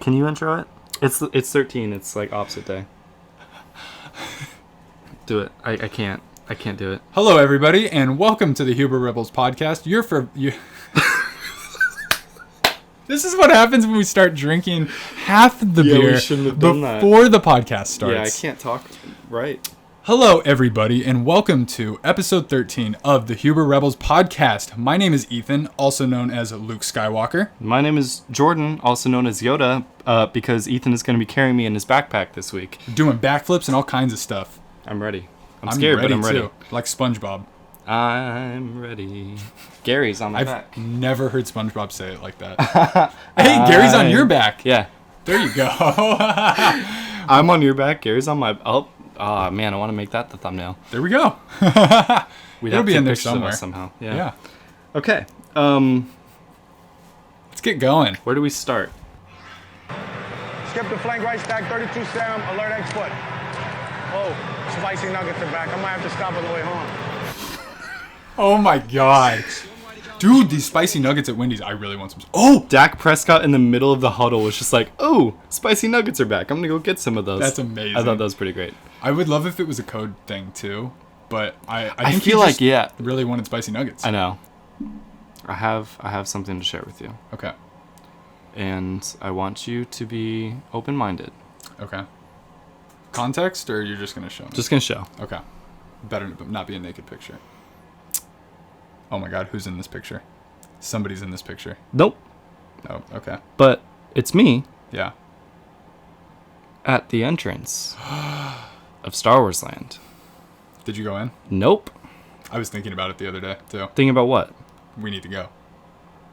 Can you intro it? It's 13. It's like opposite day. Do it. I can't. I can't do it. Hello, everybody, and welcome to the Huber Rebels podcast. This is what happens when we start drinking half the beer before the podcast starts. Yeah, I can't talk right. Hello, everybody, and welcome to episode 13 of the Huber Rebels podcast. My name is Ethan, also known as Luke Skywalker. My name is Jordan, also known as Yoda, because Ethan is going to be carrying me in his backpack this week. Doing backflips and all kinds of stuff. I'm ready. I'm scared, but I'm ready. Too, like SpongeBob. I'm ready. Gary's on my back. I've never heard SpongeBob say it like that. Hey, Gary's on your back. Yeah. There you go. I'm on your back. Gary's on my... Oh, man, I want to make that the thumbnail. There we go. It'll be in there somewhere. Somehow. Yeah. Okay. Let's get going. Where do we start? Skip the flank right stack, 32 Sam, alert X foot. Oh, spicy nuggets are back. I might have to stop on the way home. Oh my god. Dude, these spicy nuggets at Wendy's, I really want some. Oh! Dak Prescott in the middle of the huddle was just like, oh, spicy nuggets are back. I'm going to go get some of those. That's amazing. I thought that was pretty great. I would love if it was a code thing too, but I think feel like, really wanted spicy nuggets. I know. I have something to share with you. Okay. And I want you to be open-minded. Okay. Context, or you're just going to show me? Just going to show. Okay. Better not be a naked picture. Oh my god, who's in this picture? Somebody's in this picture. Nope. Oh, okay. But it's me. Yeah. At the entrance of Star Wars Land. Did you go in? Nope. I was thinking about it the other day, too. Thinking about what? We need to go.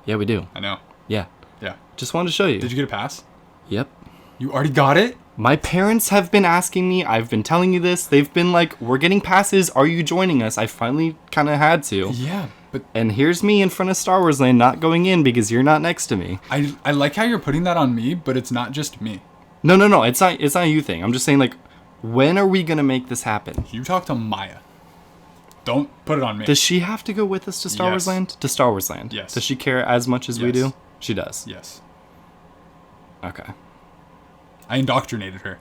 Yeah, we do. I know. Yeah. Yeah. Just wanted to show you. Did you get a pass? Yep. You already got it? My parents have been asking me. I've been telling you this. They've been like, we're getting passes. Are you joining us? I finally kind of had to. Yeah, but... And here's me in front of Star Wars Land not going in because you're not next to me. I like how you're putting that on me, but it's not just me. No. It's not a you thing. I'm just saying, like, when are we going to make this happen? You talk to Maya. Don't put it on me. Does she have to go with us to Star Wars Land? To Star Wars Land? Yes. Does she care as much as we do? She does. Yes. Okay. I indoctrinated her.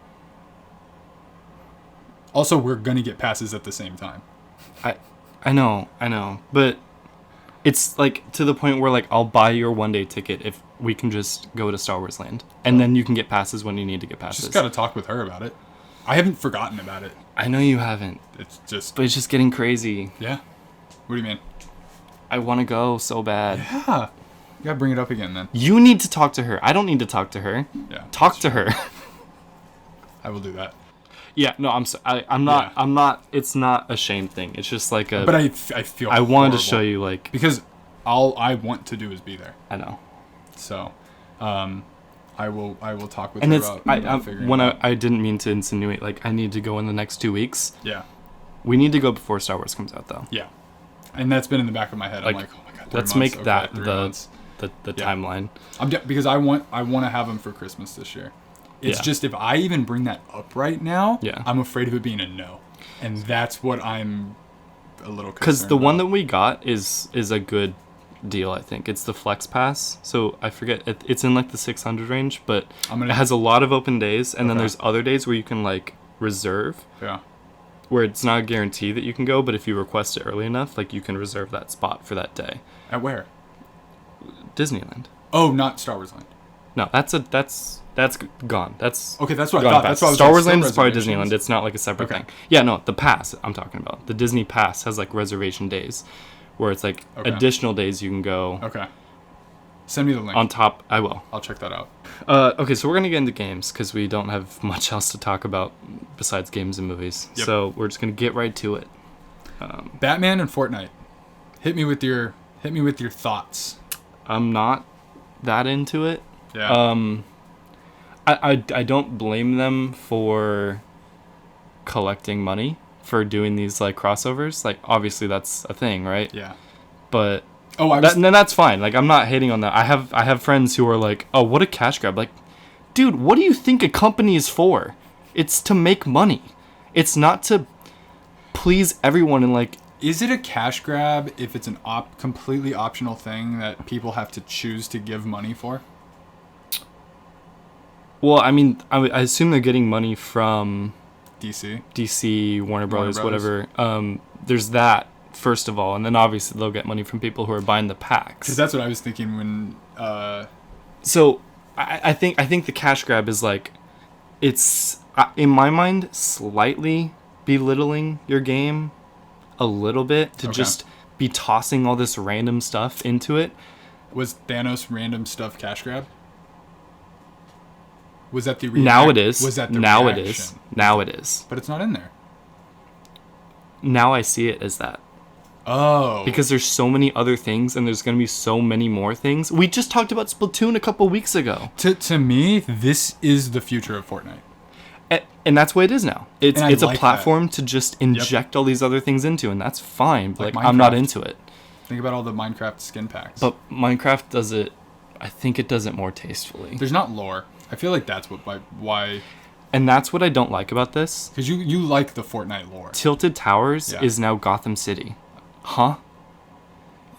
Also, we're going to get passes at the same time. I know. But it's, like, to the point where, like, I'll buy your one-day ticket if we can just go to Star Wars Land. And then you can get passes when you need to get passes. Just got to talk with her about it. I haven't forgotten about it. I know you haven't. It's just... But it's just getting crazy. Yeah. What do you mean? I want to go so bad. Yeah. You got to bring it up again, then. You need to talk to her. I don't need to talk to her. Yeah. Talk to her. I will do that. Yeah, no, I'm not, it's not a shame thing. It's just like a... But I feel I wanted to show you, like... Because all I want to do is be there. I know. So, I will talk with and her it's, about figuring it out. I didn't mean to insinuate, like, I need to go in the next 2 weeks. Yeah. We need to go before Star Wars comes out, though. Yeah. And that's been in the back of my head. I'm like, oh my god, 3 let's months. make that 3 months. the timeline. Because I want to have them for Christmas this year. It's just if I even bring that up right now, I'm afraid of it being a no. And that's what I'm a little concerned because the about. one that we got is a good deal, I think. It's the Flex Pass. So I forget, it's in like the 600 range, but it has a lot of open days. And then there's other days where you can like reserve. Yeah. Where it's not a guarantee that you can go, but if you request it early enough, like you can reserve that spot for that day. At where? Disneyland. Oh, not Star Wars Land. No, that's gone. That's okay. That's what I thought. That's what I was Star Wars like, Land is probably Disneyland. It's not like a separate thing. Yeah, no, the pass I'm talking about. The Disney Pass has like reservation days, where it's like additional days you can go. Okay. Send me the link. On top, I will. I'll check that out. Okay, so we're gonna get into games because we don't have much else to talk about besides games and movies. Yep. So we're just gonna get right to it. Batman and Fortnite. Hit me with your thoughts. I'm not that into it. Yeah. I don't blame them for collecting money for doing these like crossovers. Like obviously that's a thing, right? Yeah. But then that's fine. Like I'm not hating on that. I have friends who are like, "Oh, what a cash grab." Like, dude, what do you think a company is for? It's to make money. It's not to please everyone and like Is it a cash grab if it's an completely optional thing that people have to choose to give money for? Well, I mean, I assume they're getting money from DC, Warner Brothers, whatever. There's that, first of all, and then obviously they'll get money from people who are buying the packs. Because that's what I was thinking when... So, I think the cash grab is like... It's, in my mind, slightly belittling your game a little bit to just be tossing all this random stuff into it. Was Thanos random stuff cash grab? Was that the Now it is. Was that the now reaction? It is. Now it is. But it's not in there. Now I see it as that. Oh. Because there's so many other things, and there's going to be so many more things. We just talked about Splatoon a couple weeks ago. To me, this is the future of Fortnite. And that's what it is now. It's like a platform to just inject all these other things into, and that's fine. Like I'm not into it. Think about all the Minecraft skin packs. But Minecraft does it... I think it does it more tastefully. There's not lore. I feel like that's why... And that's what I don't like about this. Because you like the Fortnite lore. Tilted Towers is now Gotham City. Huh?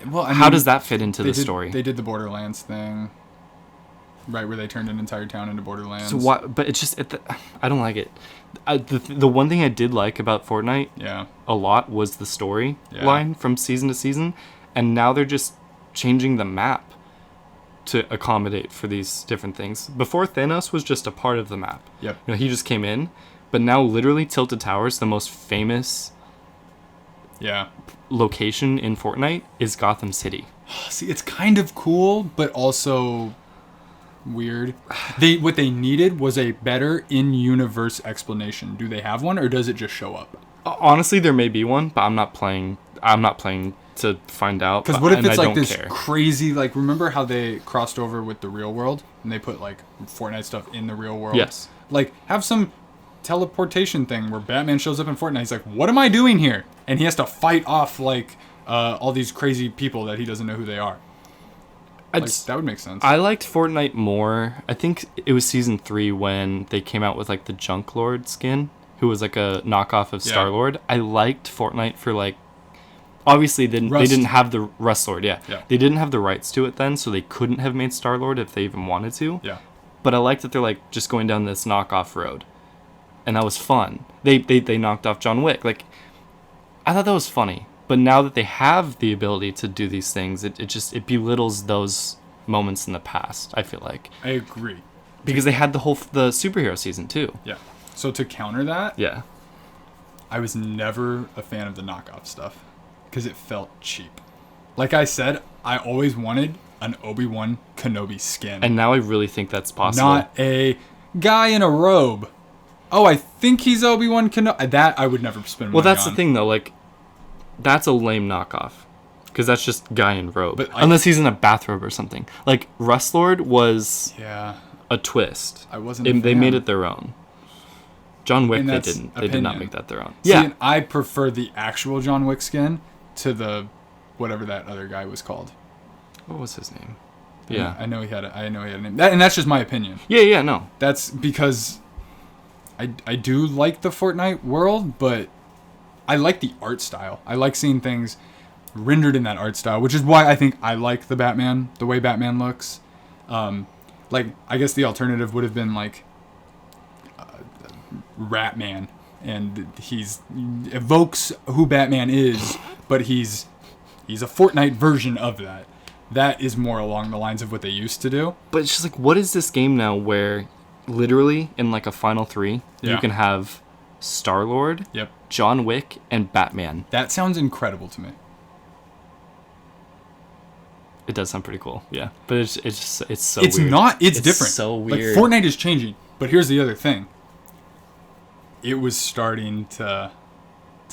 Well, I mean, how does that fit into the story? They did the Borderlands thing, right, where they turned an entire town into Borderlands. So what? But it's just I don't like it. The one thing I did like about Fortnite, a lot was the story line from season to season, and now they're just changing the map to accommodate for these different things. Before, Thanos was just a part of the map. Yep. He just came in, but now literally Tilted Towers, the most famous location in Fortnite, is Gotham City. See, it's kind of cool, but also weird. What they needed was a better in-universe explanation. Do they have one, or does it just show up? Honestly, there may be one, but I'm not playing to find out. Because what if it's like this crazy, like, remember how they crossed over with the real world and they put like Fortnite stuff in the real world? Yes. Like, have some teleportation thing where Batman shows up in Fortnite. He's like, what am I doing here? And he has to fight off like all these crazy people that he doesn't know who they are. Like, that would make sense. I liked Fortnite more. I think it was season 3 when they came out with like the Junk Lord skin, who was like a knockoff of Star-Lord. I liked Fortnite for like, obviously they didn't have the Rust Lord, They didn't have the rights to it then, so they couldn't have made Star-Lord if they even wanted to. Yeah. But I like that they're like just going down this knockoff road. And that was fun. They knocked off John Wick. Like, I thought that was funny. But now that they have the ability to do these things, it belittles those moments in the past, I feel like. I agree. Because they had the superhero season too. Yeah. So to counter that, yeah, I was never a fan of the knockoff stuff because it felt cheap. Like I said, I always wanted an Obi-Wan Kenobi skin. And now I really think that's possible. Not a guy in a robe. Oh, I think he's Obi-Wan Kenobi. That I would never spend money on. Well, that's the thing though, like, that's a lame knockoff. Because that's just guy in robe. But unless he's in a bathrobe or something. Like, Rust Lord was a twist. I wasn't a fan. They made it their own. John Wick, they didn't. They did not make that their own. See, and I prefer the actual John Wick skin to the whatever that other guy was called. What was his name? Yeah. I know he had a name. And that's just my opinion. Yeah, no. That's because I do like the Fortnite world, but I like the art style. I like seeing things rendered in that art style, which is why I think I like the way Batman looks. Like, I guess the alternative would have been like Ratman, and he's evokes who Batman is, but he's a Fortnite version of that. That is more along the lines of what they used to do. But it's just like, what is this game now where literally in like a Final 3, you can have Star-Lord, John Wick, and Batman. That sounds incredible to me. It does sound pretty cool, yeah. But it's so it's weird. It's different. So weird. Like, Fortnite is changing, but here's the other thing. It was starting to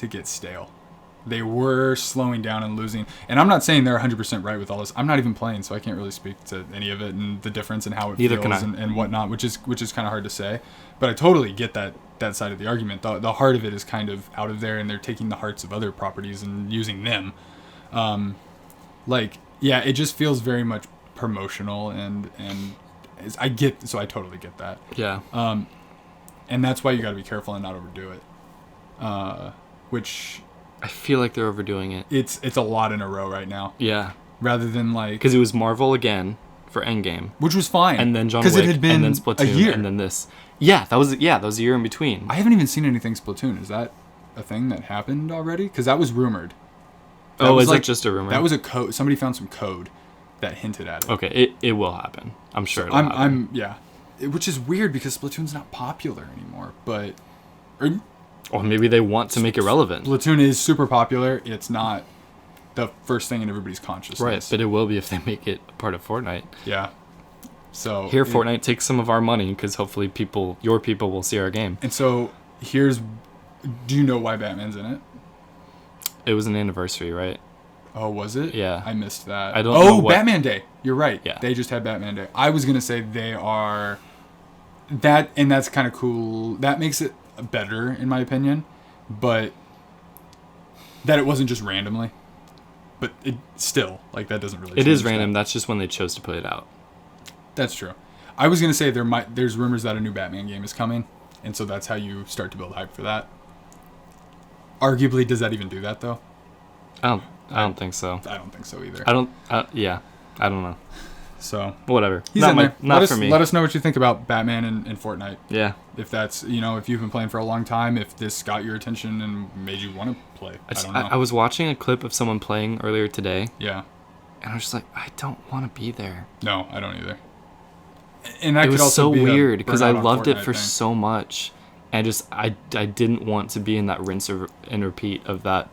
get stale. They were slowing down and losing. And I'm not saying they're 100% right with all this. I'm not even playing, so I can't really speak to any of it and the difference and how it feels and whatnot, which is kind of hard to say. But I totally get that side of the argument. The heart of it is kind of out of there, and they're taking the hearts of other properties and using them. It just feels very much promotional, and I totally get that. Yeah. And that's why you got to be careful and not overdo it. Which I feel like they're overdoing it. It's a lot in a row right now. Yeah. Rather than like, because it was Marvel again for Endgame, which was fine, and then John Wick, it had been and then Splatoon, a year. and then this. Yeah, that was a year in between. I haven't even seen anything Splatoon. Is that a thing that happened already? Because that was rumored. That was is it just a rumor? That was a code. Somebody found some code that hinted at it. Okay, it will happen. I'm sure it'll happen. Which is weird because Splatoon's not popular anymore. But or maybe they want to make it relevant. Splatoon is super popular. It's not the first thing in everybody's consciousness. Right, but it will be if they make it a part of Fortnite. Yeah. So here, Fortnite takes some of our money because hopefully your people will see our game. And so do you know why Batman's in it? It was an anniversary, right? Oh, was it? Yeah. I missed that. I don't know Batman Day. You're right. Yeah. They just had Batman Day. I was going to say they are that, and that's kind of cool. That makes it better, in my opinion. But that it wasn't just randomly. But it still, like, that doesn't really change. It is random. That's just when they chose to put it out. That's true. I was going to say there's rumors that a new Batman game is coming. And so that's how you start to build hype for that. Arguably, does that even do that, though? I don't think so. I don't think so either. I don't know. So whatever. He's in there. Not for me. Let us know what you think about Batman and Fortnite. Yeah. If that's, if you've been playing for a long time, if this got your attention and made you want to play. I don't know. I was watching a clip of someone playing earlier today. Yeah. And I was just like, I don't want to be there. No, I don't either. And that it was also so weird because I loved it for thing. so much. And I didn't want to be in that rinse and repeat of that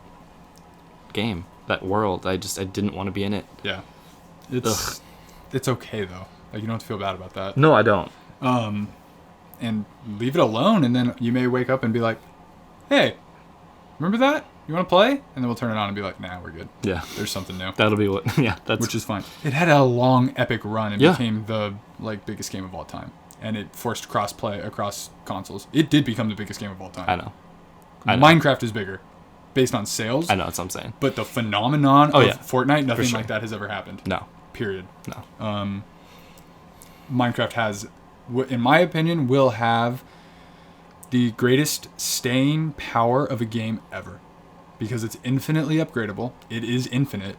game, that world. I didn't want to be in it. Yeah. It's okay, though. Like, you don't have to feel bad about that. No, I don't. And leave it alone, and then you may wake up and be like, hey, remember that? You want to play? And then we'll turn it on and be like, nah, we're good. Yeah. There's something new. That'll be what, which is fine. It had a long, epic run and became the, biggest game of all time. And it forced cross-play across consoles. It did become the biggest game of all time. I know. Minecraft is bigger, based on sales. I know, that's what I'm saying. But the phenomenon of Fortnite, nothing like that has ever happened. No. Period. No. Minecraft has, in my opinion, will have the greatest staying power of a game ever. Because it's infinitely upgradable. It is infinite.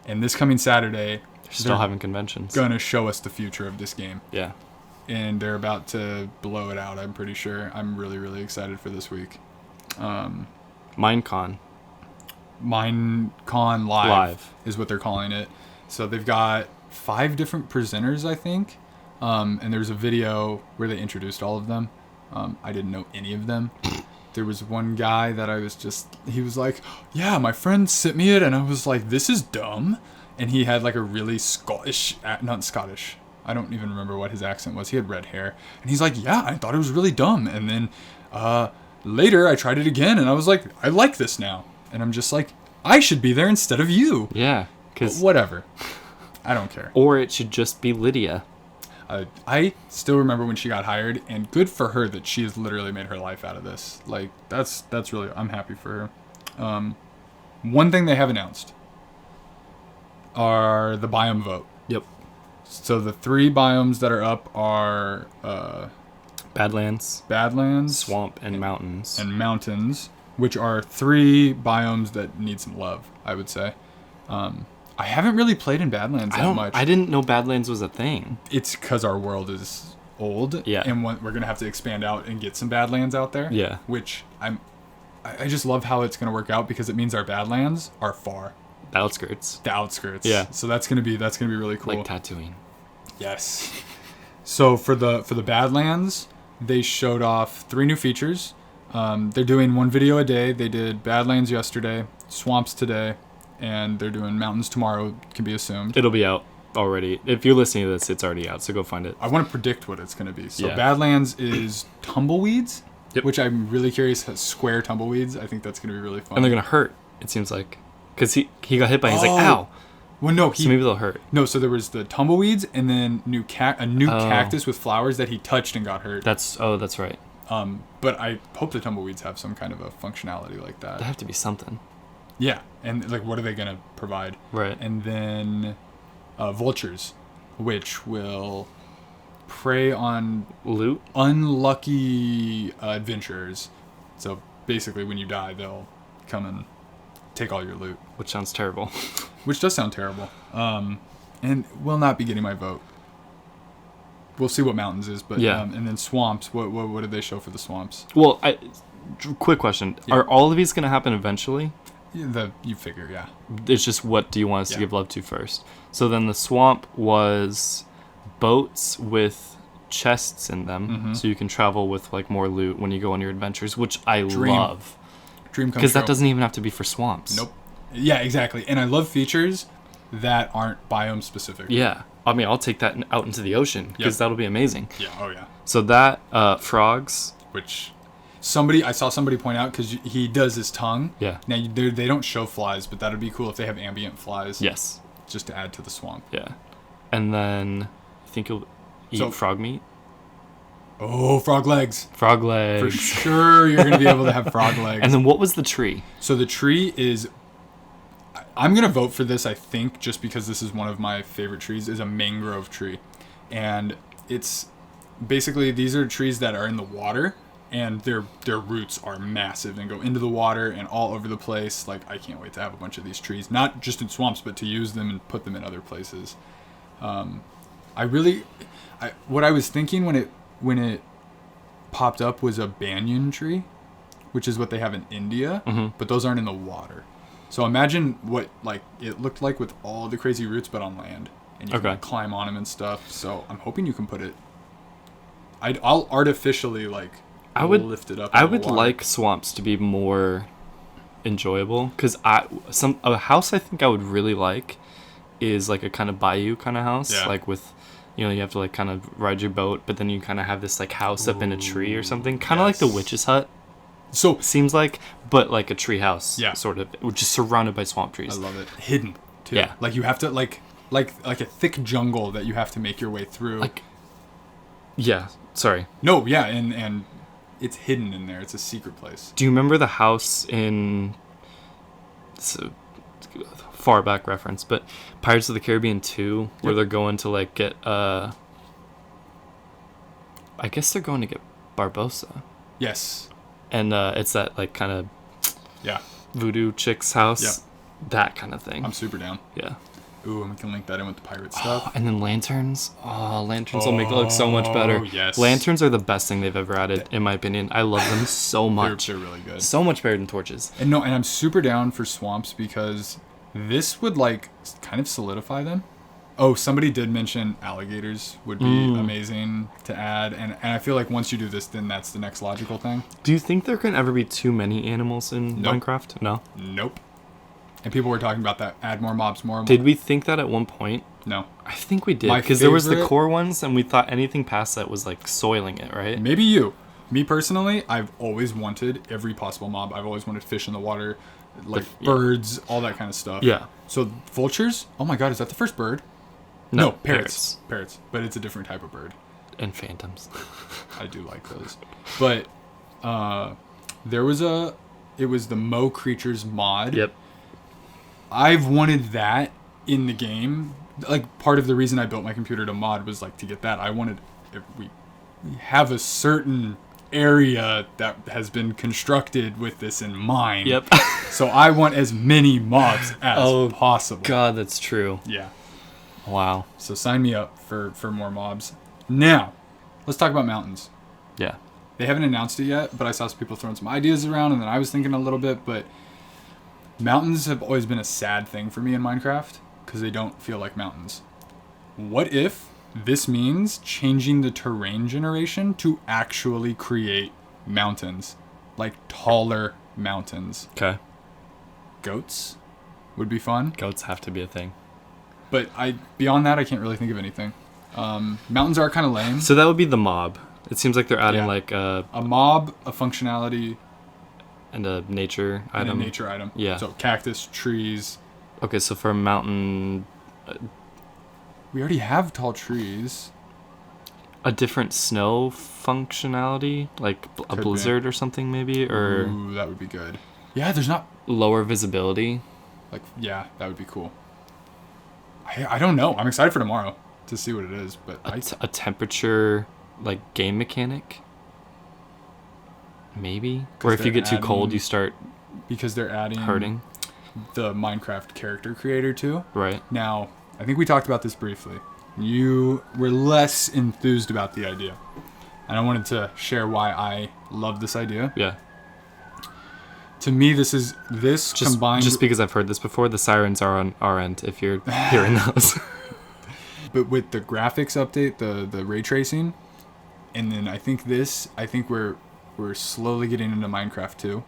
And this coming Saturday, they're still having conventions. Gonna show us the future of this game. Yeah. And they're about to blow it out, I'm pretty sure. I'm really, really excited for this week. Minecon Live is what they're calling it. So they've got 5 different presenters, I think. And there's a video where they introduced all of them. I didn't know any of them. There was one guy that he was like, yeah, my friend sent me it. And I was like, this is dumb. And he had like a really not Scottish. I don't even remember what his accent was. He had red hair. And he's like, yeah, I thought it was really dumb. And then later I tried it again. And I was like, I like this now. And I'm just like, I should be there instead of you. Yeah. But whatever. I don't care. Or it should just be Lydia. I still remember when she got hired, and good for her that she has literally made her life out of this. Like, that's really, I'm happy for her. One thing they have announced are the biome vote. Yep. So the 3 biomes that are up are Badlands, Swamp, and Mountains. And Mountains, which are 3 biomes that need some love, I would say. I haven't really played in Badlands that much. I didn't know Badlands was a thing. It's because our world is old. Yeah. And we're going to have to expand out and get some Badlands out there. Yeah. Which I just love how it's going to work out because it means our Badlands are far. The outskirts. Yeah. So that's going to be really cool. Like Tatooine. Yes. So for the Badlands, they showed off 3 new features. They're doing 1 video a day. They did Badlands yesterday, Swamps today, and they're doing Mountains tomorrow, can be assumed. It'll be out already. If you're listening to this, it's already out, so go find it. I want to predict what it's going to be. So Badlands is tumbleweeds, which I'm really curious. Square tumbleweeds. I think that's going to be really fun. And they're going to hurt, it seems like. Because he got hit by it. He's like, ow. Well, no. So maybe they'll hurt. No, so there was the tumbleweeds and then a new cactus with flowers that he touched and got hurt. That's right. But I hope the tumbleweeds have some kind of a functionality like that. They have to be something. Yeah, and like, what are they gonna provide? Right. And then vultures, which will prey on loot, unlucky adventurers. So basically, when you die, they'll come and take all your loot. Which sounds terrible. Which does sound terrible. and will not be getting my vote. We'll see what mountains is, but Yeah. And then swamps. What did they show for the swamps? Well, quick question: Yeah. Are all of these going to happen eventually? You figure, yeah. It's just what do you want us to give love to first? So then the swamp was boats with chests in them, so you can travel with like more loot when you go on your adventures, which I love. Dream come Because that true. doesn't even have to be for swamps. Nope. Yeah, exactly. And I love features that aren't biome specific. Yeah. I mean, I'll take that out into the ocean because that'll be amazing. Yeah. Oh yeah. So that frogs. Which I saw somebody point out because he does his tongue. Yeah. Now they don't show flies, but that'd be cool if they have ambient flies. Yes. Just to add to the swamp. Yeah. And then I think you'll eat frog meat. Oh, frog legs. Frog legs. For sure, you're going to be able to have frog legs. And then what was the tree? So the tree is... I'm going to vote for this, I think, just because this is one of my favorite trees, is a mangrove tree. And it's... Basically, these are trees that are in the water, and their roots are massive and go into the water and all over the place. Like, I can't wait to have a bunch of these trees. Not just in swamps, but to use them and put them in other places. What I was thinking when it popped up was a banyan tree, which is what they have in India, but those aren't in the water. So imagine what like it looked like with all the crazy roots, but on land, and you can like, climb on them and stuff. So I'm hoping you can put it. I'll artificially lift it up. I would like swamps to be more enjoyable because a house I think I would really like is like a kind of bayou kind of house, like with. You know, you have to like kind of ride your boat, but then you kind of have this like house up in a tree or something, kind of like the witch's hut. So seems like, but like a tree house, sort of, which is surrounded by swamp trees. I love it. Hidden, too. Yeah, like you have to like a thick jungle that you have to make your way through. Like, yeah. Sorry. No, yeah, and it's hidden in there. It's a secret place. Do you remember the house in? It's a far back reference, but Pirates of the Caribbean 2, where they're going to like get I guess they're going to get Barbossa. Yes. And it's that like kind of voodoo chick's house. Yep. That kind of thing. I'm super down. Yeah. Ooh, and we can link that in with the pirate stuff. And then lanterns. Oh, lanterns will make it look so much better. Yes. Lanterns are the best thing they've ever added, in my opinion. I love them so much. They're really good. So much better than torches. And I'm super down for swamps because this would like kind of solidify them. Oh, somebody did mention alligators would be amazing to add, and I feel like once you do this, then that's the next logical thing. Do you think there can ever be too many animals in Minecraft? No. Nope. And people were talking about that. Add more mobs, more. Did we think that at one point? No. I think we did, because there was the core ones, and we thought anything past that was like soiling it, right? Maybe you. Me personally, I've always wanted every possible mob. I've always wanted fish in the water, like birds, all that kind of stuff. Yeah. So vultures? Oh my god, is that the first bird? No, parrots. Parrots. But it's a different type of bird. And phantoms. I do like those. But it was the Mo Creatures mod. Yep. I've wanted that in the game. Like, part of the reason I built my computer to mod was like to get that. I wanted, if we have a certain area that has been constructed with this in mind. Yep. So I want as many mobs as possible. God, that's true. Yeah. Wow. So sign me up for more mobs. Now, let's talk about mountains. Yeah. They haven't announced it yet, but I saw some people throwing some ideas around, and then I was thinking a little bit, but mountains have always been a sad thing for me in Minecraft because they don't feel like mountains. What if this means changing the terrain generation to actually create mountains? Like taller mountains. Okay. Goats would be fun. Goats have to be a thing. But beyond that, I can't really think of anything. Mountains are kind of lame. So that would be the mob. It seems like they're adding like a mob, a functionality, and a nature item. And a nature item. Yeah. So cactus, trees. Okay, so for a mountain, we already have tall trees. A different snow functionality, like a blizzard or something, maybe, or ooh, that would be good. Yeah, there's not lower visibility. Like, yeah, that would be cool. I don't know. I'm excited for tomorrow to see what it is, but a temperature like game mechanic, maybe. Or if you get too cold, you start because they're adding hurting the Minecraft character creator too. Right Now, I think we talked about this briefly. You were less enthused about the idea. And I wanted to share why I love this idea. Yeah. To me, this combined... Just because I've heard this before, the sirens are on our end if you're hearing those. But with the graphics update, the ray tracing, and then I think we're slowly getting into Minecraft 2.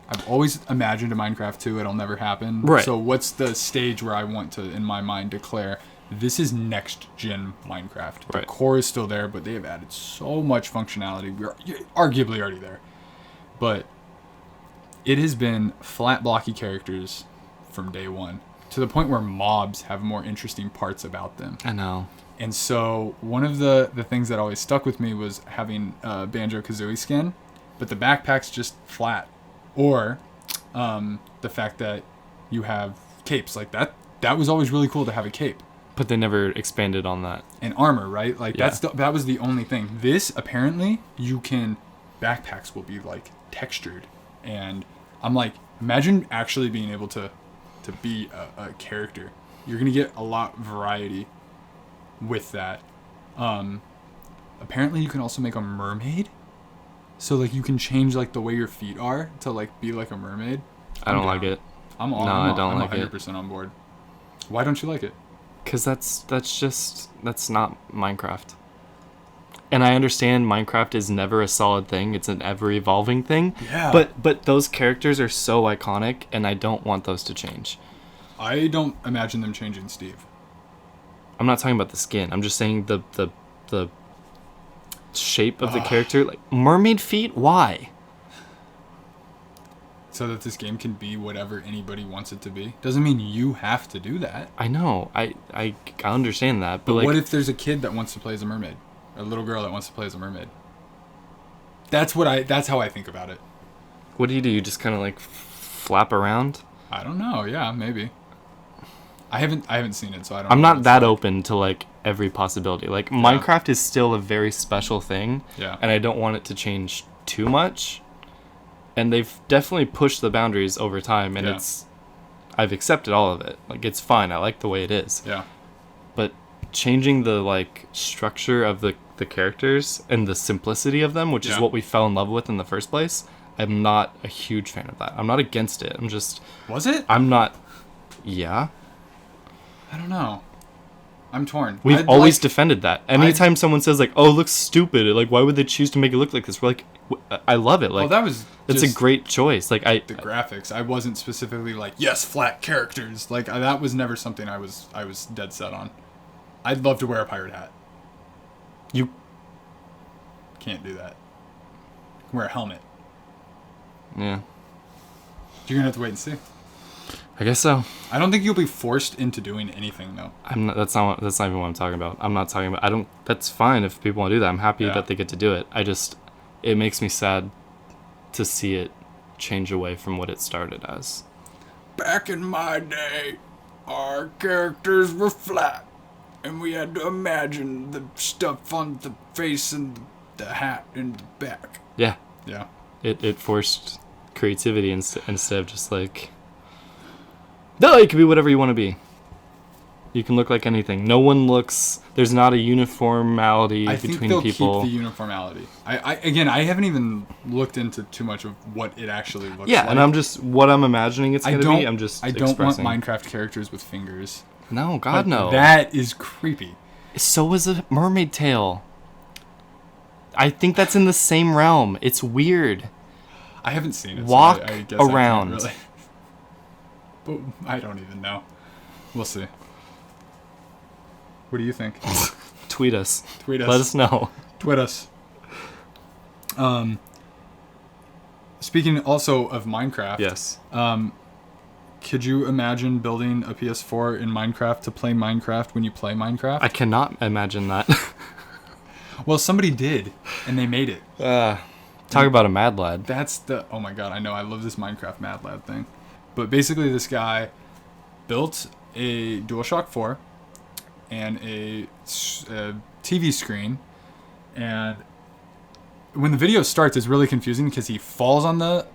I've always imagined a Minecraft 2. It'll never happen. Right. So what's the stage where I want to, in my mind, declare this is next-gen Minecraft? The right. core is still there, but they have added so much functionality. We're arguably already there. But it has been flat, blocky characters from day one, to the point where mobs have more interesting parts about them. I know. And so one of the things that always stuck with me was having a Banjo-Kazooie skin, but the backpack's just flat. Or the fact that you have capes. Like that was always really cool to have a cape. But they never expanded on that. And armor, right? Like yeah. that was the only thing. This, apparently, backpacks will be like textured. And I'm like, imagine actually being able to be a character. You're going to get a lot of variety with that. Apparently you can also make a mermaid. So like you can change like the way your feet are to like be like a mermaid. I don't like it. I'm 100% on board. Why don't you like it? Because that's not Minecraft. And I understand Minecraft is never a solid thing. It's an ever-evolving thing. Yeah. But those characters are so iconic, and I don't want those to change. I don't imagine them changing Steve. I'm not talking about the skin. I'm just saying the shape of the character. Like, mermaid feet? Why? So that this game can be whatever anybody wants it to be. Doesn't mean you have to do that. I know. I understand that. But like, what if there's a kid that wants to play as a mermaid? Or a little girl that wants to play as a mermaid? That's how I think about it. What do? You just kind of like flap around? I don't know. Yeah, maybe. I haven't seen it, so I don't know. I'm not that open to like every possibility. Like Minecraft is still a very special thing. Yeah. And I don't want it to change too much. And they've definitely pushed the boundaries over time, and I've accepted all of it. Like, it's fine. I like the way it is. Yeah. But changing the like structure of the characters and the simplicity of them, which is what we fell in love with in the first place, I'm not a huge fan of that. I'm not against it. I'm just... Was it? I'm not... Yeah. I don't know. I'm torn. We've always defended that. Anytime someone says like, "Oh, it looks stupid," like, why would they choose to make it look like this? We're like, I love it. Like, it's a great choice. Like the graphics. I wasn't specifically like, yes, flat characters. Like that was never something I was dead set on. I'd love to wear a pirate hat. You can't do that. Wear a helmet. Yeah. You're gonna have to wait and see. I guess so. I don't think you'll be forced into doing anything though. I'm not. That's not even what I'm talking about. I'm not talking about. I don't. That's fine if people want to do that. I'm happy that they get to do it. It makes me sad to see it change away from what it started as. Back in my day, our characters were flat, and we had to imagine the stuff on the face and the hat and the back. Yeah. Yeah. It forced creativity instead of just like. No, it can be whatever you want to be. You can look like anything. No one looks... There's not a uniformity between people. I think they'll keep the uniformity. I haven't even looked into too much of what it actually looks like. Yeah, and what I'm imagining it's going to be, I'm just expressing. Want Minecraft characters with fingers. No, God, no. That is creepy. So is a mermaid tail. I think that's in the same realm. It's weird. I haven't seen it. Walk so I guess around. I can't really. But I don't even know. We'll see. What do you think? Tweet us. Let us know. Tweet us. Speaking also of Minecraft. Yes. Could you imagine building a PS4 in Minecraft to play Minecraft when you play Minecraft? I cannot imagine that. Well, somebody did, and they made it. Talk about a mad lad. Oh my god, I know. I love this Minecraft mad lad thing. But basically, this guy built a DualShock 4 and a TV screen. And when the video starts, it's really confusing because he falls on the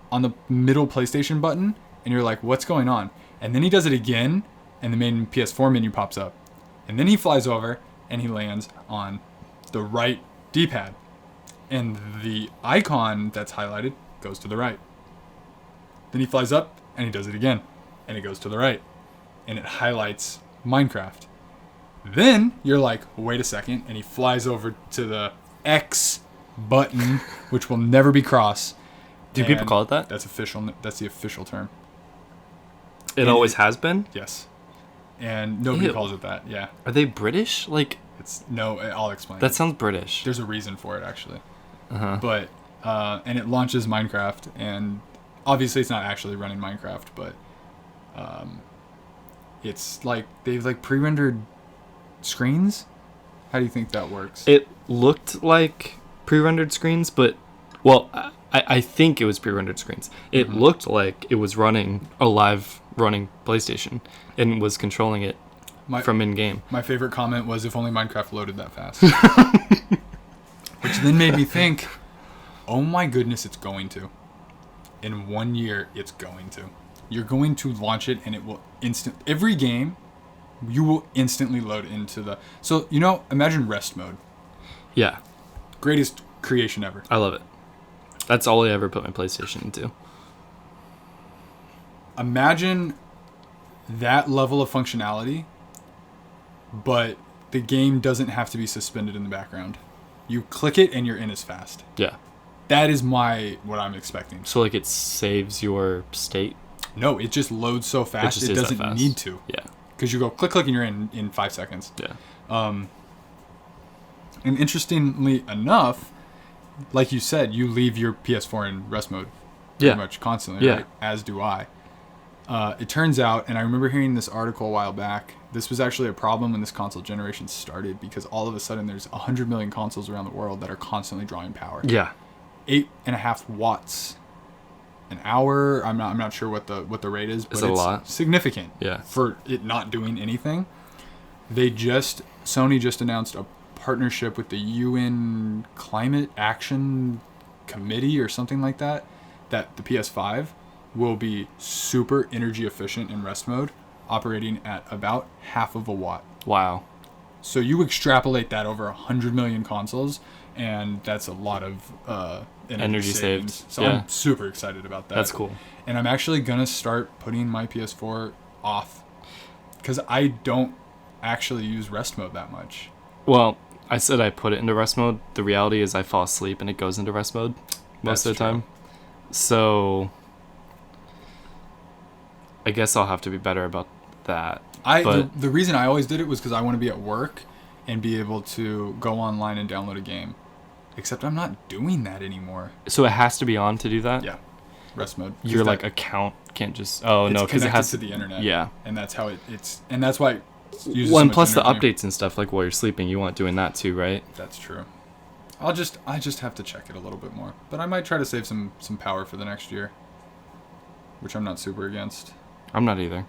middle PlayStation button, and you're like, what's going on? And then he does it again, and the main PS4 menu pops up. And then he flies over and he lands on the right D-pad. And the icon that's highlighted goes to the right. Then he flies up and he does it again. And it goes to the right. And it highlights Minecraft. Then you're like, wait a second. And he flies over to the X button, which will never be cross. Do people call it that? That's official. That's the official term. It always has been? Yes. And nobody calls it that. Yeah. Are they British? Like, No, I'll explain. That sounds British. There's a reason for it, actually. Uh-huh. But, and it launches Minecraft, and obviously it's not actually running Minecraft, but it's like, they've like pre-rendered screens? How do you think that works? It looked like pre-rendered screens, but, well, I think it was pre-rendered screens. It looked like it was running a live running PlayStation and was controlling it from in-game. My favorite comment was, if only Minecraft loaded that fast. Which then made me think, oh my goodness, it's going to. In 1 year, it's going to. You're going to launch it and it will every game, you will instantly load into the... So, imagine rest mode. Yeah. Greatest creation ever. I love it. That's all I ever put my PlayStation into. Imagine that level of functionality, but the game doesn't have to be suspended in the background. You click it and you're in as fast. Yeah. That is what I'm expecting. So like it saves your state? No, it just loads so fast it doesn't need to. Yeah. Because you go click and you're in 5 seconds. Yeah. And interestingly enough, like you said, you leave your PS4 in rest mode pretty much constantly, right? As do I. It turns out, and I remember hearing this article a while back, this was actually a problem when this console generation started, because all of a sudden there's 100 million consoles around the world that are constantly drawing power. Yeah. 8.5 watts an hour. I'm not sure what the rate is, but it's a lot. Significant. Yeah. For it not doing anything. Sony just announced a partnership with the UN Climate Action Committee or something like that the PS5 will be super energy efficient in rest mode, operating at about half of a watt. Wow. So you extrapolate that over 100 million consoles, and that's a lot of energy saved. So yeah. I'm super excited about that. That's cool. And I'm actually going to start putting my PS4 off, because I don't actually use rest mode that much. Well, I said I put it into rest mode. The reality is I fall asleep and it goes into rest mode most of the time. So I guess I'll have to be better about that. The reason I always did it was because I want to be at work and be able to go online and download a game. Except I'm not doing that anymore. So it has to be on to do that? Yeah. Rest mode. Your account can't just... Oh, no, because it has to the internet. Yeah. And that's how it's... And that's why it uses Well, and so plus the energy. updates and stuff, like while you're sleeping, you want doing that too, right? That's true. I just have to check it a little bit more. But I might try to save some power for the next year. Which I'm not super against. I'm not either.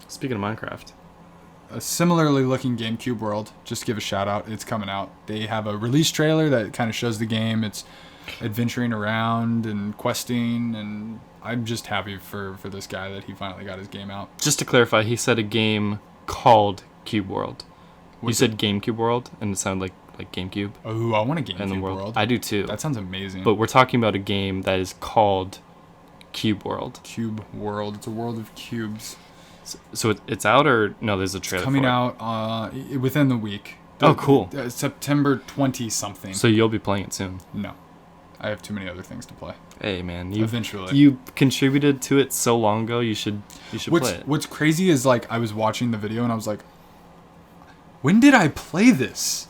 Speaking of Minecraft, a similarly looking GameCube world, just to give a shout out, it's coming out. They have a release trailer that kind of shows the game. It's adventuring around and questing, and I'm just happy for this guy that he finally got his game out. Just to clarify, he said a game called Cube World. You said GameCube World, and it sounded like GameCube. Oh, I want a GameCube world. I do too. That sounds amazing. But we're talking about a game that is called Cube World. Cube World. It's a world of cubes. So it's out, or no? There's a trailer. It's coming out within the week. Oh, cool. September 20 something. So you'll be playing it soon. No, I have too many other things to play. Hey man, eventually you contributed to it so long ago. You should play it. What's crazy is I was watching the video and I was like, when did I play this?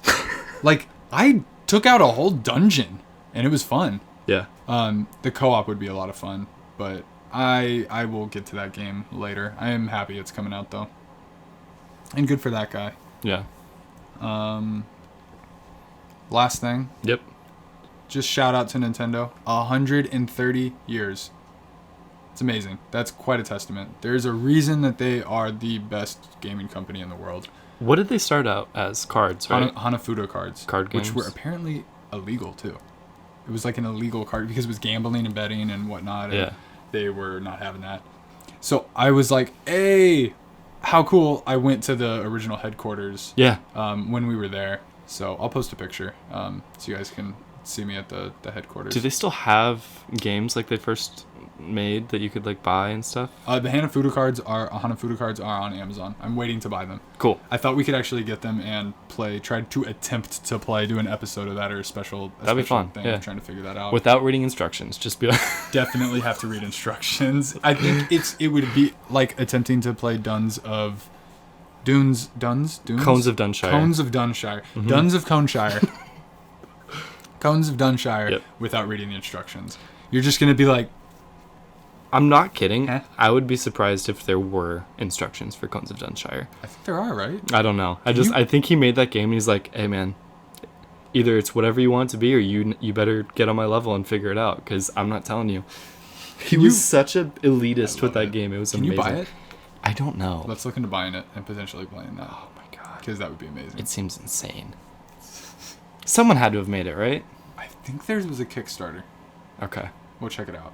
I took out a whole dungeon and it was fun. Yeah. The co-op would be a lot of fun, but I will get to that game later. I am happy it's coming out though. And good for that guy. Yeah. Last thing. Yep. Just shout out to Nintendo. 130 years. It's amazing. That's quite a testament. There's a reason that they are the best gaming company in the world. What did they start out as? Cards, right? Hanafuda cards. Card games. Which were apparently illegal too. It was like an illegal card because it was gambling and betting and whatnot. And yeah. They were not having that. So I was like, hey, how cool. I went to the original headquarters. Yeah. When we were there. So I'll post a picture so you guys can see me at the headquarters. Do they still have games like they first made that you could like buy and stuff? The Hanafuda cards are on Amazon. I'm waiting to buy them. Cool. I thought we could actually get them and try to attempt to do an episode of that or a special That'd be fun. thing. Yeah. I'm trying to figure that out. Without reading instructions, just be like Definitely have to read instructions. I think it would be like attempting to play Cones of Dunshire. Cones of Dunshire. Mm-hmm. Duns of Coneshire. Cones of Dunshire. Yep. Without reading the instructions. You're just going to be like, I'm not kidding. Eh? I would be surprised if there were instructions for Cones of Dunshire. I think there are, right? I don't know. I think he made that game and he's like, hey man, either it's whatever you want it to be or you better get on my level and figure it out because I'm not telling you. He was such an elitist with that game. It was amazing. Can you buy it? I don't know. Let's look into buying it and potentially playing that. Oh my god. Because that would be amazing. It seems insane. Someone had to have made it, right? I think theirs was a Kickstarter. Okay. We'll check it out.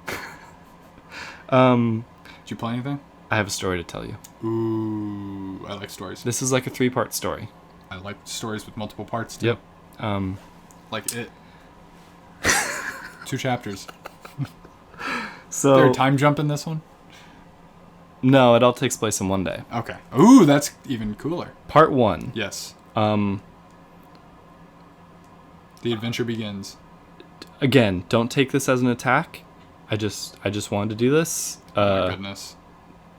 Did you play anything? I have a story to tell you. Ooh, I like stories. This is like a 3-part story. I like stories with multiple parts too. Yep. Like it. 2 chapters. So Is there a time jump in this one? No, it all takes place in one day. Okay. Ooh, that's even cooler. Part 1. Yes. The adventure begins. Again, don't take this as an attack. I just wanted to do this. Oh my goodness.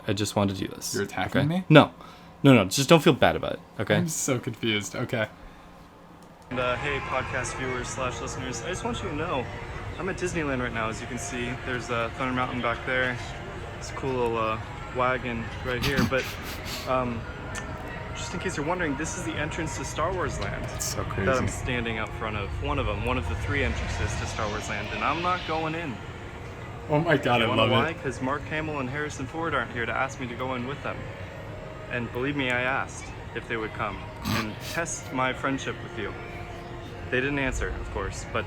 I just wanted to do this. You're attacking me? No. Just don't feel bad about it. Okay. I'm so confused. Okay. And hey, podcast viewers / listeners, I just want you to know, I'm at Disneyland right now. As you can see, there's Thunder Mountain back there. It's a cool little wagon right here. But just in case you're wondering, this is the entrance to Star Wars Land. It's so crazy. That I'm standing up front of. One of the 3 entrances to Star Wars Land, and I'm not going in. Oh my god, I love why? it. Because Mark Hamill and Harrison Ford aren't here to ask me to go in with them. And believe me, I asked if they would come and test my friendship with you. They didn't answer, of course, but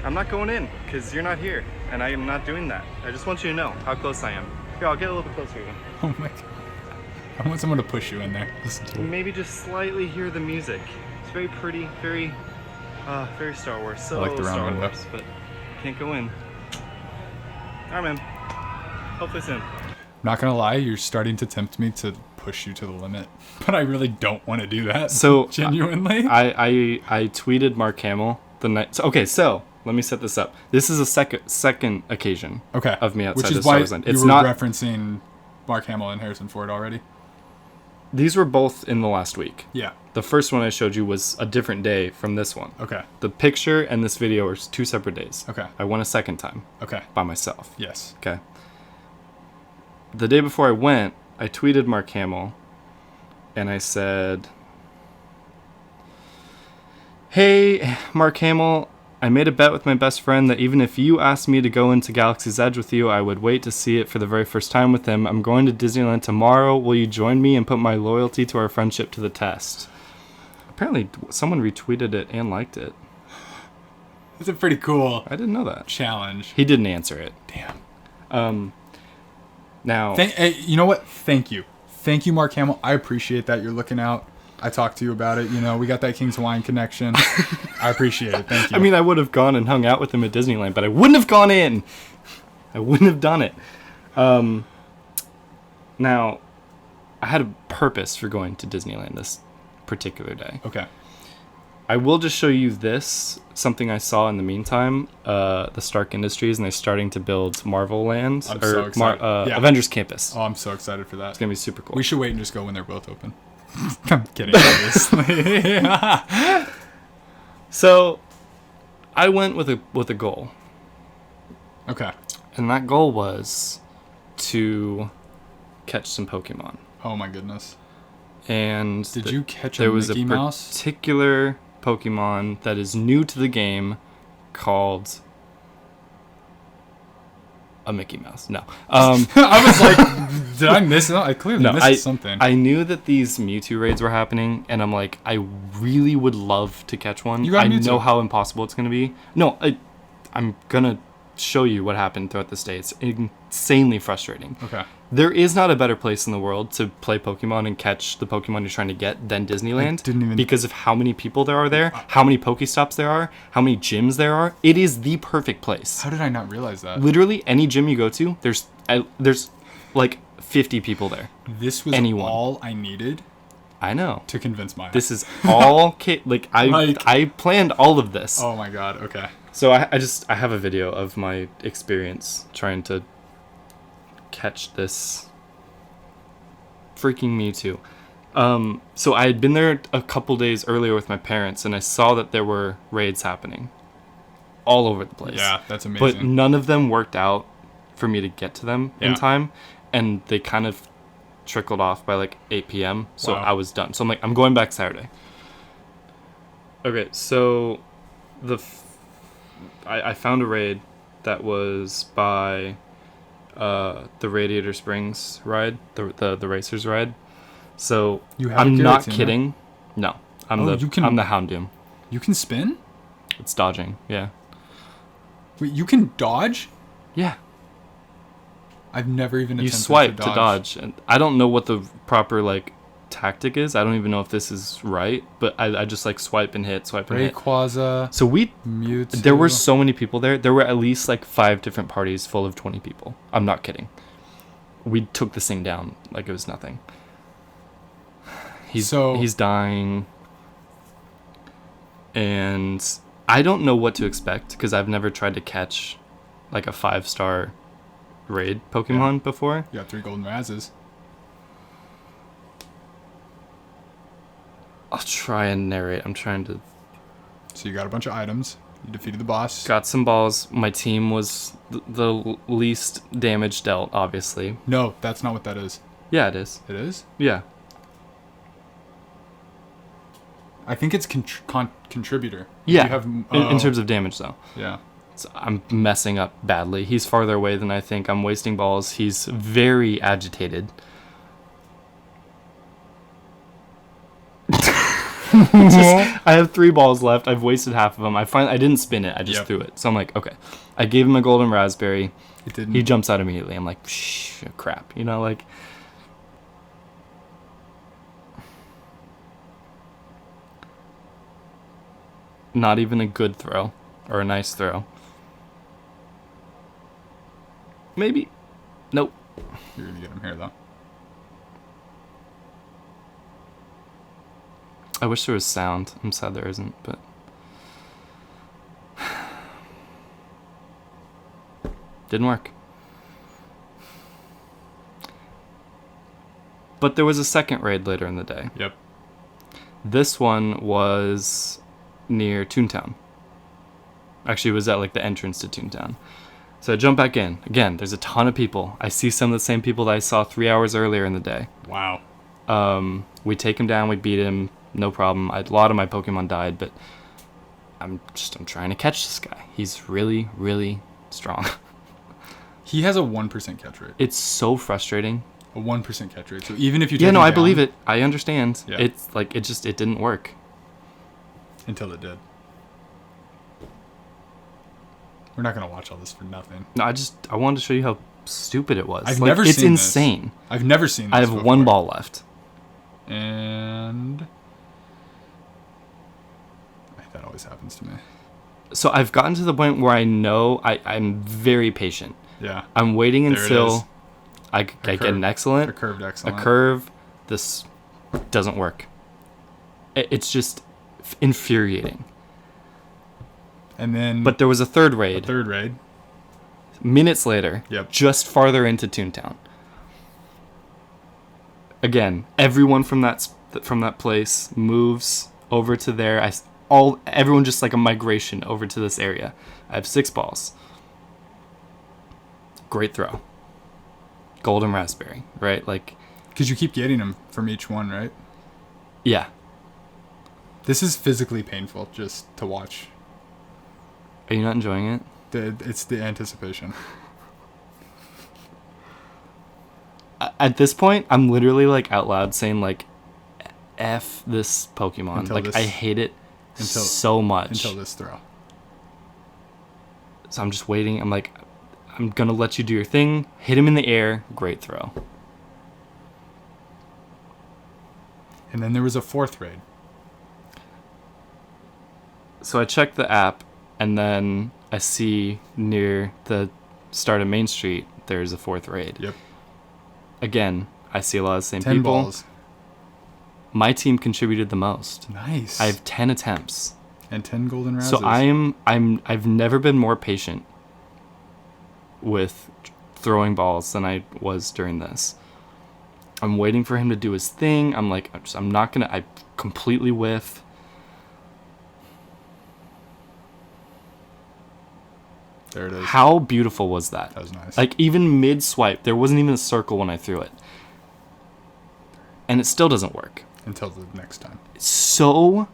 I'm not going in because you're not here, and I am not doing that. I just want you to know how close I am. Here, I'll get a little bit closer again. Oh my god. I want someone to push you in there. Maybe just slightly hear the music. It's very pretty, very Star Wars. So I like the round Star window. Wars, but can't go in. All right, man. Hopefully soon. Not gonna lie, you're starting to tempt me to push you to the limit, but I really don't want to do that. So genuinely, I tweeted Mark Hamill the night. So let me set this up. This is a second occasion. Okay. Of me outside Which is of Star why Wars Land. you were referencing Mark Hamill and Harrison Ford already. These were both in the last week. Yeah. The first one I showed you was a different day from this one. Okay. The picture and this video are 2 separate days. Okay. I went a second time. Okay. By myself. Yes. Okay. The day before I went, I tweeted Mark Hamill, and I said, "Hey, Mark Hamill, I made a bet with my best friend that even if you asked me to go into Galaxy's Edge with you, I would wait to see it for the very first time with him. I'm going to Disneyland tomorrow. Will you join me and put my loyalty to our friendship to the test?" Apparently, someone retweeted it and liked it. It's a pretty cool I didn't know that. challenge. He didn't answer it. Damn. Now... you know what? Thank you. Thank you, Mark Hamill. I appreciate that. You're looking out. I talked to you about it. You know, we got that King's Hawaiian connection. I appreciate it. Thank you. I mean, I would have gone and hung out with him at Disneyland, but I wouldn't have gone in. I wouldn't have done it. Now, I had a purpose for going to Disneyland this particular day. Okay. I will just show you this, something I saw in the meantime. The Stark Industries, and they're starting to build Marvel Land. I'm so excited. Yeah. Avengers Campus. Oh, I'm so excited for that. It's going to be super cool. We should wait and just go when they're both open. I'm kidding, obviously. So, I went with a goal. Okay. And that goal was to catch some Pokemon. Oh my goodness. And did you catch there a was Mickey a Mouse? Particular Pokemon that is new to the game called a Mickey Mouse. No. I was like, did I miss it? I clearly missed something. I knew that these Mewtwo raids were happening, and I'm like, I really would love to catch one. You got Mewtwo. I know how impossible it's going to be. No, I'm going to show you what happened throughout this day. It's insanely frustrating. Okay. There is not a better place in the world to play Pokemon and catch the Pokemon you're trying to get than Disneyland. Because of how many people there are there, how many Pokestops there are, how many gyms there are. It is the perfect place. How did I not realize that? Literally, any gym you go to, there's like 50 people there. This was all I needed. I know. To convince my. This is all I planned all of this. Oh my god. Okay. So I have a video of my experience trying to catch this freaking Mewtwo. So I had been there a couple days earlier with my parents, and I saw that there were raids happening all over the place. Yeah, that's amazing. But none of them worked out for me to get to them in time, and they kind of trickled off by like 8 p.m. So I was done. So I'm like, I'm going back Saturday. Okay, so I found a raid that was by the Radiator Springs ride, the racers ride. So I'm not kidding. No, I'm the Houndoom. You can spin? It's dodging. Yeah. Wait, you can dodge? Yeah. I've never even attempted to swipe to dodge. And I don't know what the proper like tactic is. I don't even know if this is right, but I just like swipe and hit. Rayquaza. So Mewtwo. There were so many people there. There were at least like 5 different parties full of 20 people. I'm not kidding. We took this thing down like it was nothing. He's dying, and I don't know what to expect because I've never tried to catch like a 5-star raid Pokemon before. You got 3 golden Razzes. I'll try and narrate. I'm trying to. So you got a bunch of items. You defeated the boss. Got some balls. My team was the least damage dealt, obviously. No, that's not what that is. Yeah, it is. It is? Yeah. I think it's contributor. Yeah. You have, in terms of damage, though. Yeah. So I'm messing up badly. He's farther away than I think. I'm wasting balls. He's very agitated. I have 3 balls left. I've wasted half of them. I didn't spin it. I just threw it. So I'm like, okay. I gave him a golden raspberry. It didn't. He jumps out immediately. I'm like, shh, crap. You know, like. Not even a good throw or a nice throw. Maybe. Nope. You're gonna get him here though. I wish there was sound. I'm sad there isn't, but didn't work. But there was a second raid later in the day. Yep. This one was near Toontown. Actually, it was at like the entrance to Toontown. So I jump back in. Again, there's a ton of people. I see some of the same people that I saw 3 hours earlier in the day. Wow. We take him down. We beat him. No problem. A lot of my Pokemon died, but I'm trying to catch this guy. He's really, really strong. He has a 1% catch rate. It's so frustrating. A 1% catch rate. So even if you take him I down, believe it. I understand. Yeah. It's like it didn't work. Until it did. We're not gonna watch all this for nothing. No, I wanted to show you how stupid it was. I've never seen it's insane. This. I've never seen this I have before. 1 ball left. And that always happens to me. So I've gotten to the point where I know I'm very patient. Yeah. I'm waiting until I get an excellent. A curved excellent. A curve. This doesn't work. It's just infuriating. And then. But there was a third raid. Minutes later. Yep. Just farther into Toontown. Again, everyone from that place moves over to there. Everyone just like a migration over to this area. I have 6 balls. Great throw. Golden raspberry, right? Like, because you keep getting them from each one, right? Yeah. This is physically painful just to watch. Are you not enjoying it? It's the anticipation. At this point, I'm literally like out loud saying like, "F this Pokemon." I hate it so much. Until this throw. So I'm just waiting. I'm like, I'm going to let you do your thing. Hit him in the air. Great throw. And then there was a fourth raid. So I check the app, and then I see near the start of Main Street, there's a fourth raid. Yep. Again, I see a lot of the same 10 people. balls. My team contributed the most. Nice. I have 10 attempts. And 10 golden razzes. So I've never been more patient with throwing balls than I was during this. I'm waiting for him to do his thing. I'm like, I completely whiff. There it is. How beautiful was that? That was nice. Like, even mid-swipe, there wasn't even a circle when I threw it. And it still doesn't work. Until the next time. It's so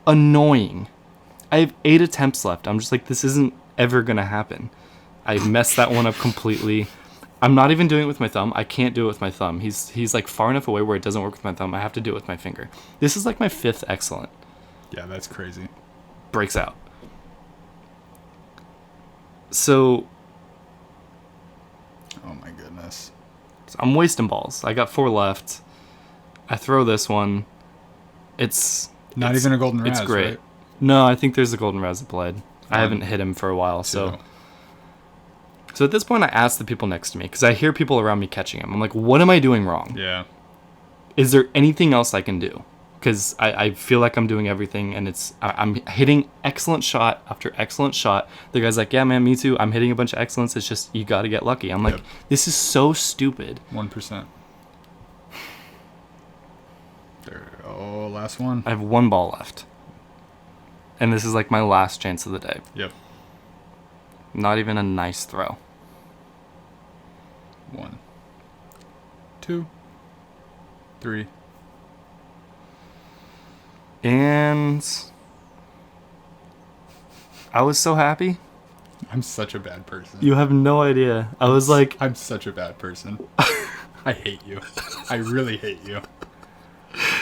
annoying. I have 8 attempts left. I'm just like, this isn't ever going to happen. I messed that one up completely. I'm not even doing it with my thumb. I can't do it with my thumb. He's like far enough away where it doesn't work with my thumb. I have to do it with my finger. This is like my 5th excellent. Yeah, that's crazy. Breaks out. So Oh my goodness. I'm wasting balls. I got 4 left. I throw this one. It's Not even a golden razz, It's great. right? No, I think there's a golden razz applied. I haven't hit him for a while, so at this point I ask the people next to me because I hear people around me catching him. I'm like, what am I doing wrong? Yeah. Is there anything else I can do? Because I feel like I'm doing everything, and I'm hitting excellent shot after excellent shot. The guy's like, yeah, man, me too. I'm hitting a bunch of excellence. It's just you got to get lucky. I'm like, this is so stupid. 1%. There. Oh, last one. I have 1 ball left. And this is like my last chance of the day. Yep. Not even a nice throw. 1, 2, 3. And I was so happy. I'm such a bad person. You have no idea. I was like, I'm such a bad person. I hate you. I really hate you.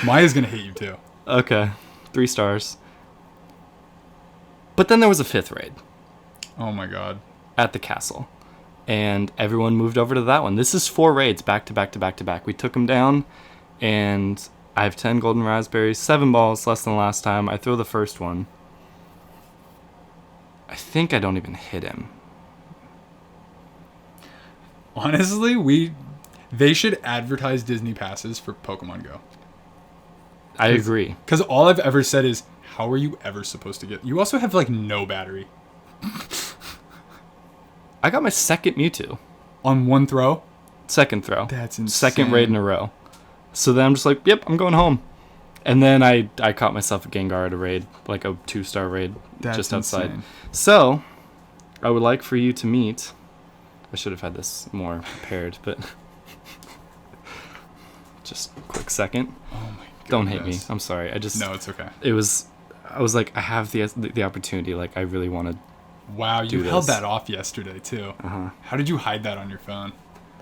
Maya's gonna hate you too. okay, 3 stars. But then there was a 5th raid Oh my god. at the castle. And everyone moved over to that one. This is 4 raids back to back to back to back. We took them down, and I have 10 golden raspberries, 7 balls, less than last time. I throw the first one. I think I don't even hit him. Honestly, they should advertise Disney passes for Pokemon Go. I agree. Because all I've ever said is, how are you ever supposed to get... You also have, like, no battery. I got my 2nd Mewtwo. On 1 throw? 2nd throw. That's insane. 2nd raid in a row. So then I'm just like, yep, I'm going home. And then I caught myself a Gengar at a raid, like a 2-star raid just outside. Insane. So, I would like for you to meet... I should have had this more prepared, but... just a quick second. Oh my goodness. Don't hate me. I'm sorry. No, it's okay. I was like, I have the opportunity. Like, I really want to... Wow, you do held this. that off yesterday, too. Uh-huh. How did you hide that on your phone?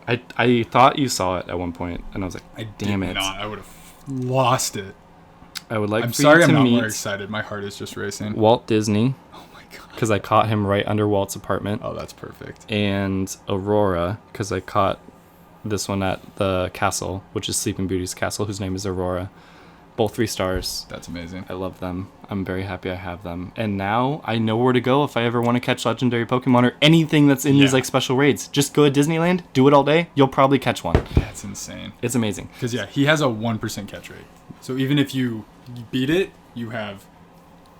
I thought you saw it at one point, and I was like, I damn did it. not. I would have lost it. I would like I'm for sorry you I'm to not meet more excited. My heart is just racing. Walt Disney, Oh my god. because I caught him right under Walt's apartment, Oh, that's perfect. and Aurora, because I caught this one at the castle, which is Sleeping Beauty's castle, whose name is Aurora. Both 3 stars. That's amazing. I love them. I'm very happy I have them. And now I know where to go if I ever want to catch legendary Pokemon or anything that's in these like special raids. Just go to Disneyland, do it all day. You'll probably catch one. That's insane. It's amazing. Because, yeah, he has a 1% catch rate. So even if you beat it, you have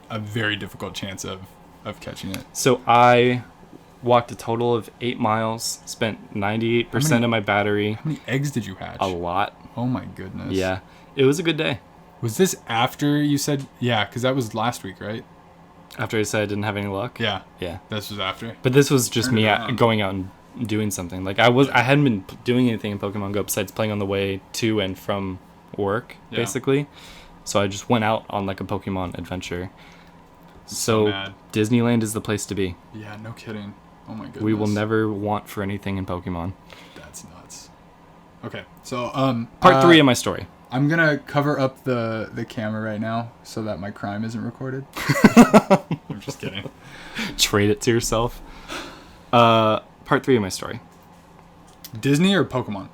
a very difficult chance of catching it. So I walked a total of 8 miles, spent 98% of my battery. How many eggs did you hatch? A lot. Oh my goodness. Yeah. It was a good day. Was this after you said... Yeah, because that was last week, right? After I said I didn't have any luck? Yeah. Yeah. This was after? But this was just Turn me it around. going out and doing something. Like I hadn't been doing anything in Pokemon Go besides playing on the way to and from work, basically. So I just went out on like a Pokemon adventure. So mad. Disneyland is the place to be. Yeah, no kidding. Oh my goodness. We will never want for anything in Pokemon. That's nuts. Okay, so Part 3 of my story. I'm gonna cover up the camera right now so that my crime isn't recorded. I'm just kidding. Trade it to yourself. part 3 of my story. Disney or Pokemon?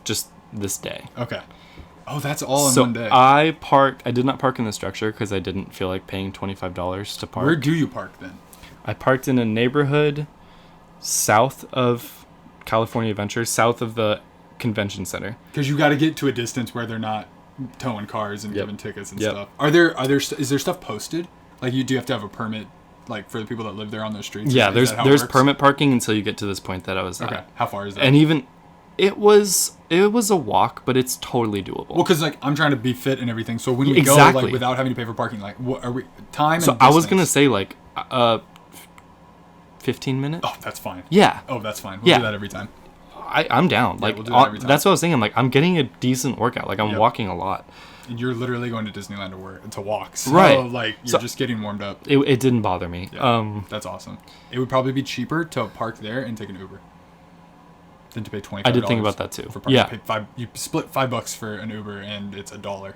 Just this day. Okay. Oh, that's all in one day. I did not park in the structure because I didn't feel like paying $25 to park. Where do you park then? I parked in a neighborhood south of California Adventure, south of the convention center. Because you got to get to a distance where they're not towing cars and giving tickets and stuff. Is there stuff posted? Like, do you have to have a permit, like, for the people that live there on those streets? Yeah, there's permit parking until you get to this point that I was at. Okay, how far is that? And even it was a walk, but it's totally doable. Well, because like I'm trying to be fit and everything, so when we go like without having to pay for parking, like what are we time? So and I was gonna say like 15 minutes. Oh, that's fine. Yeah. Oh, that's fine. We'll do that every time. I'm down. Like we'll do that every time. That's what I was thinking. Like I'm getting a decent workout. Like I'm walking a lot. And you're literally going to Disneyland to walk. So, right. Like you're just getting warmed up. It didn't bother me. Yeah, that's awesome. It would probably be cheaper to park there and take an Uber than to pay $25. I did think about that too. For parking. You split $5 for an Uber and it's $1.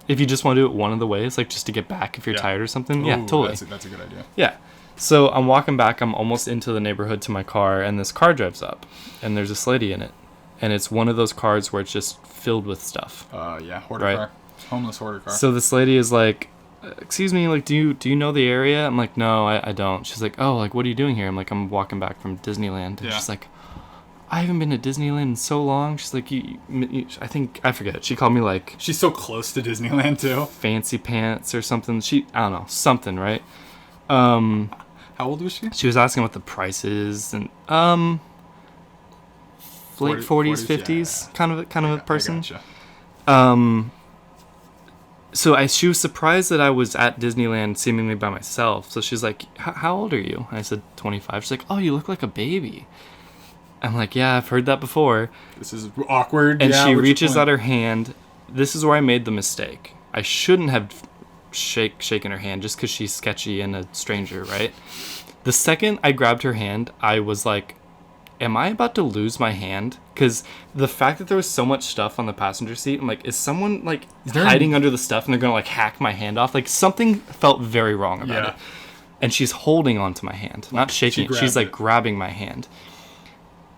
If you just want to do it one of the ways, like just to get back if you're tired or something. Yeah, totally. That's a good idea. Yeah. So I'm walking back. I'm almost into the neighborhood to my car, and this car drives up, and there's this lady in it, and it's one of those cars where it's just filled with stuff. Hoarder car. Homeless hoarder car. So this lady is like, excuse me, like, do you know the area? I'm like, no, I don't. She's like, oh, like, what are you doing here? I'm like, I'm walking back from Disneyland. And she's like, I haven't been to Disneyland in so long. She's like, I forget. She called me like... She's so close to Disneyland, too. Fancy pants or something. I don't know, something, right? How old was she? She was asking what the price is, and late 40s, 50s, kind of a person. I gotcha. So she was surprised that I was at Disneyland seemingly by myself. So she's like, how old are you? And I said 25. She's like, oh, you look like a baby. I'm like, yeah, I've heard that before. This is awkward. And she reaches out her hand. This is where I made the mistake. I shouldn't have shaken her hand just because she's sketchy and a stranger, right? The second I grabbed her hand, I was like, am I about to lose my hand? Because the fact that there was so much stuff on the passenger seat, I'm like, is someone like hiding under the stuff and they're gonna like hack my hand off? Like something felt very wrong about it. And she's holding onto my hand, not shaking it. She's like grabbing my hand.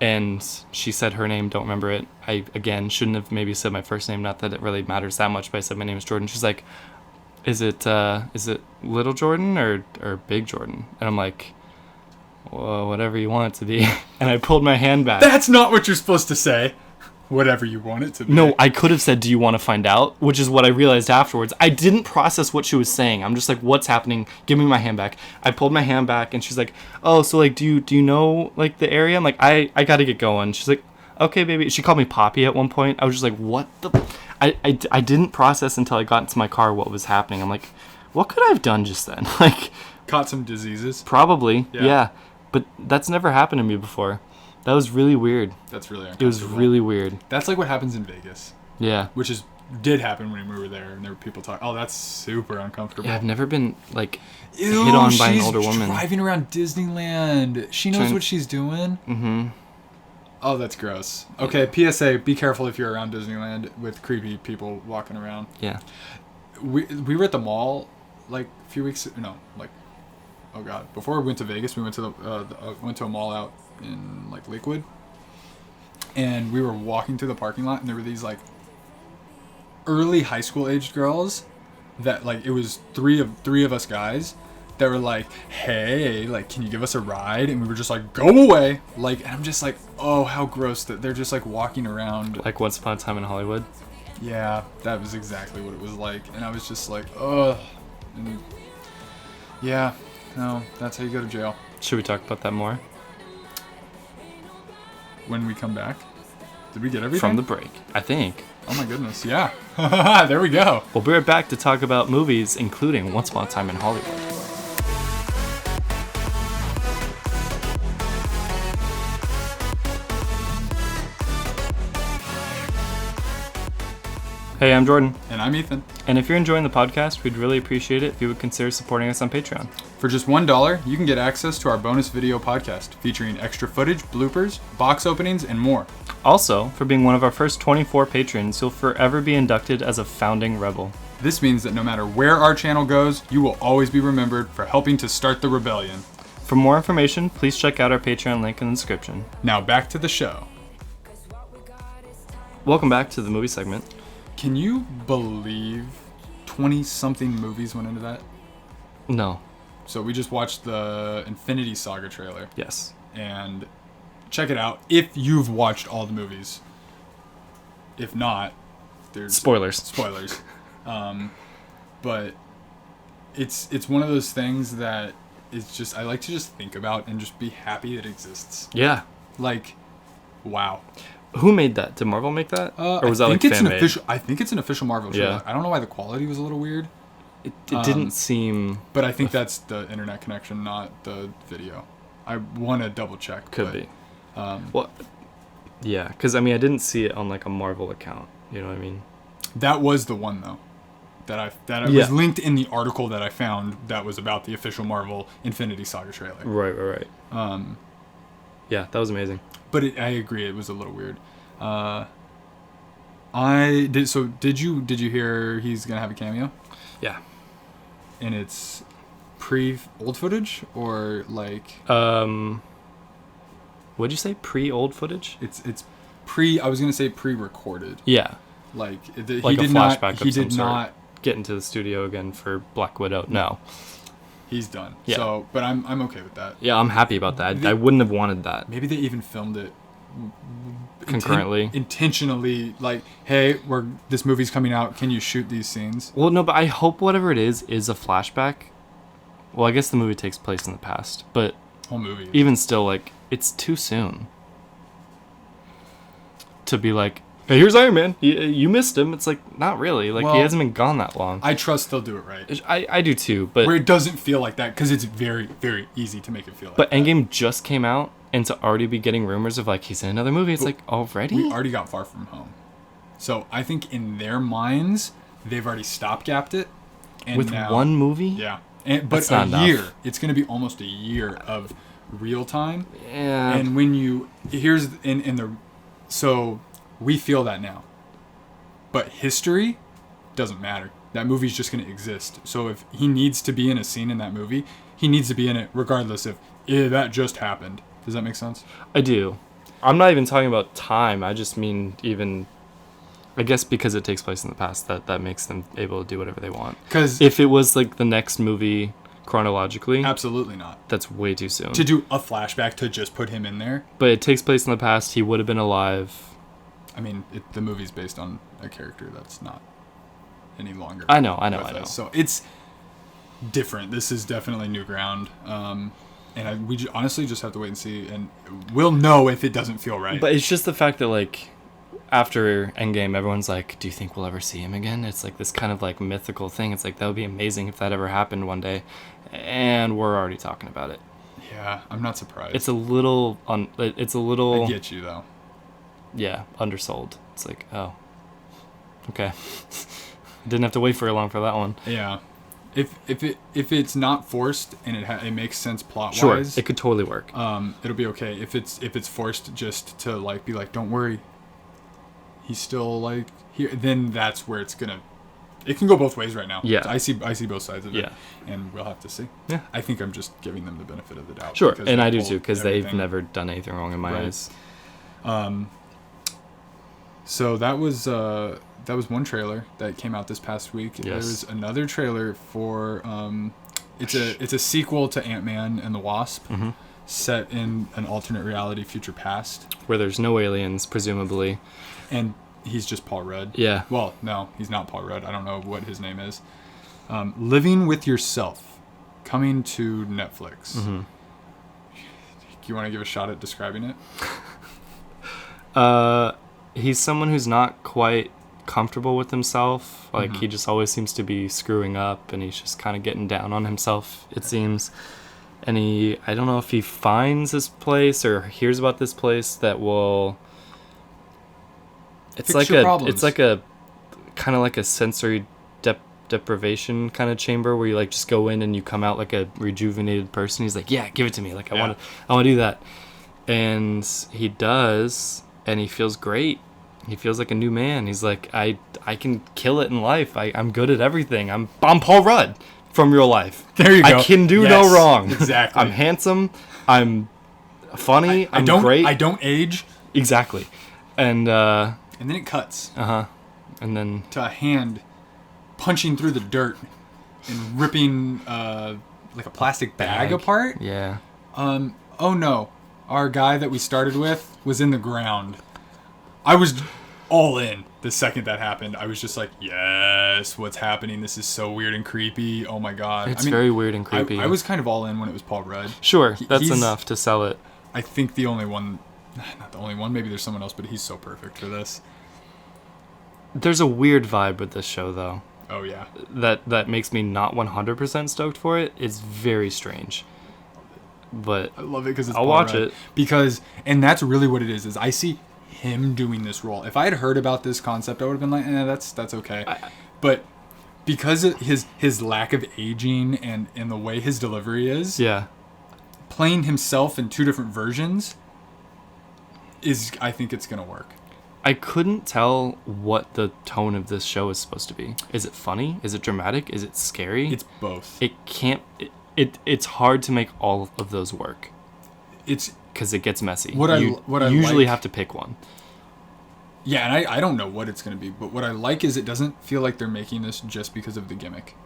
And she said her name, don't remember it. I again shouldn't have maybe said my first name, not that it really matters that much, but I said my name is Jordan. She's like, is it Little Jordan or Big Jordan? And I'm like, well, whatever you want it to be. And I pulled my hand back. That's not what you're supposed to say. Whatever you want it to be. No, I could have said, do you want to find out? Which is what I realized afterwards. I didn't process what she was saying. I'm just like, what's happening? Give me my hand back. I pulled my hand back, and she's like, oh, so like, do you know like the area? I'm like, I got to get going. She's like, okay, baby. She called me Poppy at one point. I was just like, what the... I didn't process until I got into my car what was happening. I'm like, what could I have done just then? Like, caught some diseases. Probably, yeah. But that's never happened to me before. That was really weird. That's really uncomfortable. It was really weird. That's like what happens in Vegas. Yeah. Which did happen when we were there, and there were people talking. Oh, that's super uncomfortable. Yeah, I've never been like hit on by an older woman. She's driving around Disneyland. She knows what she's doing. Mm-hmm. Oh, that's gross. Okay, PSA: be careful if you're around Disneyland with creepy people walking around. Yeah. We were at the mall like a few weeks. No, like, oh god. Before we went to Vegas, we went to went to a mall out in like Lakewood, and we were walking through the parking lot, and there were these like early high school aged girls that like it was three of us guys that were like, hey, like, can you give us a ride? And we were just like, go away, like, and I'm just like, oh, how gross that they're just like walking around like Once Upon a Time in Hollywood. Yeah, that was exactly what it was like, and I was just like, ugh. And yeah, no, that's how you go to jail. Should we talk about that more when we come back? Did we get everything? From the break, I think. Oh my goodness, yeah. There we go. We'll be right back to talk about movies, including Once Upon a Time in Hollywood. Hey, I'm Jordan. And I'm Ethan. And if you're enjoying the podcast, we'd really appreciate it if you would consider supporting us on Patreon. For just $1, you can get access to our bonus video podcast, featuring extra footage, bloopers, box openings, and more. Also, for being one of our first 24 patrons, you'll forever be inducted as a founding rebel. This means that no matter where our channel goes, you will always be remembered for helping to start the rebellion. For more information, please check out our Patreon link in the description. Now back to the show. Welcome back to the movie segment. Can you believe 20-something movies went into that? No. So we just watched the Infinity Saga trailer. Yes. And check it out if you've watched all the movies. If not, there's Spoilers. But it's one of those things that is just I like to just think about and just be happy it exists. Yeah. Like, wow. Who made that? Did Marvel make that? Or was that like fan made? I think it's an official Marvel show. Yeah. I don't know why the quality was a little weird. It didn't seem... But I think that's the internet connection, not the video. I want to double check. Could be. Well, yeah, because I didn't see it on like a Marvel account. You know what I mean? That was the one though. That was linked in the article that I found that was about the official Marvel Infinity Saga trailer. Right. Yeah, that was amazing. But I agree, it was a little weird. Did you hear he's gonna have a cameo? Yeah. And it's pre-old footage or like? What'd you say? Pre-old footage? It's pre. I was gonna say pre-recorded. Yeah. Like he did not. He did not get into the studio again for Black Widow. No. He's done. Yeah. So, but I'm okay with that. Yeah, I'm happy about that. I wouldn't have wanted that. Maybe they even filmed it concurrently, intentionally. Like, hey, this movie's coming out. Can you shoot these scenes? Well, no, but I hope whatever it is a flashback. Well, I guess the movie takes place in the past, but whole movie. Even still, like, it's too soon to be like, hey, here's Iron Man. You missed him. It's like, not really. Like, he hasn't been gone that long. I trust they'll do it right. I do too, but... Where it doesn't feel like that, because it's very, very easy to make it feel like that. But Endgame just came out, and to already be getting rumors of, like, he's in another movie, it's like, already? We already got Far From Home. So, I think in their minds, they've already stopgapped it. And with now, one movie? Yeah. But a year. It's going to be almost a year of real time. Yeah. And when you... Here's... So... We feel that now. But history doesn't matter. That movie's just going to exist. So if he needs to be in a scene in that movie, he needs to be in it regardless if that just happened. Does that make sense? I do. I'm not even talking about time. I just mean even... I guess because it takes place in the past, that makes them able to do whatever they want. Because if it was like the next movie chronologically... Absolutely not. That's way too soon. To do a flashback to just put him in there. But it takes place in the past. He would have been alive... I mean, the movie's based on a character that's not any longer. I know. So it's different. This is definitely new ground. And we honestly just have to wait and see, and we'll know if it doesn't feel right. But it's just the fact that, like, after Endgame, everyone's like, do you think we'll ever see him again? It's like this kind of, like, mythical thing. It's like, that would be amazing if that ever happened one day. And we're already talking about it. Yeah, I'm not surprised. It's a little... I get you, though. Yeah, undersold. It's like, oh, okay. Didn't have to wait very long for that one. Yeah, if it's not forced and it makes sense plot wise, sure, it could totally work. It'll be okay. If it's forced just to like be like, don't worry, he's still like here, then that's where it's gonna. It can go both ways right now. Yeah, so I see both sides of it. Yeah, and we'll have to see. Yeah, I think I'm just giving them the benefit of the doubt. Sure, and I do too because they've never done anything wrong in my eyes. So that was one trailer that came out this past week. Yes. There's another trailer for it's a sequel to Ant-Man and the Wasp, set in an alternate reality future past where there's no aliens presumably, and he's just Paul Rudd. Yeah. Well, no, he's not Paul Rudd. I don't know what his name is. Living with Yourself, coming to Netflix. Do you want to give a shot at describing it? He's someone who's not quite comfortable with himself. Like, he just always seems to be screwing up, and he's just kind of getting down on himself, it seems. And I don't know if he finds this place or hears about this place that will... It's like a kind of like a sensory deprivation kind of chamber where you like just go in and you come out like a rejuvenated person. He's like, yeah, give it to me. Like, I want to do that. And he does, and he feels great. He feels like a new man. He's like, I can kill it in life. I'm good at everything. I'm Paul Rudd. from real life. There you go. I can do no wrong. Exactly. I'm handsome. I'm funny. I'm great. I don't age. Exactly. And then it cuts. And then to a hand punching through the dirt and ripping like a plastic bag apart. Yeah. Oh no. Our guy that we started with was in the ground. I was all in the second that happened. I was just like, yes, what's happening? This is so weird and creepy. Oh my god. It's very weird and creepy. I was kind of all in when it was Paul Rudd. Sure, that's enough to sell it. I think the only one, not the only one, maybe there's someone else, but he's so perfect for this. There's a weird vibe with this show, though. Oh yeah. That makes me not 100% stoked for it. It's very strange. But I love it because it's I'll watch it. Because, and that's really what it is I see him doing this role. If I had heard about this concept, I would have been like, that's okay. But because of his lack of aging and the way his delivery is, yeah, playing himself in two different versions I think it's gonna work. I couldn't tell what the tone of this show is supposed to be. Is it funny? Is it dramatic? Is it scary? It's both. It can't. It's hard to make all of those work. It's because it gets messy. You usually have to pick one. Yeah, and I don't know what it's going to be, but what I like is it doesn't feel like they're making this just because of the gimmick.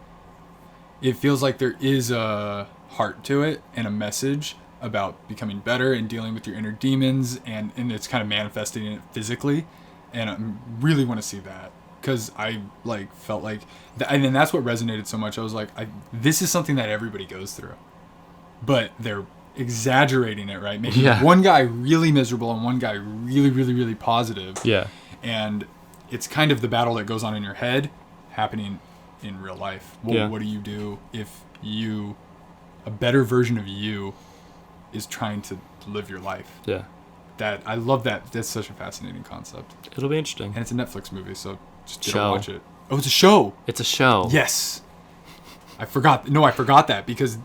It feels like there is a heart to it and a message about becoming better and dealing with your inner demons, and it's kind of manifesting it physically, and I really want to see that because I felt like and then that's what resonated so much. I was like, this is something that everybody goes through, but they're exaggerating it, right? Making one guy really miserable and one guy really, really, really positive. Yeah. And it's kind of the battle that goes on in your head happening in real life. What do you do if a better version of you is trying to live your life? Yeah. I love that. That's such a fascinating concept. It'll be interesting. And it's a Netflix movie, so just go watch it. Oh, it's a show. It's a show. Yes. I forgot that because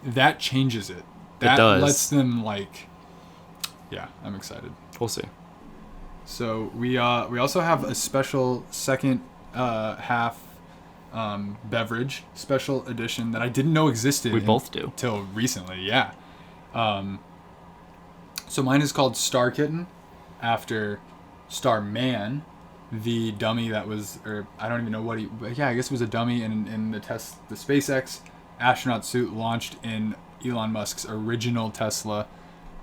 that changes it. That lets them I'm excited. We'll see. So we also have a special second half beverage special edition that I didn't know existed. We both do. Till recently, yeah. So mine is called Star Kitten after Starman, the dummy that was, or I don't even know what I guess it was a dummy in the SpaceX astronaut suit launched in Elon Musk's original Tesla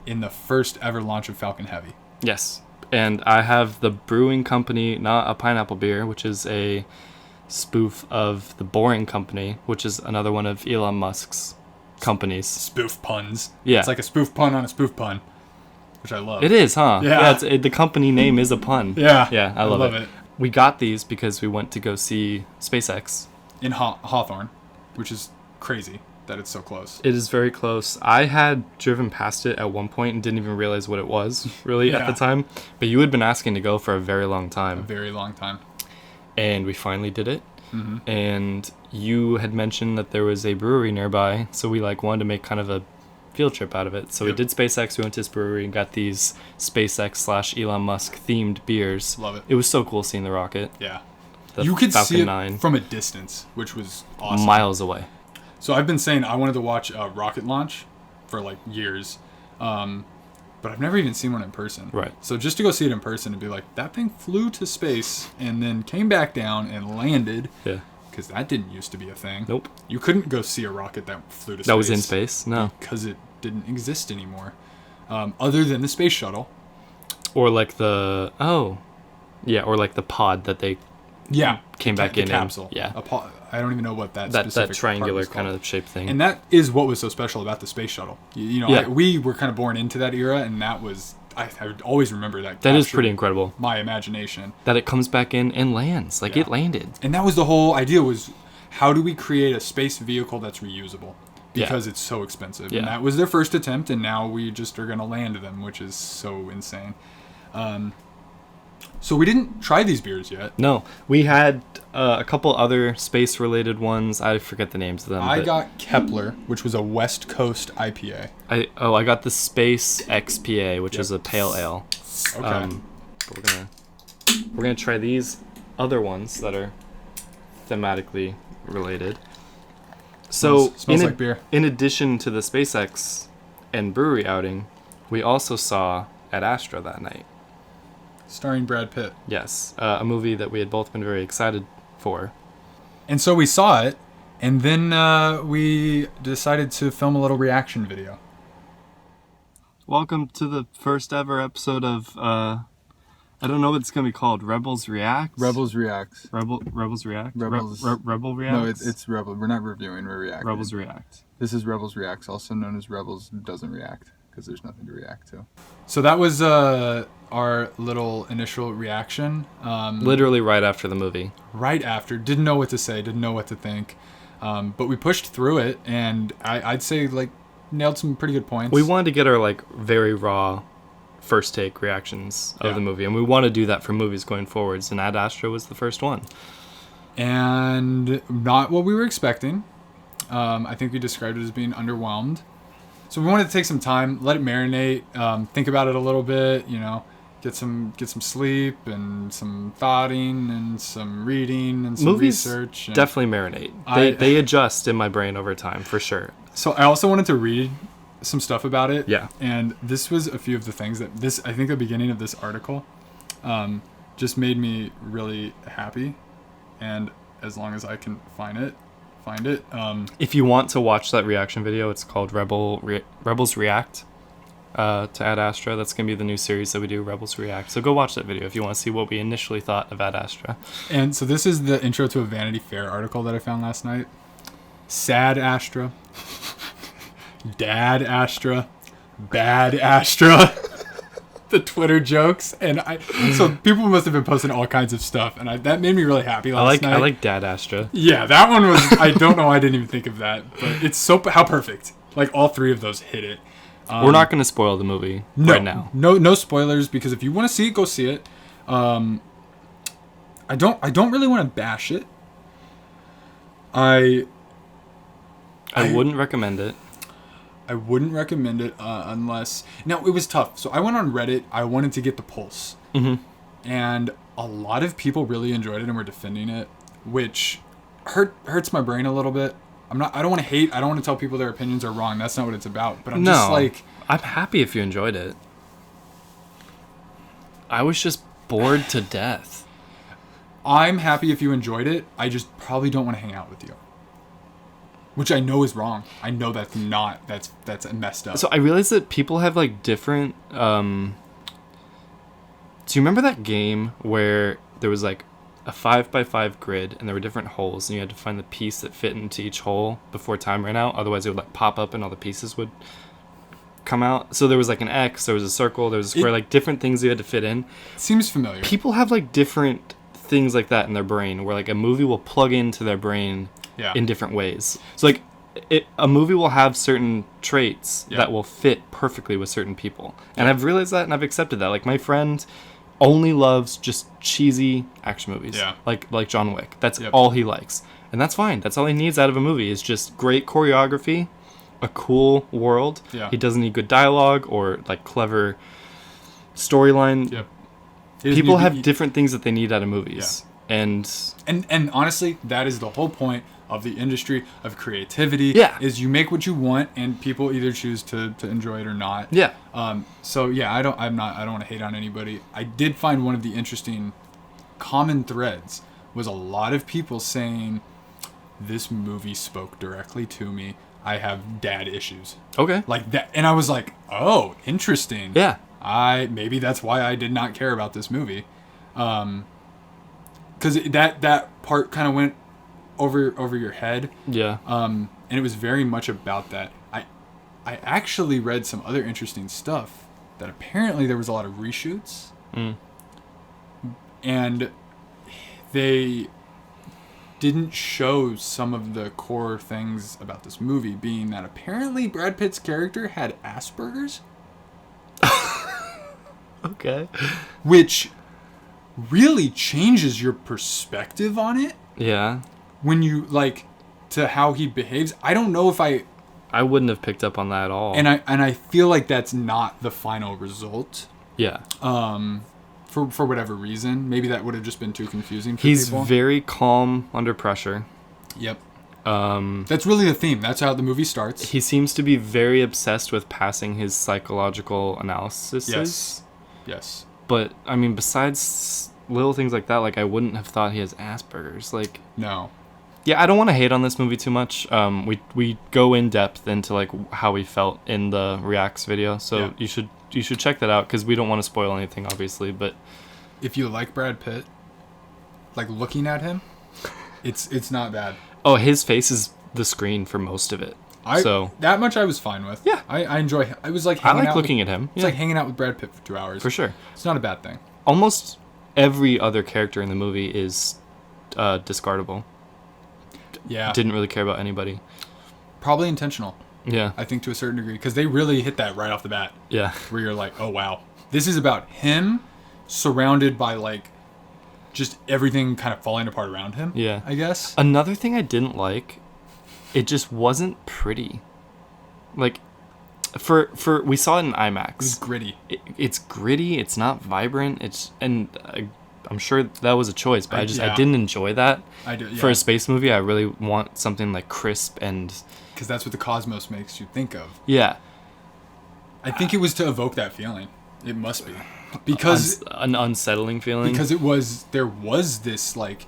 in the first ever launch of Falcon Heavy. Yes. And I have the brewing company, not a pineapple beer, which is a spoof of the Boring Company, which is another one of Elon Musk's companies. Spoof puns. Yeah. It's like a spoof pun on a spoof pun, which I love. It is, huh? Yeah. The company name is a pun. Yeah. Yeah, I love it. We got these because we went to go see SpaceX. In Hawthorne, which is crazy that it's so close. It is very close. I had driven past it at one point and didn't even realize what it was, really, at the time. But you had been asking to go for a very long time. A very long time. And we finally did it. Mm-hmm. And you had mentioned that there was a brewery nearby, so we wanted to make kind of a field trip out of it. So we did SpaceX, we went to this brewery and got these SpaceX / Elon Musk themed beers. Love it. It was so cool seeing the rocket. Yeah. You could Falcon see it 9. from a distance, which was awesome. Miles away. So I've been saying I wanted to watch a rocket launch for years, but I've never even seen one in person. Right. So just to go see it in person and be like, that thing flew to space and then came back down and landed. Yeah. Because that didn't used to be a thing. Nope. You couldn't go see a rocket that flew to space. That was in space? No. Because it didn't exist anymore. Other than the space shuttle. Or or the pod that they came back in. Capsule. Yeah. I don't even know what that triangular kind of shaped thing. And that is what was so special about the space shuttle. We were kind of born into that era, and that was I would always remember that. That is pretty incredible. My imagination. That it comes back in and lands. It landed. And that was the whole idea, was how do we create a space vehicle that's reusable? Because it's so expensive. Yeah. And that was their first attempt, and now we just are going to land them, which is so insane. So we didn't try these beers yet. No. We had a couple other space-related ones. I forget the names of them. I got Kepler, which was a West Coast IPA. I got the Space XPA, which is a pale ale. Okay. But we're gonna try these other ones that are thematically related. So smells like beer. In addition to the SpaceX and brewery outing, we also saw Ad Astra that night. Starring Brad Pitt. Yes, a movie that we had both been very excited for. And so we saw it, and then we decided to film a little reaction video. Welcome to the first ever episode of, I don't know what it's going to be called, Rebels React? Rebels Reacts. Rebels React? Rebel React? No, it's Rebel. We're not reviewing, we're reacting. Rebels React. This is Rebels Reacts, also known as Rebels Doesn't React, because there's nothing to react to. So that was our little initial reaction. Literally right after the movie. Right after. Didn't know what to say, didn't know what to think. But we pushed through it, and I'd say, like, nailed some pretty good points. We wanted to get our, like, very raw first take reactions of the movie, and we want to do that for movies going forwards, and Ad Astra was the first one. And not what we were expecting. I think we described it as being underwhelmed. So we wanted to take some time, let it marinate, think about it a little bit, you know, get some sleep and some thoughting and some reading and some movies research. And definitely marinate. They adjust in my brain over time, for sure. So I also wanted to read some stuff about it. Yeah. And this was a few of the things that I think the beginning of this article just made me really happy. And as long as I can find it. If you want to watch that reaction video, it's called Rebels React to Ad Astra. That's going to be the new series that we do, Rebels React. So go watch that video if you want to see what we initially thought of Ad Astra. And so this is the intro to a Vanity Fair article that I found last night. Sad Astra. Dad Astra. Bad Astra. The Twitter jokes. And so people must have been posting all kinds of stuff. And that made me really happy last night. I like Dad Astra. Yeah, that one was, I don't know why I didn't even think of that. But it's how perfect. Like, all three of those hit it. We're not going to spoil the movie right now. No spoilers, because if you want to see it, go see it. I don't really want to bash it. I wouldn't recommend it. I wouldn't recommend it unless... Now, it was tough. So I went on Reddit. I wanted to get the pulse. Mm-hmm. And a lot of people really enjoyed it and were defending it, which hurts my brain a little bit. I don't want to hate. I don't want to tell people their opinions are wrong. That's not what it's about. But I'm just like... I'm happy if you enjoyed it. I was just bored to death. I'm happy if you enjoyed it. I just probably don't want to hang out with you. Which I know is wrong. I know that's not. That's messed up. So I realized that people have, like, different... Do you remember that game where there was, like, a 5x5 grid and there were different holes and you had to find the piece that fit into each hole before time ran out? Otherwise it would, like, pop up and all the pieces would come out. So there was, like, an X, there was a circle, there was a square, like, different things you had to fit in. Seems familiar. People have, like, different things like that in their brain where, like, a movie will plug into their brain in different ways. So, like, a movie will have certain traits that will fit perfectly with certain people. And I've realized that and I've accepted that. Like, my friend only loves just cheesy action movies. Yeah. Like John Wick. That's all he likes. And that's fine. That's all he needs out of a movie is just great choreography, a cool world. Yeah. He doesn't need good dialogue or, like, clever storyline. Yep. People have different things that they need out of movies. Yeah. And honestly, that is the whole point of the industry of creativity. Is you make what you want and people either choose to enjoy it or not. So yeah, I don't want to hate on anybody. I did find one of the interesting common threads was a lot of people saying this movie spoke directly to me. I have dad issues. Okay. Like that, and I was like, oh, interesting. Yeah. Maybe that's why I did not care about this movie. Because that part kind of went over your head. Yeah. And it was very much about that. I actually read some other interesting stuff that apparently there was a lot of reshoots. And they didn't show some of the core things about this movie, being that apparently Brad Pitt's character had Asperger's. Okay. Which really changes your perspective on it. Yeah. When you, like, to how he behaves. I don't know if I wouldn't have picked up on that at all. And I feel like that's not the final result. Yeah. For whatever reason. Maybe that would have just been too confusing for He's people. very calm under pressure. Yep. That's really the theme. That's how the movie starts. He seems to be very obsessed with passing his psychological analysis. Yes. But, I mean, besides little things like that, like, I wouldn't have thought he has Asperger's. Like, No. yeah, I don't want to hate on this movie too much. We go in depth into, like, how we felt in the Reacts video. So you should check that out, because we don't want to spoil anything, obviously. But if you like Brad Pitt, like, looking at him, it's not bad. Oh, his face is the screen for most of it. That much I was fine with. Yeah. I enjoy. I was like, I like looking at him. It's like hanging out with Brad Pitt for 2 hours. For sure. It's not a bad thing. Almost every other character in the movie is discardable. Yeah. Didn't really care about anybody. Probably intentional. Yeah. I think to a certain degree, because they really hit that right off the bat. Yeah. Where you're like, oh wow, this is about him surrounded by like just everything kind of falling apart around him. Yeah. I guess. Another thing I didn't like, it just wasn't pretty. Like, for we saw it in IMAX. It was gritty. It's gritty. It's not vibrant. I'm sure that was a choice, but I didn't enjoy that. I do. Yeah. For a space movie, I really want something like crisp and. Because that's what the cosmos makes you think of. Yeah. I think it was to evoke that feeling. It must be. Because an unsettling feeling. Because there was this like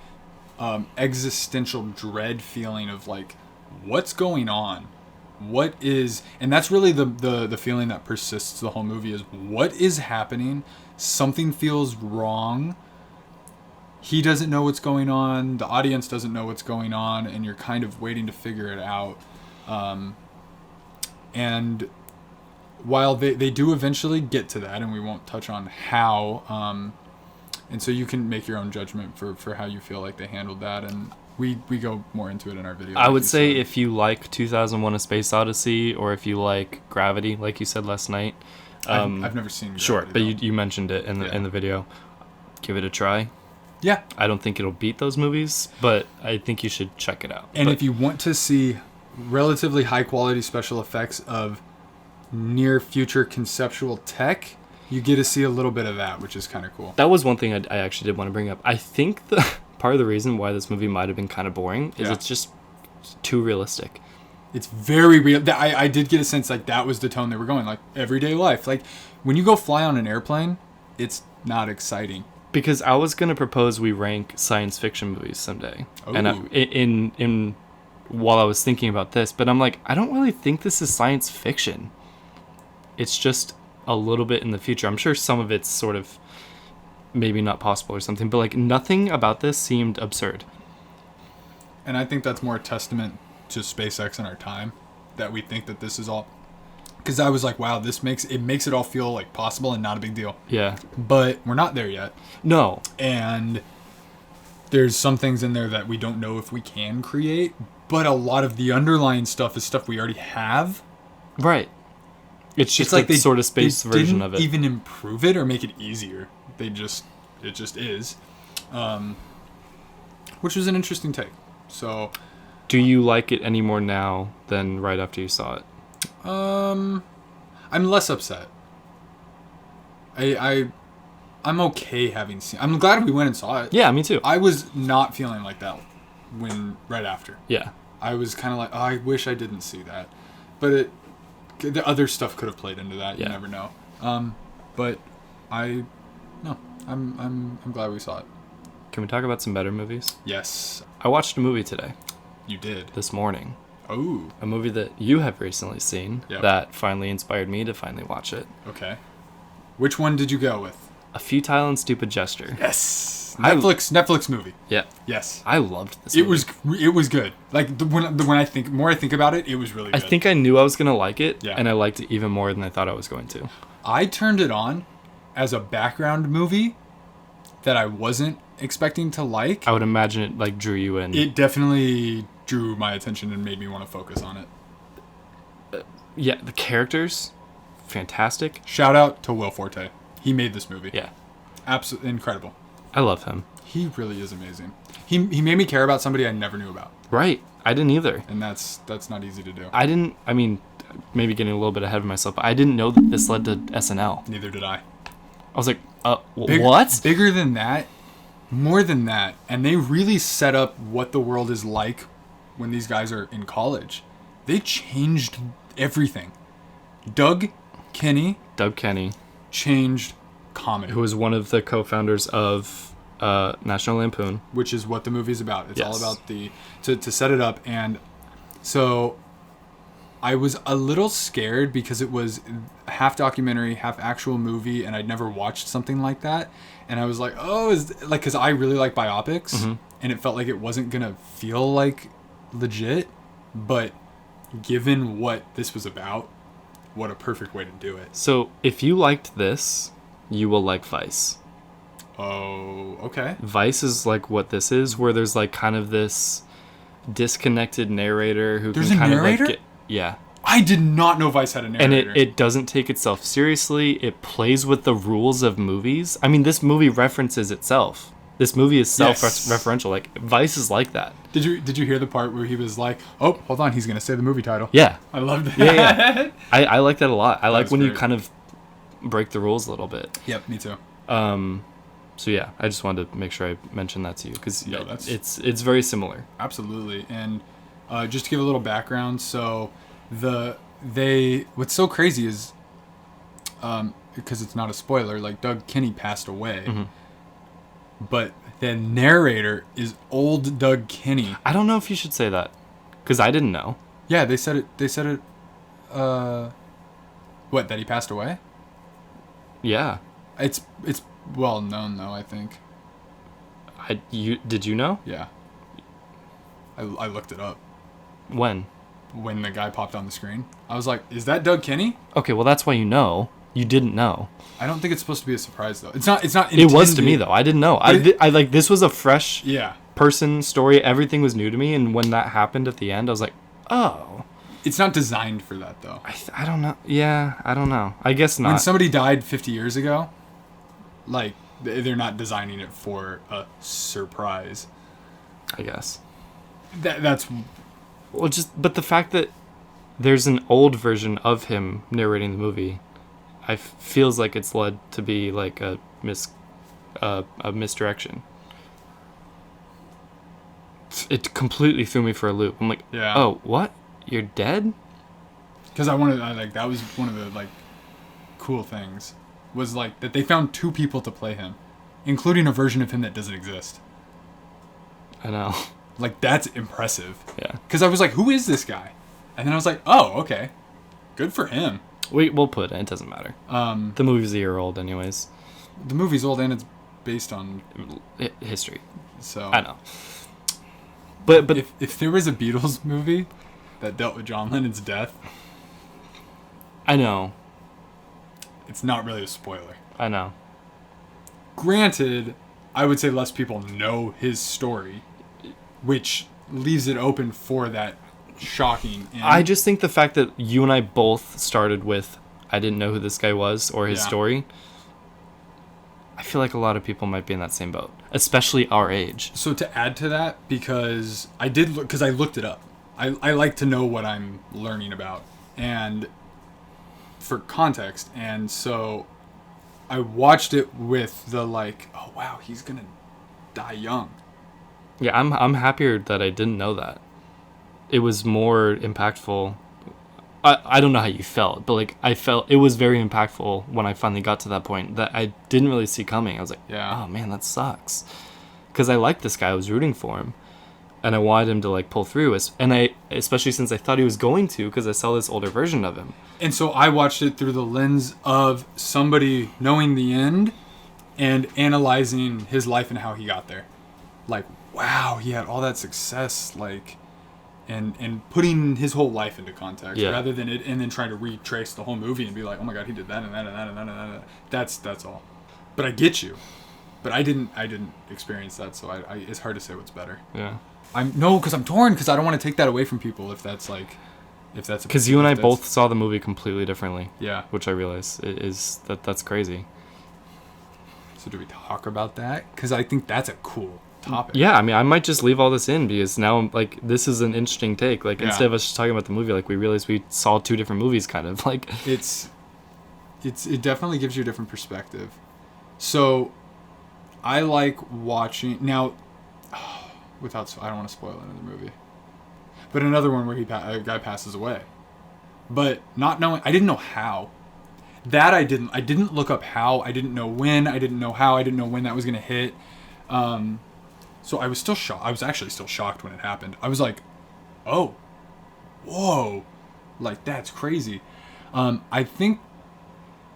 existential dread feeling of like, what's going on? What is, and that's really the feeling that persists the whole movie, is what is happening? Something feels wrong. He doesn't know what's going on. The audience doesn't know what's going on, and you're kind of waiting to figure it out. And while they do eventually get to that, and we won't touch on how, and so you can make your own judgment for how you feel like they handled that, and we go more into it in our video. I would say if you like 2001: A Space Odyssey, or if you like Gravity, like you said last night. I've never seen Gravity. Sure, but you mentioned it in the video. Give it a try. Yeah. I don't think it'll beat those movies, but I think you should check it out. And if you want to see relatively high quality special effects of near future conceptual tech, you get to see a little bit of that, which is kind of cool. That was one thing I actually did want to bring up. I think the part of the reason why this movie might have been kind of boring is it's just too realistic. It's very real. I did get a sense like that was the tone they were going, like everyday life. Like when you go fly on an airplane, it's not exciting. Because I was going to propose we rank science fiction movies someday. Ooh. And in while I was thinking about this, but I'm like, I don't really think this is science fiction. It's just a little bit in the future. I'm sure some of it's sort of maybe not possible or something, but like nothing about this seemed absurd. And I think that's more a testament to SpaceX in our time, that we think that this is all, because I was like, wow, this makes it all feel like possible and not a big deal. Yeah. But we're not there yet. No. And there's some things in there that we don't know if we can create, but a lot of the underlying stuff is stuff we already have. Right. It's just like the sort of space version of it. They didn't even improve it or make it easier. It just is. Which was an interesting take. So, do you like it any more now than right after you saw it? I'm less upset. I'm okay having seen. I'm glad we went and saw it. Yeah, me too. I was not feeling like that right after. Yeah. I was kind of like, oh, I wish I didn't see that, but the other stuff could have played into that. You never know. But I'm glad we saw it. Can we talk about some better movies? Yes. I watched a movie today. You did? This morning. Oh. A movie that you have recently seen that finally inspired me to finally watch it. Okay. Which one did you go with? A Futile and Stupid Gesture. Yes. Netflix movie. Yeah. Yes. I loved this movie. It was good. Like when I think about it, it was really good. I think I knew I was going to like it, yeah. And I liked it even more than I thought I was going to. I turned it on as a background movie that I wasn't expecting to like. I would imagine it like drew you in. It definitely drew my attention and made me want to focus on it. Yeah, the characters, fantastic. Shout out to Will Forte. He made this movie. Yeah. Absolutely incredible. I love him. He really is amazing. He made me care about somebody I never knew about. Right. I didn't either. And that's not easy to do. I mean, maybe getting a little bit ahead of myself, but I didn't know that this led to SNL. Neither did I. I was like, what? Bigger than that, more than that, and they really set up what the world is like when these guys are in college, they changed everything. Doug Kenny changed comedy. Who was one of the co-founders of National Lampoon. Which is what the movie's about. It's all about to set it up. And so I was a little scared because it was half documentary, half actual movie, and I'd never watched something like that. And I was like, because I really like biopics, and it felt like it wasn't going to feel like legit. But given what this was about, what a perfect way to do it. So if you liked this, you will like Vice. Oh, okay. Vice is like what this is, where there's like kind of this disconnected narrator who there's can kind narrator? of like yeah. I did not know Vice had a narrator. And it doesn't take itself seriously. It plays with the rules of movies. I mean, this movie references itself. This movie is self-referential. Like Vice is like that. Did you hear the part where he was like, "Oh, hold on, he's gonna say the movie title"? Yeah, I love that. Yeah. I like that a lot. I like when great. you kind of break the rules a little bit. Yep, me too. So yeah, I just wanted to make sure I mentioned that to you because No, it's very similar. Absolutely. And just to give a little background, so what's so crazy is because it's not a spoiler, like Doug Kenny passed away, but the narrator is old Doug Kenny. I don't know if you should say that because I didn't know. Yeah, they said it. What, that he passed away? Yeah. It's well known though, I think. Did you know? Yeah. I looked it up. When the guy popped on the screen. I was like, is that Doug Kenny? Okay, well that's why you know. You didn't know. I don't think it's supposed to be a surprise though. It's not intended. It was to me though. I didn't know. I like this was a fresh person story. Everything was new to me, and when that happened at the end, I was like, oh. It's not designed for that though. I don't know. Yeah, I don't know. I guess not. When somebody died 50 years ago, like they're not designing it for a surprise. I guess. That's well, but the fact that there's an old version of him narrating the movie, feels like it's led to be like a misdirection. It completely threw me for a loop. I'm like, oh, what? You're dead? Because that was one of the like cool things was like that they found 2 people to play him, including a version of him that doesn't exist. I know. Like that's impressive. Yeah. Because I was like, who is this guy? And then I was like, oh, okay, good for him. We'll put it. It doesn't matter. The movie's a year old, anyways. The movie's old and it's based on history. So I know. But if there was a Beatles movie that dealt with John Lennon's death, I know. It's not really a spoiler. I know. Granted, I would say less people know his story, which leaves it open for that shocking end. I just think the fact that you and I both started with I didn't know who this guy was or his story, I feel like a lot of people might be in that same boat, especially our age. So to add to that, because I looked it up. I like to know what I'm learning about and for context, and so I watched it with the like, oh wow, he's gonna die young. Yeah, I'm happier that I didn't know that. It was more impactful. I don't know how you felt, but like I felt it was very impactful when I finally got to that point that I didn't really see coming. I was like, oh man, that sucks. Because I liked this guy, I was rooting for him, and I wanted him to like pull through. And especially since I thought he was going to, because I saw this older version of him. And so I watched it through the lens of somebody knowing the end and analyzing his life and how he got there. Like, wow, he had all that success, like, and putting his whole life into context rather than it, and then trying to retrace the whole movie and be like, oh my god, he did that and that and that and that and that. And that. That's all. But I get you. But I didn't experience that, so I it's hard to say what's better. Yeah. Because I'm torn, because I don't want to take that away from people if that's because you and I both saw the movie completely differently. Yeah. Which I realize is that's crazy. So do we talk about that? Because I think that's a cool topic. Yeah, I mean, I might just leave all this in because now, like, this is an interesting take. Like, instead of us just talking about the movie, like, we realized we saw 2 different movies, kind of. Like, it definitely gives you a different perspective. So, I like watching now. I don't want to spoil another movie. but another one where a guy passes away. But not knowing, I didn't know how. That I didn't look up how. I didn't know when. I didn't know how. I didn't know when that was gonna hit. So I was still shocked. I was actually still shocked when it happened. I was like, oh, whoa, like that's crazy. I think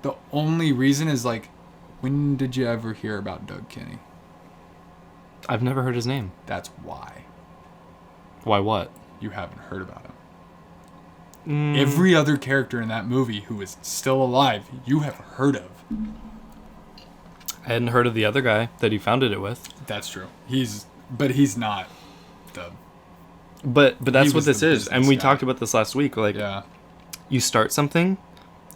the only reason is like, when did you ever hear about Doug Kinney? I've never heard his name. That's why. Why what? You haven't heard about him. Every other character in that movie who is still alive, you have heard of. I hadn't heard of the other guy that he founded it with. That's true. He's not the... But that's what this is. And we talked about this last week. Like, yeah. You start something,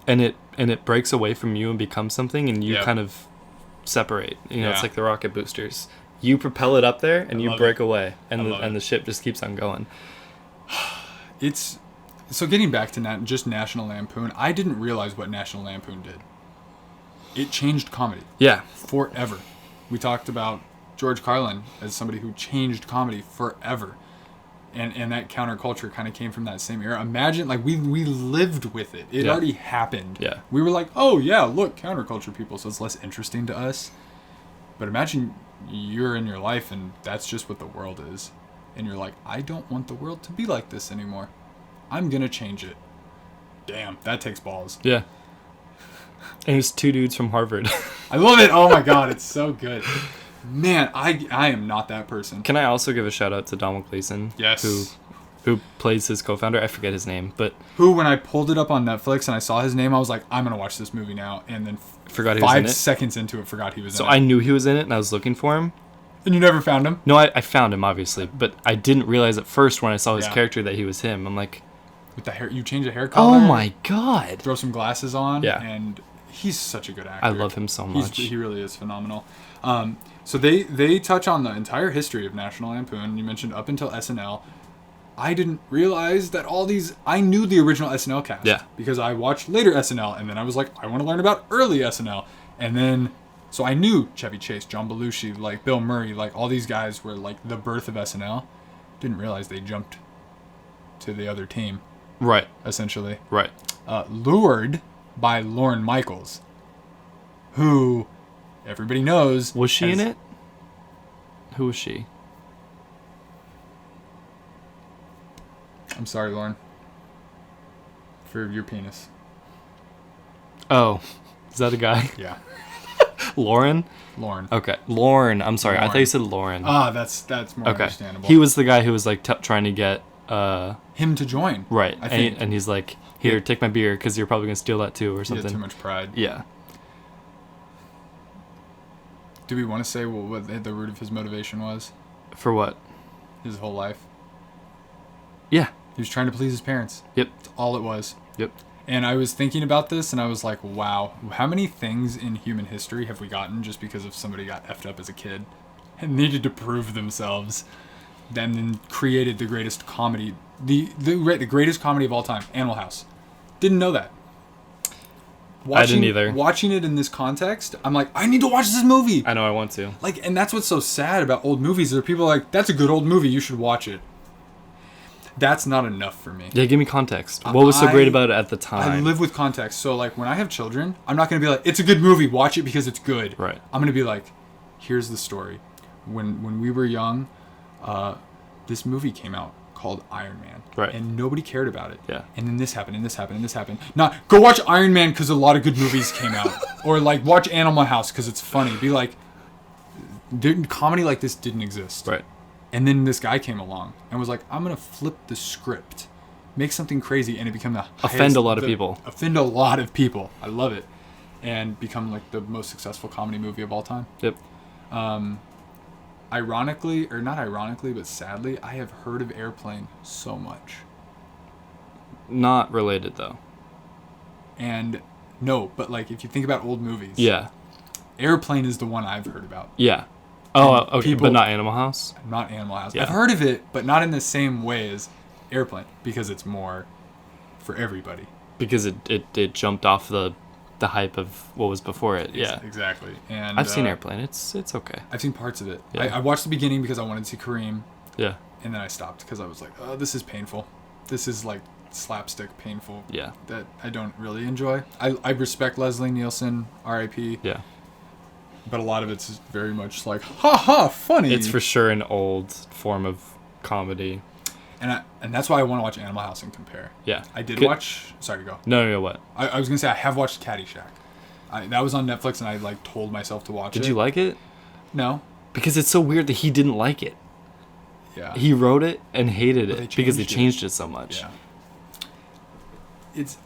and it breaks away from you and becomes something, and you kind of separate. You know, it's like the rocket boosters. You propel it up there, and you break away, and the ship just keeps on going. It's... So getting back to just National Lampoon, I didn't realize what National Lampoon did. It changed comedy. Yeah. Forever. We talked about George Carlin as somebody who changed comedy forever. And that counterculture kind of came from that same era. Imagine, like, we lived with it. It already happened. Yeah. We were like, oh, yeah, look, counterculture people, so it's less interesting to us. But imagine you're in your life and that's just what the world is. And you're like, I don't want the world to be like this anymore. I'm going to change it. Damn, that takes balls. Yeah. And it's two dudes from Harvard. I love it. Oh, my God. It's so good. Man, I am not that person. Can I also give a shout out to Donald Gleason? Yes. Who plays his co-founder? I forget his name, but... Who, when I pulled it up on Netflix and I saw his name, I was like, I'm going to watch this movie now. And then forgot he was in it. 5 seconds into it, forgot he was in it. So I knew he was in it and I was looking for him. And you never found him? No, I found him, obviously. But I didn't realize at first when I saw his character that he was him. I'm like... With the hair, you change the hair color. Oh my God. Throw some glasses on. Yeah. And he's such a good actor. I love him so much. He really is phenomenal. So they touch on the entire history of National Lampoon. You mentioned up until SNL. I didn't realize that I knew the original SNL cast. Yeah. Because I watched later SNL, and then I was like, I want to learn about early SNL. And then, so I knew Chevy Chase, John Belushi, like Bill Murray, like all these guys were like the birth of SNL. Didn't realize they jumped to the other team. Right. Essentially. Right. Lured by Lorne Michaels, who everybody knows. Was she in it? Who was she? I'm sorry, Lauren. For your penis. Oh. Is that a guy? Yeah. Lauren? Lauren. Okay. Lauren. I'm sorry. Lauren. I thought you said Lauren. That's more understandable. He was the guy who was like trying to get... him to join. Right. I think. And he's like, here, take my beer because you're probably going to steal that too or something. He had too much pride. Yeah. Do we want to say what the root of his motivation was? For what? His whole life. Yeah. He was trying to please his parents. Yep. That's all it was. Yep. And I was thinking about this, and I was like, wow, how many things in human history have we gotten just because of somebody got effed up as a kid and needed to prove themselves, then created the greatest comedy, the greatest comedy of all time, Animal House. Didn't know that. I didn't either. Watching it in this context, I'm like, I need to watch this movie. I know, I want to. Like, and that's what's so sad about old movies. There are people like, that's a good old movie, you should watch it. That's not enough for me. Yeah, give me context. What was so great about it at the time? I live with context. So, like, when I have children, I'm not going to be like, it's a good movie, watch it because it's good. Right. I'm going to be like, here's the story. When we were young, this movie came out called Iron Man. Right. And nobody cared about it. Yeah. And then this happened, and this happened, and this happened. Not, go watch Iron Man because a lot of good movies came out. Or, like, watch Animal House because it's funny. Be like, comedy like this didn't exist. Right. And then this guy came along and was like, I'm going to flip the script. Make something crazy, and it became offend a lot of people. Offend a lot of people. I love it. And become, like, the most successful comedy movie of all time. Yep. Ironically, or not ironically, but sadly, I have heard of Airplane so much. Not related, though. And, no, but, like, if you think about old movies. Yeah. Airplane is the one I've heard about. Yeah. Oh, okay, but not Animal House? Not Animal House. Yeah. I've heard of it, but not in the same way as Airplane, because it's more for everybody. Because it jumped off the hype of what was before it. Yeah. Exactly. And I've seen Airplane. It's okay. I've seen parts of it. Yeah. I watched the beginning because I wanted to see Kareem. Yeah. And then I stopped because I was like, oh, this is painful. This is like slapstick painful. Yeah. That I don't really enjoy. I respect Leslie Nielsen, R.I.P. Yeah. But a lot of it's very much like, ha ha, funny. It's for sure an old form of comedy. And that's why I want to watch Animal House and compare. Yeah. I did watch... Sorry, go. No, what? I was going to say, I have watched Caddyshack. That was on Netflix, and I like told myself to watch it. Did you like it? No. Because it's so weird that he didn't like it. Yeah. He wrote it and hated But it because they changed it so much. Yeah.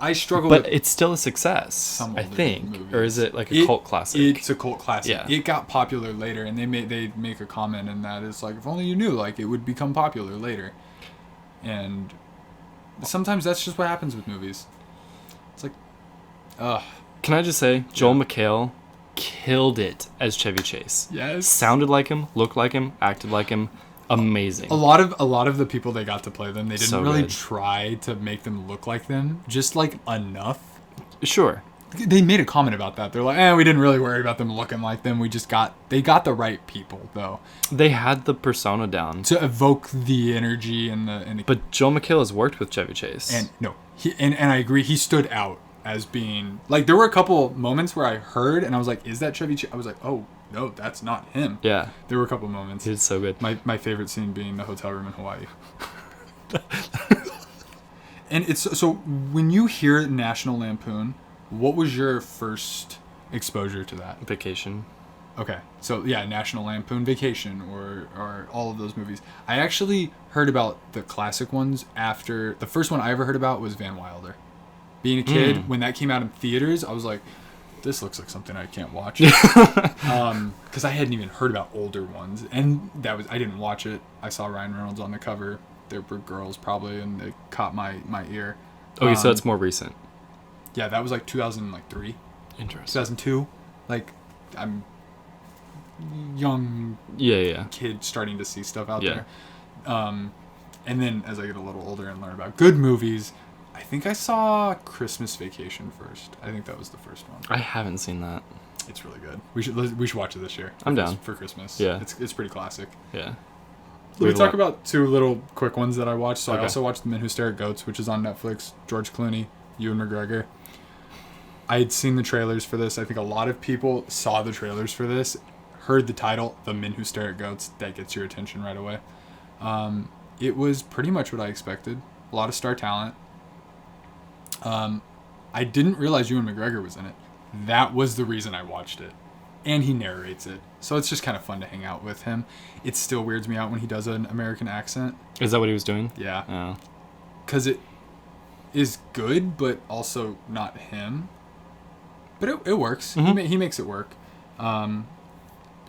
I struggle but with... it's still a success, I think. movies. Or is it like a cult classic? It's a cult classic. Yeah. It got popular later, and they make a comment in that it's like, if only you knew, like, it would become popular later. And sometimes that's just what happens with movies. It's like, Can I just say, Joel McHale killed it as Chevy Chase. Yes. Sounded like him, looked like him, acted like him. Amazing. A lot of the people they got to play them, they didn't So really good. try to make them look like them, just like enough. Sure. They made a comment about that. They're like, we didn't really worry about them looking like them. They got the right people though. They had the persona down To evoke the energy and the But Joel McHale has worked with Chevy Chase. and no, and I agree, he stood out as being like, there were a couple moments where I heard and I was like, is that Chevy Chase? I was like, oh no, that's not him. Yeah. There were a couple moments. He did so good. My favorite scene being the hotel room in Hawaii. And it's so when you hear National Lampoon, what was your first exposure to that? Vacation. Okay, so yeah, National Lampoon Vacation or all of those movies. I actually heard about the classic ones after the first one I ever heard about was Van Wilder. Being a kid, when that came out in theaters, I was like, this looks like something I can't watch. Because I hadn't even heard about older ones, and I didn't watch it. I saw Ryan Reynolds on the cover. There were girls probably, and it caught my ear. Okay, so it's more recent. Yeah, that was like 2003. Interesting. 2002. Like, I'm young Yeah. kid starting to see stuff out Yeah. there. And then as I get a little older and learn about good movies, I think I saw Christmas Vacation first. I think that was the first one. I haven't seen that. It's really good. We should watch it this year. I'm down. For Christmas. Yeah. It's pretty classic. Yeah. Let me talk about two little quick ones that I watched. So Okay. I also watched The Men Who Stare at Goats, which is on Netflix. George Clooney, Ewan McGregor. I had seen the trailers for this. I think a lot of people saw the trailers for this, heard the title, The Men Who Stare at Goats. That gets your attention right away. It was pretty much what I expected. A lot of star talent. I didn't realize Ewan McGregor was in it. That was the reason I watched it. And he narrates it. So it's just kind of fun to hang out with him. It still weirds me out when he does an American accent. Is that what he was doing? Yeah. Oh. Because it is good, but also not him. But it works. Mm-hmm. He makes it work.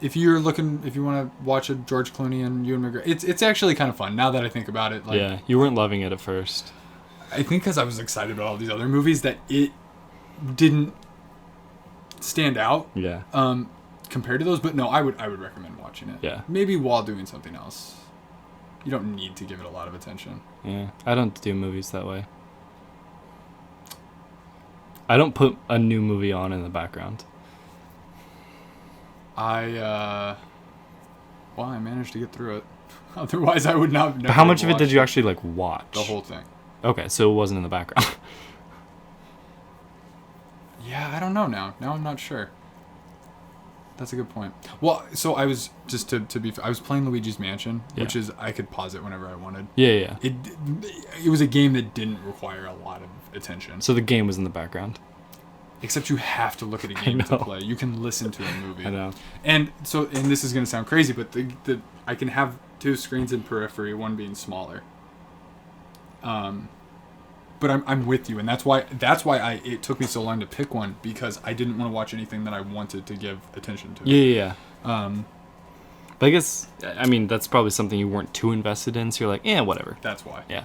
If you want to watch a George Clooney and Ewan McGregor, it's actually kind of fun now that I think about it. Like, Yeah, you weren't loving it at first. I think because I was excited about all these other movies that it didn't stand out. Yeah. Compared to those, but no, I would recommend watching it. Yeah. Maybe while doing something else. You don't need to give it a lot of attention. Yeah. I don't do movies that way. I don't put a new movie on in the background. I managed to get through it. Otherwise, I would not. But how much of it did you actually like watch? The whole thing. Okay, so it wasn't in the background. Yeah, I don't know now. Now I'm not sure. That's a good point. Well, so I was just to be. I was playing Luigi's Mansion, which is I could pause it whenever I wanted. Yeah. It was a game that didn't require a lot of attention. So the game was in the background. Except you have to look at a game to play. You can listen to a movie. I know. And this is going to sound crazy, but I can have two screens in periphery, one being smaller. But I'm with you, and that's why it took me so long to pick one, because I didn't want to watch anything that I wanted to give attention to. Yeah. But I guess, I mean, that's probably something you weren't too invested in, so you're like, whatever. That's why. Yeah.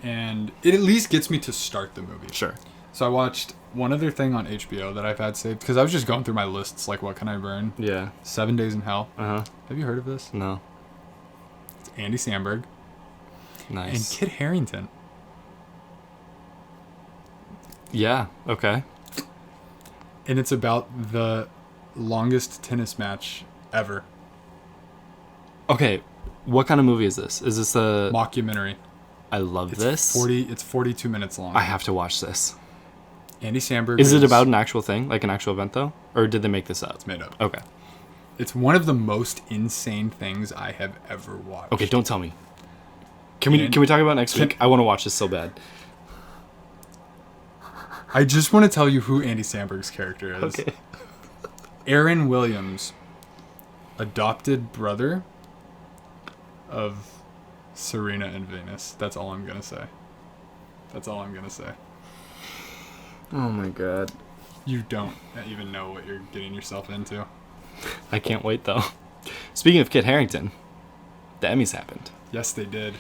And it at least gets me to start the movie. Sure. So I watched one other thing on HBO that I've had saved, because I was just going through my lists, like, what can I burn? Yeah. 7 Days in Hell. Uh-huh. Have you heard of this? No. It's Andy Samberg. Nice. And Kit Harington. Yeah, okay. And it's about the longest tennis match ever. Okay, What kind of movie is this? Is this a mockumentary? I love this. It's 42 minutes long. I have to watch this. Andy Samberg. Is it about an actual thing, like an actual event though, or did they make this up? It's made up. Okay. It's one of the most insane things I have ever watched. Okay, don't tell me. Can we talk about it next week? I want to watch this so bad. I just want to tell you who Andy Samberg's character is. Okay. Aaron Williams, adopted brother of Serena and Venus. That's all I'm gonna say. Oh my god. You don't even know what you're getting yourself into. I can't wait though. Speaking of Kit Harington, the Emmys happened. Yes, they did.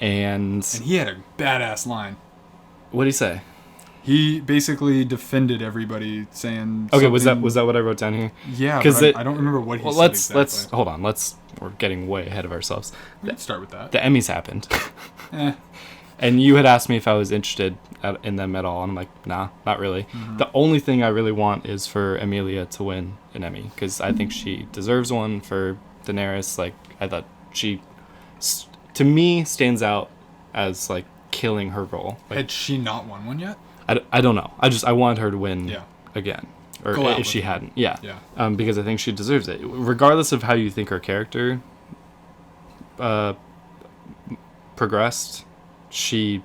And he had a badass line. What did he say? He basically defended everybody, saying. Okay, was that what I wrote down here? Yeah, because I don't remember what he said exactly. Let's hold on. We're getting way ahead of ourselves. Let's start with that. The Emmys happened. And you had asked me if I was interested in them at all, and I'm like, nah, not really. Mm-hmm. The only thing I really want is for Emilia to win an Emmy, because I think she deserves one for Daenerys. Like, I thought she, to me, stands out as, like, killing her role. Like, had she not won one yet? I don't know. I wanted her to win again. Or if she hadn't. Yeah. Because I think she deserves it. Regardless of how you think her character progressed, she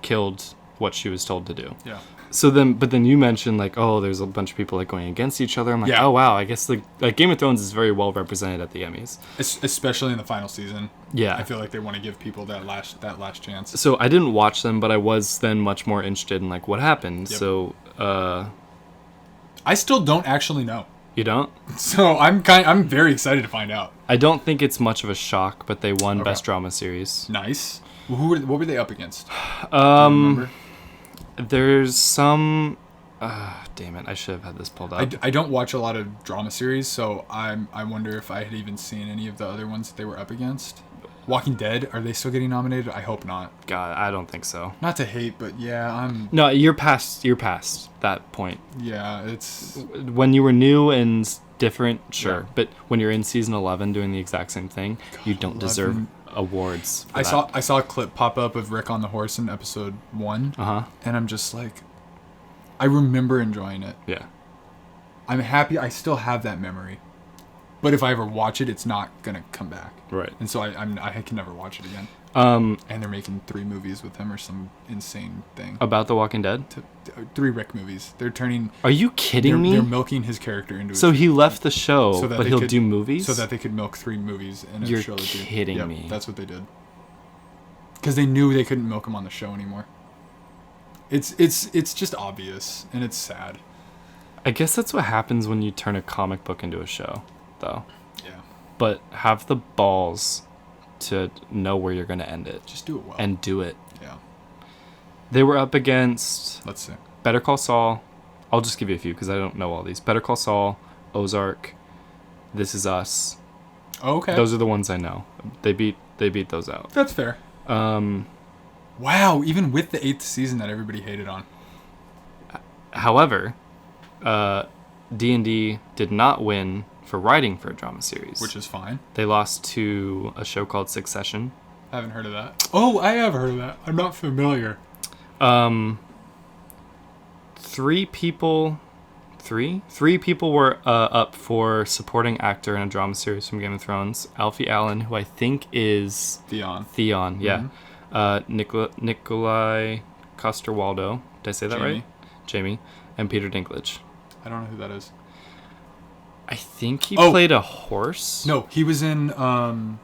killed what she was told to do. Yeah. But then you mentioned, like, oh, there's a bunch of people, like, going against each other. I'm like, oh, wow, I guess, like Game of Thrones is very well represented at the Emmys. Especially in the final season. Yeah. I feel like they want to give people that last chance. So I didn't watch them, but I was then much more interested in, like, what happened. Yep. So, I still don't actually know. You don't? So I'm very excited to find out. I don't think it's much of a shock, but they won Best Drama Series. Nice. What were they up against? There's some. Damn it! I should have had this pulled up. I don't watch a lot of drama series, so I wonder if I had even seen any of the other ones that they were up against. Walking Dead, are they still getting nominated? I hope not. God, I don't think so. Not to hate, but yeah, No, you're past that point. Yeah, it's when you were new and different, sure, yeah. But when you're in season 11 doing the exact same thing, you don't deserve awards. I saw a clip pop up of Rick on the horse in episode 1. And I'm just like, I remember enjoying it. Yeah. I'm happy I still have that memory. But if I ever watch it, it's not gonna come back. Right. And so I can never watch it again. And they're making 3 movies with him or some insane thing. About The Walking Dead? 3 Rick movies. They're turning... Are you kidding me? They're milking his character into... So he left the show, but he'll do movies? So that they could milk 3 movies in a trilogy. You're kidding me. That's what they did. Because they knew they couldn't milk him on the show anymore. It's just obvious, and it's sad. I guess that's what happens when you turn a comic book into a show, though. Yeah. But have the balls to know where you're going to end it. Just do it well. And do it. Yeah. They were up against... Let's see. Better Call Saul. I'll just give you a few because I don't know all these. Better Call Saul, Ozark, This Is Us. Oh, okay. Those are the ones I know. They beat those out. That's fair. Wow, even with the 8th season that everybody hated on. However, D&D did not win for writing for a drama series. Which is fine. They lost to a show called Succession. I haven't heard of that. Oh, I have heard of that. I'm not familiar. 3 people were up for supporting actor in a drama series from Game of Thrones. Alfie Allen, who I think is... Theon, yeah. Mm-hmm. Nikolai Coster-Waldau. Did I say that right? Jamie. And Peter Dinklage. I don't know who that is. I think he played a horse. No, he was in Elf.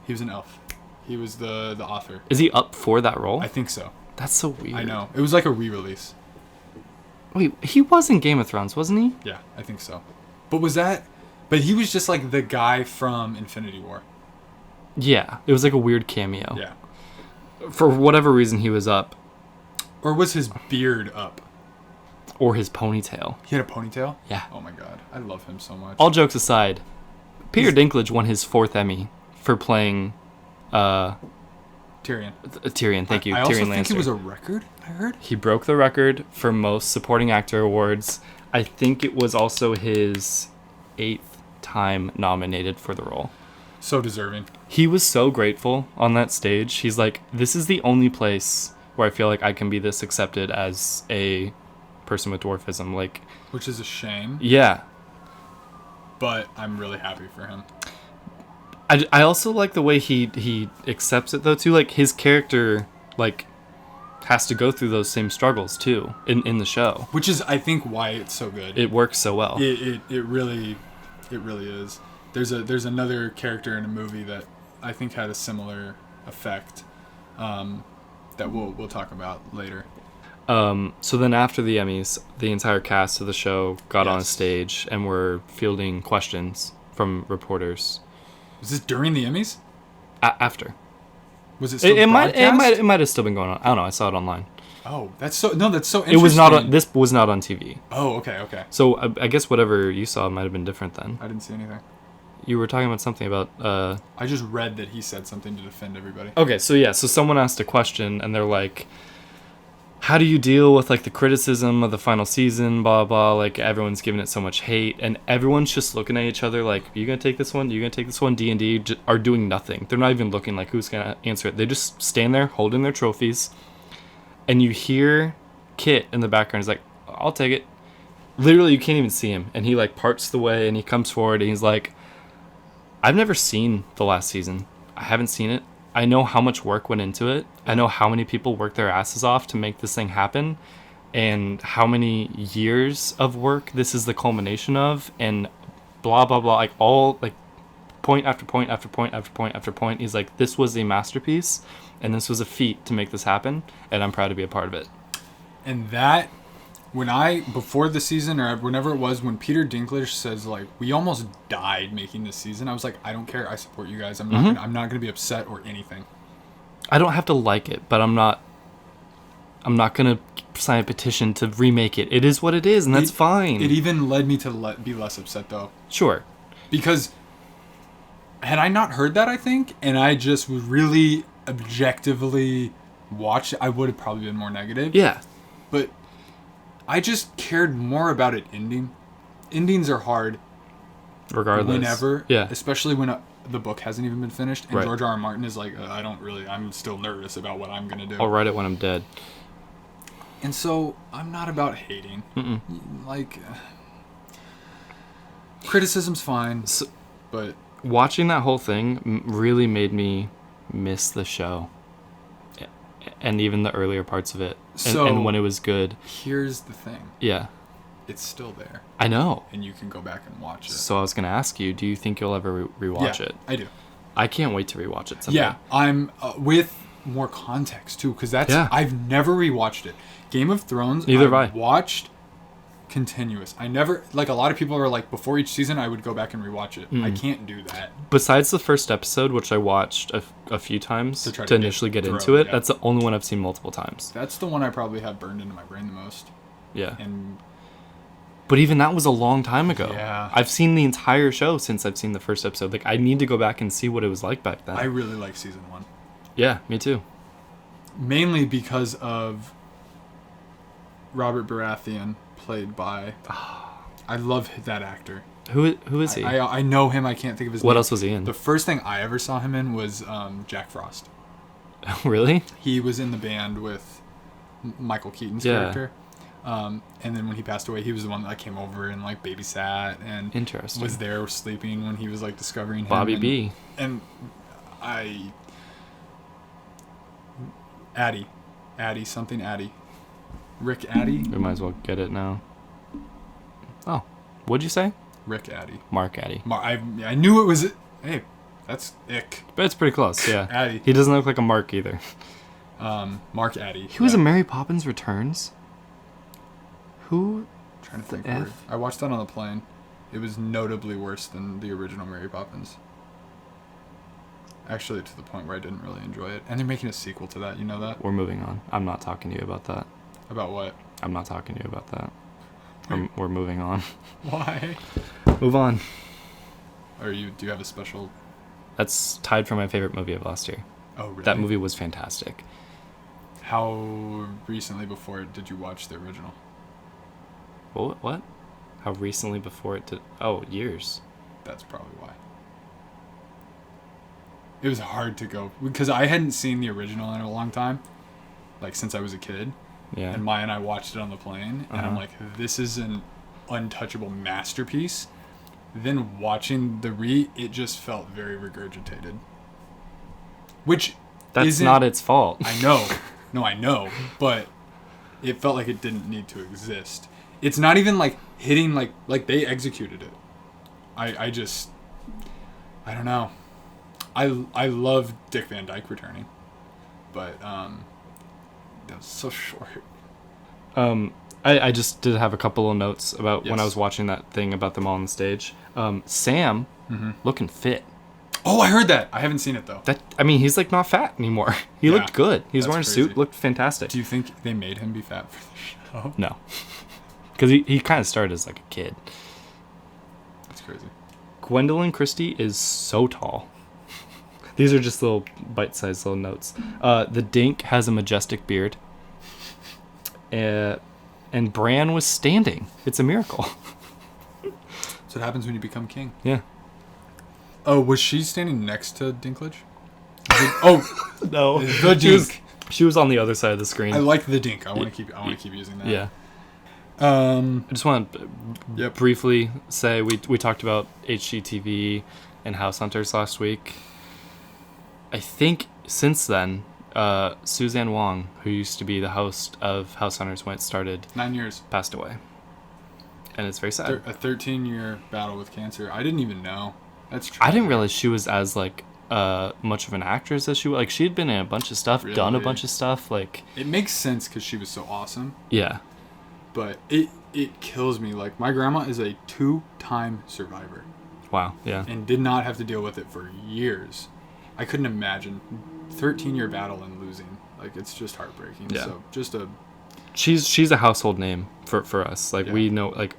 He was in Elf. He was the author. Is he up for that role? I think so. That's so weird. I know. It was like a re-release. Wait, he was in Game of Thrones, wasn't he? Yeah, I think so. But he was just like the guy from Infinity War. Yeah, it was like a weird cameo. Yeah. For whatever reason, he was up. Or was his beard up? Or his ponytail. He had a ponytail? Yeah. Oh my god, I love him so much. All jokes aside, Peter Dinklage won his 4th Emmy for playing Tyrion. Tyrion, thank you. I also Tyrion think Lannister. it was a record, I heard. He broke the record for most supporting actor awards. I think it was also his 8th time nominated for the role. So deserving. He was so grateful on that stage. He's like, this is the only place where I feel like I can be this accepted as a person with dwarfism. Like, which is a shame. Yeah. But I'm really happy for him. I also like the way he accepts it, though, too. Like, his character, like, has to go through those same struggles, too, in the show. Which is, I think, why it's so good. It works so well. It really is. There's another character in a movie that I think had a similar effect that we'll talk about later. So then after the Emmys, the entire cast of the show got on a stage and were fielding questions from reporters. Was this during the Emmys? After. Was it still broadcast? It might have still been going on. I don't know. I saw it online. Oh, that's so interesting. It was not on. This was not on TV. Oh, okay. So I guess whatever you saw might have been different then. I didn't see anything. You were talking about something about. I just read that he said something to defend everybody. Okay, so someone asked a question and they're like, how do you deal with like the criticism of the final season, blah blah, like everyone's giving it so much hate and everyone's just looking at each other like, are you gonna take this one, D&D are doing nothing. They're not even looking like who's gonna answer it. They just stand there holding their trophies and you hear Kit in the background. He's like, I'll take it. Literally you can't even see him and he like parts the way and he comes forward and he's like, I've never seen the last season. I haven't seen it. I know how much work went into it. I know how many people worked their asses off to make this thing happen and how many years of work this is the culmination of and blah, blah, blah. Like all like point after point after point after point after point. He's like, this was a masterpiece and this was a feat to make this happen. And I'm proud to be a part of it. And that, before the season or whenever it was, when Peter Dinklage says like, we almost died making this season, I was like, I don't care. I support you guys. I'm not going to be upset or anything. I don't have to like it, but I'm not going to sign a petition to remake it. It is what it is, and that's fine. It even led me to be less upset, though. Sure. Because had I not heard that, I think, and I just was really objectively watched it, I would have probably been more negative. Yeah. But I just cared more about it ending. Endings are hard. Regardless. Whenever. Yeah. Especially when the book hasn't even been finished. And right. George R.R. Martin is like, I'm still nervous about what I'm going to do. I'll write it when I'm dead. And so, I'm not about hating. Mm-mm. Like, criticism's fine, but... Watching that whole thing really made me miss the show. And even the earlier parts of it. And when it was good. Here's the thing. Yeah. It's still there. I know. And you can go back and watch it. So I was going to ask you, do you think you'll ever rewatch it? I do. I can't wait to rewatch it someday. Yeah, I'm with more context too, because I've never rewatched it. Game of Thrones, neither have I watched continuous. I never, like a lot of people are like, before each season I would go back and rewatch it. I can't do that. Besides the first episode, which I watched a few times to initially get into it, that's the only one I've seen multiple times. That's the one I probably have burned into my brain the most. Yeah. And but even that was a long time ago. Yeah. I've seen the entire show since I've seen the first episode. Like, I need to go back and see what it was like back then. I really like season 1. Yeah, me too. Mainly because of Robert Baratheon, played by... I love that actor. Who is he? I know him. I can't think of his name. What else was he in? The first thing I ever saw him in was Jack Frost. Really? He was in the band with Michael Keaton's character. And then when he passed away, he was the one that came over and like babysat and was there sleeping when he was like discovering him. Bobby B. And Addy, Rick Addy. We might as well get it now. Oh, what'd you say? Rick Addy. Mark Addy. I knew it was. Hey, that's ick. But it's pretty close. Yeah. Addy. He doesn't look like a Mark either. Mark Addy. He was in Mary Poppins Returns. Who? I'm trying to think. I watched that on the plane. It was notably worse than the original Mary Poppins. Actually, to the point where I didn't really enjoy it. And they're making a sequel to that. You know that? We're moving on. I'm not talking to you about that. About what? I'm not talking to you about that. We're moving on. Why? Move on. Do you have a special... That's tied for my favorite movie of last year. Oh, really? That movie was fantastic. How recently before it did you watch the original? What? How recently before it did... Oh, years. That's probably why. It was hard to go because I hadn't seen the original in a long time, like since I was a kid. Yeah. And Maya and I watched it on the plane, and I'm like, this is an untouchable masterpiece. Then watching it just felt very regurgitated. Which that's not its fault. I know. No, I know. But it felt like it didn't need to exist. It's not even like hitting like they executed it. I don't know. I love Dick Van Dyke returning. But that was so short. I just did have a couple of notes about when I was watching that thing about them all on the stage. Sam looking fit. Oh, I heard that. I haven't seen it though. He's like not fat anymore. He looked good. He was wearing a suit, looked fantastic. Do you think they made him be fat for the show? No. Because he kind of started as like a kid. That's crazy. Gwendolyn Christie is so tall. These are just little bite-sized little notes. The Dink has a majestic beard. And Bran was standing. It's a miracle. That's what happens when you become king. Yeah. Oh, was she standing next to Dinklage? No. The Dink. She was on the other side of the screen. I like the Dink. I want to keep using that. Yeah. I just want to briefly say we talked about HGTV and House Hunters last week. I think since then, Suzanne Wong, who used to be the host of House Hunters when it started, 9 years, passed away, and it's very sad. A 13-year battle with cancer. I didn't even know. That's true. I didn't realize she was as like much of an actress as she was. Like she'd been in a bunch of stuff, done a bunch of stuff. Like it makes sense because she was so awesome. Yeah. But it kills me. Like my grandma is a 2-time survivor. Wow. Yeah. And did not have to deal with it for years. I couldn't imagine 13-year battle and losing. Like it's just heartbreaking. Yeah. So just she's a household name for us. Like we know like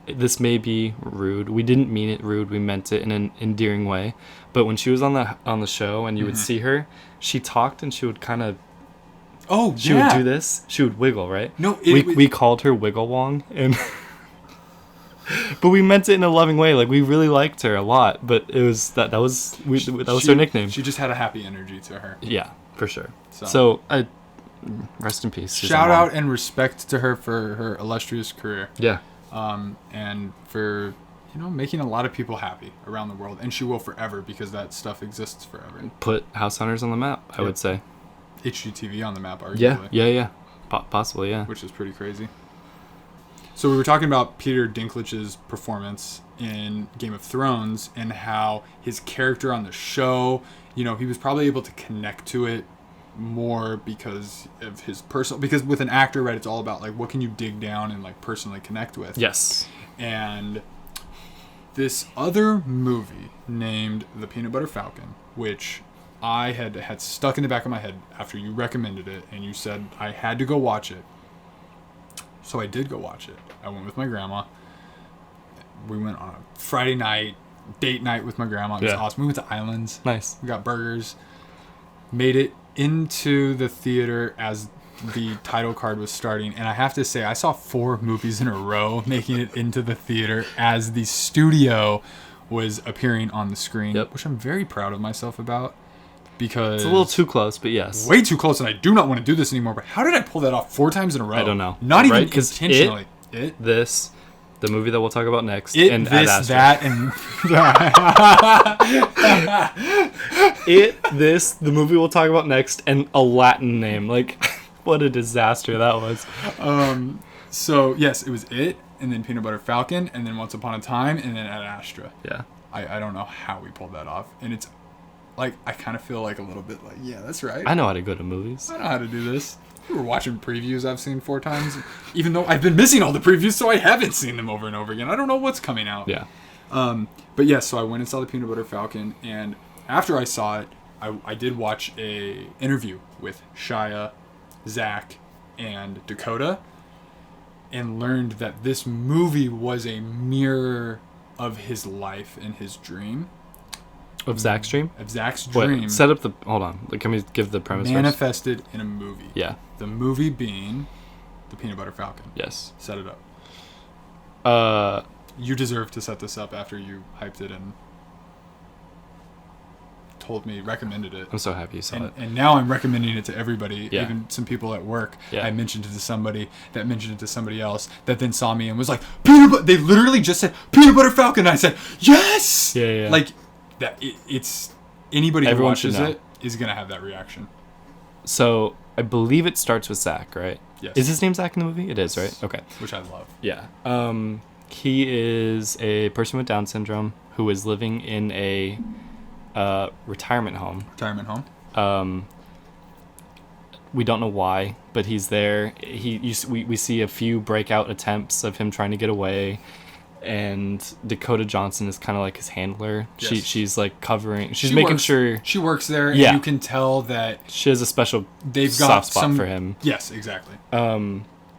this may be rude. We didn't mean it rude. We meant it in an endearing way. But when she was on the show and you would see her, she talked and she would kind of she would do this. She would wiggle, right? No, we called her Wiggle Wong and but we meant it in a loving way. Like we really liked her a lot, but it was that was her nickname. She just had a happy energy to her. Yeah, for sure. So I rest in peace. Shout out and respect to her for her illustrious career. Yeah. And for making a lot of people happy around the world, and she will forever because that stuff exists forever. Put House Hunters on the map, I would say. HGTV on the map, arguably. Yeah. Possibly, yeah. Which is pretty crazy. So we were talking about Peter Dinklage's performance in Game of Thrones and how his character on the show, he was probably able to connect to it more because of his personal, because with an actor, right, it's all about like what can you dig down and like personally connect with. Yes. And this other movie named The Peanut Butter Falcon, which I had stuck in the back of my head after you recommended it and you said I had to go watch it. So I did go watch it. I went with my grandma. We went on a Friday night, date night with my grandma. It was awesome. We went to Islands. Nice. We got burgers. Made it into the theater as the title card was starting. And I have to say, I saw 4 movies in a row making it into the theater as the studio was appearing on the screen, which I'm very proud of myself about. Because it's a little too close, but yes. Way too close, and I do not want to do this anymore. But how did I pull that off 4 times in a row? I don't know. Not even intentionally. The movie that we'll talk about next, and the movie we'll talk about next, and a Latin name. Like, what a disaster that was. So yes, it was it, and then Peanut Butter Falcon, and then Once Upon a Time, and then Ad Astra. Yeah. I don't know how we pulled that off, and it's like I kind of feel like a little bit like, yeah, that's right. I know how to go to movies. I know how to do this. We were watching previews I've seen 4 times, even though I've been missing all the previews, so I haven't seen them over and over again. I don't know what's coming out. Yeah. But yes, so I went and saw the Peanut Butter Falcon, and after I saw it, I did watch a interview with Shia, Zach, and Dakota, and learned that this movie was a mirror of his life and his dream. Of Zach's dream? Of Zach's dream. Wait, set up the... Hold on. Can we give the premise manifested first? In a movie. Yeah. The movie being The Peanut Butter Falcon. Yes. Set it up. Uh... You deserve to set this up after you hyped it and recommended it. I'm so happy you saw it. And now I'm recommending it to everybody, Yeah. even some people at work. Yeah. I mentioned it to somebody that mentioned it to somebody else that then saw me and was like, peanut butter. They literally just said, peanut butter Falcon. And I said, yes! Yeah. Like, that. It's anybody Everyone who watches should know. it is going to have that reaction. So, I believe it starts with Zach, right? Yes. Is his name Zach in the movie? It is, right? Okay. Which I love. Yeah. He is a person with Down syndrome who is living in a retirement home. We don't know why, but he's there. We see a few breakout attempts of him trying to get away, and Dakota Johnson is kind of like his handler. Yes. She's like covering. She's making sure she works there. Yeah. And you can tell that she has a special they've got soft spot for him. Yes, exactly.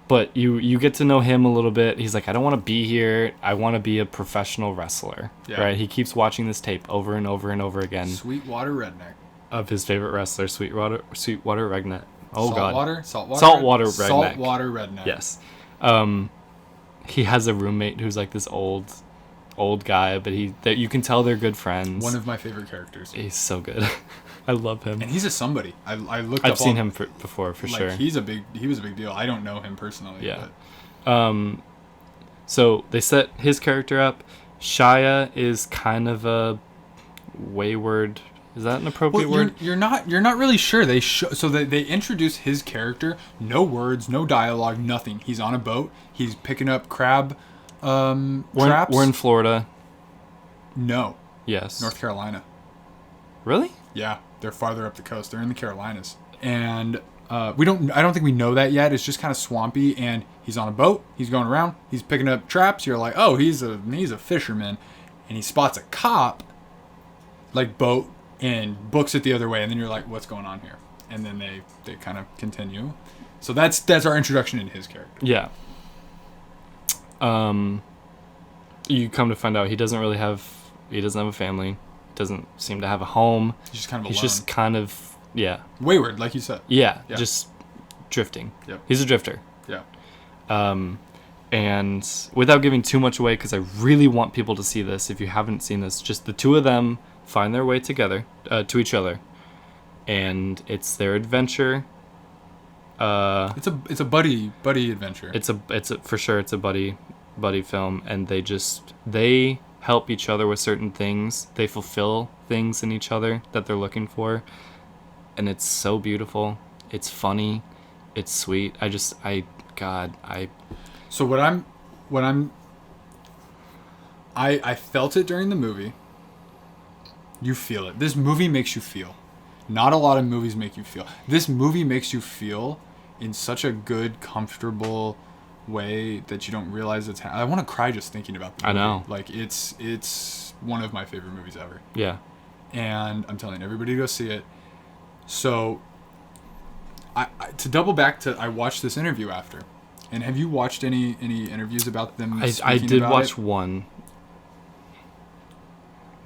But you get to know him a little bit. He's like, I don't want to be here. I want to be a professional wrestler. Yeah. Right? He keeps watching this tape over and over and over again. Sweetwater Redneck. Of his favorite wrestler, Sweetwater Redneck. Oh, God. Saltwater Redneck. Saltwater Redneck. Yes. He has a roommate who's like this old guy, but you can tell they're good friends. One of my favorite characters. He's so good. I love him. And he's a somebody. I've seen him before, for sure. He was a big deal. I don't know him personally. Yeah. But. So they set his character up. Shia is kind of a wayward. Is that an appropriate word? You're not really sure. They introduce his character. No words, no dialogue, nothing. He's on a boat. He's picking up crab traps. We're in Florida. No. Yes. North Carolina. Really? Yeah, they're farther up the coast. They're in the Carolinas, and I don't think we know that yet. It's just kind of swampy, and he's on a boat. He's going around. He's picking up traps. You're like, oh, he's a fisherman, and he spots a cop, like boat, and books it the other way, and then you're like, what's going on here? And then they kind of continue. So that's our introduction into his character. Yeah. You come to find out he doesn't have a family. Doesn't seem to have a home. He's just kind of alone. He's just kind of, yeah. Wayward, like you said. Yeah. Just drifting. Yep. He's a drifter. Yeah. And without giving too much away, because I really want people to see this, if you haven't seen this, just the two of them find their way together, to each other. And it's their adventure. It's a buddy adventure. It's for sure it's a buddy film, and they help each other with certain things. They fulfill things in each other that they're looking for, and it's so beautiful. It's funny. It's sweet. So I felt it during the movie. You feel it. This movie makes you feel. Not a lot of movies make you feel. This movie makes you feel in such a good, comfortable way that you don't realize it's I want to cry just thinking about the movie. I know. Like it's one of my favorite movies ever. Yeah. And I'm telling everybody to go see it. So I to double back to I watched this interview after. And have you watched any interviews about them? I did watch one.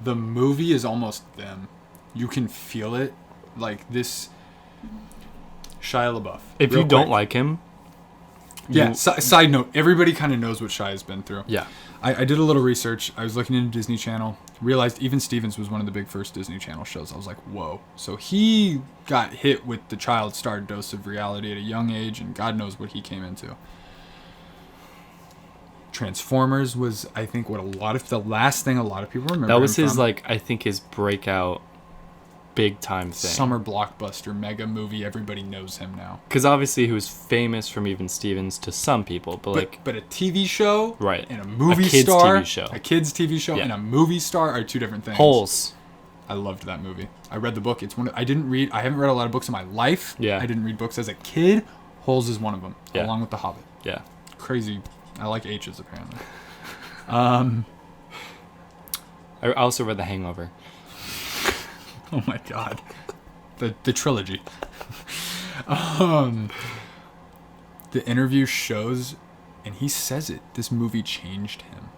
The movie is almost them. You can feel it. Like this Shia LaBeouf. If you don't like him, yeah. Side note: everybody kind of knows what Shia's been through. Yeah. I did a little research. I was looking into Disney Channel. Realized Even Stevens was one of the big first Disney Channel shows. I was like, whoa. So he got hit with the child star dose of reality at a young age, and God knows what he came into. Transformers was, I think, the last thing a lot of people remember. That was his, I think his breakout big time thing. Summer blockbuster mega movie. Everybody knows him now. Because obviously he was famous from Even Stevens to some people, but a TV show, right? And a movie a kid's star, TV show. A kid's TV show, yeah. And a movie star are two different things. Holes. I loved that movie. I read the book. It's one. I haven't read a lot of books in my life. Yeah. I didn't read books as a kid. Holes is one of them, yeah. Along with The Hobbit. Yeah. Crazy. I like H's apparently. I also read The Hangover. Oh my God. The trilogy. The interview shows, and he says it. This movie changed him.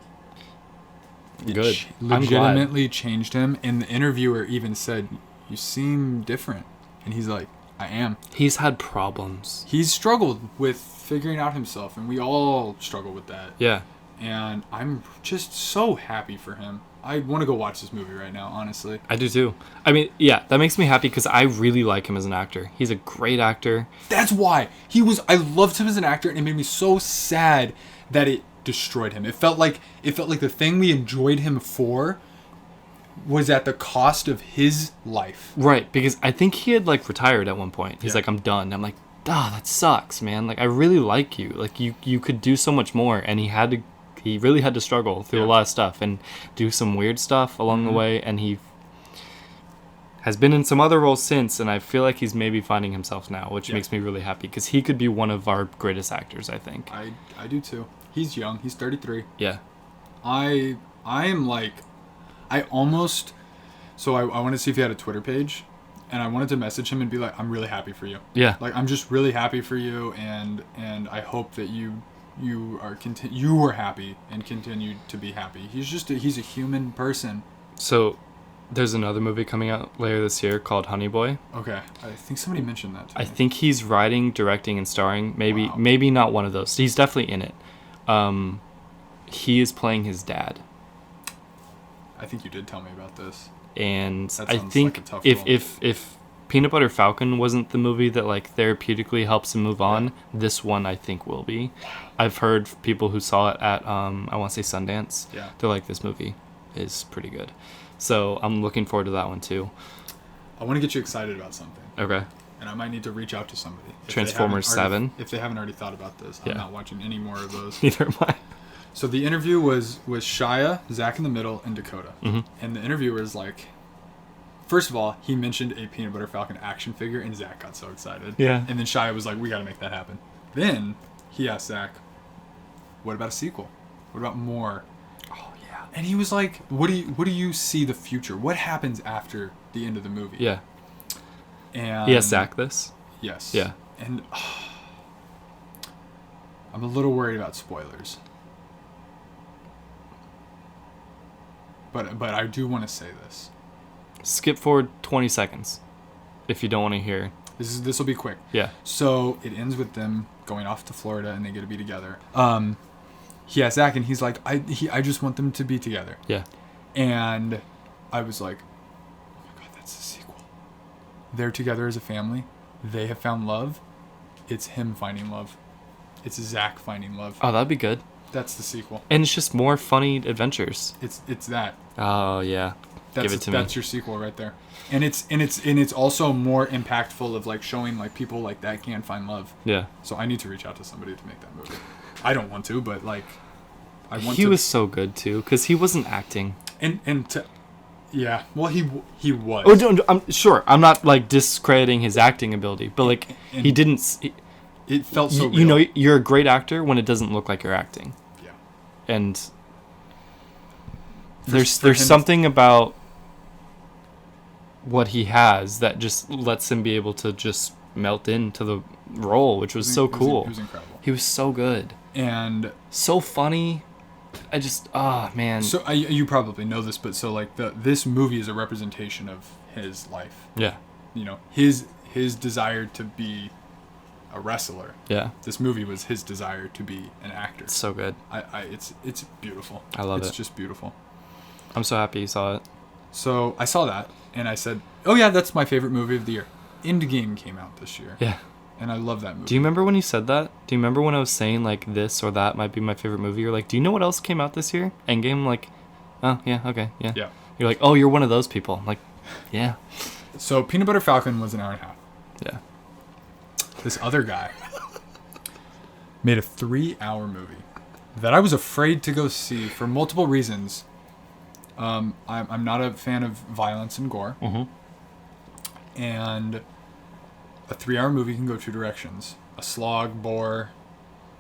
Good. Legitimately changed him. And the interviewer even said, "You seem different." And he's like, "I am." He's had problems. He's struggled with figuring out himself, and we all struggle with that. Yeah. And I'm just so happy for him. I want to go watch this movie right now, honestly. I do too. I mean, yeah, that makes me happy because I really like him as an actor. He's a great actor. That's why. I loved him as an actor, and it made me so sad that it destroyed him. It felt like the thing we enjoyed him for was at the cost of his life. Right, because I think he had like retired at one point. He's like, I'm done. I'm like, that sucks, man. Like, I really like you. Like, you could do so much more, and he really had to struggle through a lot of stuff and do some weird stuff along the way, and he has been in some other roles since, and I feel like he's maybe finding himself now, which makes me really happy because he could be one of our greatest actors, I think. I do too. He's young. He's 33. Yeah. I am like, I almost, so I wanted to see if he had a Twitter page, and I wanted to message him and be like, I'm really happy for you. Yeah. Like, I'm just really happy for you, and I hope that you are happy and continue to be happy. He's a human person. So there's another movie coming out later this year called Honey Boy. Okay. I think somebody mentioned that to me. I think he's writing, directing, and starring. Maybe not one of those. He's definitely in it. He is playing his dad. I think you did tell me about this. And I think like if Peanut Butter Falcon wasn't the movie that like therapeutically helps him move on, this one I think will be. I've heard people who saw it at I want to say Sundance. Yeah. They're like, this movie is pretty good. So I'm looking forward to that one too. I want to get you excited about something. Okay. And I might need to reach out to somebody. Transformers 7. If they haven't already thought about this, I'm not watching any more of those. Neither am I. So the interview was Shia, Zach in the middle, and Dakota. Mm-hmm. And the interviewer is like, first of all, he mentioned a Peanut Butter Falcon action figure, and Zach got so excited. Yeah. And then Shia was like, we got to make that happen. Then he asked Zach, what about a sequel? What about more? Oh, yeah. And he was like, what do you see the future? What happens after the end of the movie? Yeah. And he asked Zach this? Yes. Yeah. And I'm a little worried about spoilers. But I do want to say this. Skip forward 20 seconds if you don't want to hear. This will be quick. Yeah. So it ends with them going off to Florida and they get to be together. He asked Zach and he's like, I just want them to be together. Yeah. And I was like, oh my God, that's the sequel. They're together as a family. They have found love. It's him finding love. It's Zach finding love. Oh, that'd be good. That's the sequel. And it's just more funny adventures. It's that. Oh yeah. Give it to me. That's your sequel right there. And it's also more impactful of like showing like people like that can find love. Yeah. So I need to reach out to somebody to make that movie. I don't want to, but like I want to. He was so good too cuz he wasn't acting. Yeah. Well, he was. Oh, no, I'm sure. I'm not like discrediting his acting ability, but like he didn't it felt so real. You know, you're a great actor when it doesn't look like you're acting. Yeah. And there's something about what he has that just lets him be able to just melt into the role, which was so cool. It was incredible. He was so good and so funny. I just man. So you probably know this, but so like this movie is a representation of his life. Yeah. You know, his desire to be a wrestler. Yeah. This movie was his desire to be an actor. It's so good. It's beautiful. I love it. It's just beautiful. I'm so happy you saw it. So I saw that and I said, oh yeah, that's my favorite movie of the year. Endgame came out this year. Yeah. And I love that movie. Do you remember when you said that? Do you remember when I was saying like this or that might be my favorite movie? You're like, do you know what else came out this year? Endgame. I'm like, oh yeah, okay, yeah. Yeah. You're like, oh, you're one of those people. I'm like, yeah. So Peanut Butter Falcon was an hour and a half. Yeah. This other guy made a 3-hour movie that I was afraid to go see for multiple reasons. I'm not a fan of violence and gore. Mm-hmm. And a 3-hour movie can go two directions. A slog, bore.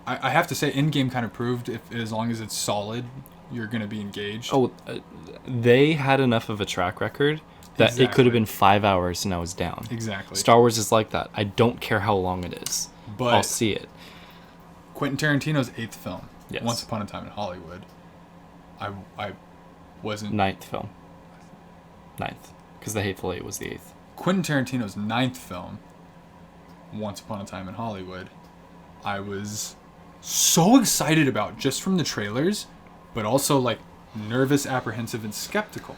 I have to say, Endgame kind of proved as long as it's solid, you're going to be engaged. Oh, they had enough of a track record that it could have been 5 hours and I was down. Exactly. Star Wars is like that. I don't care how long it is. But I'll see it. Quentin Tarantino's 8th film, yes. Once Upon a Time in Hollywood, I wasn't... 9th film. 9th. Because The Hateful Eight was the 8th. Quentin Tarantino's 9th film, Once Upon a Time in Hollywood, I was so excited about just from the trailers, but also like nervous, apprehensive, and skeptical.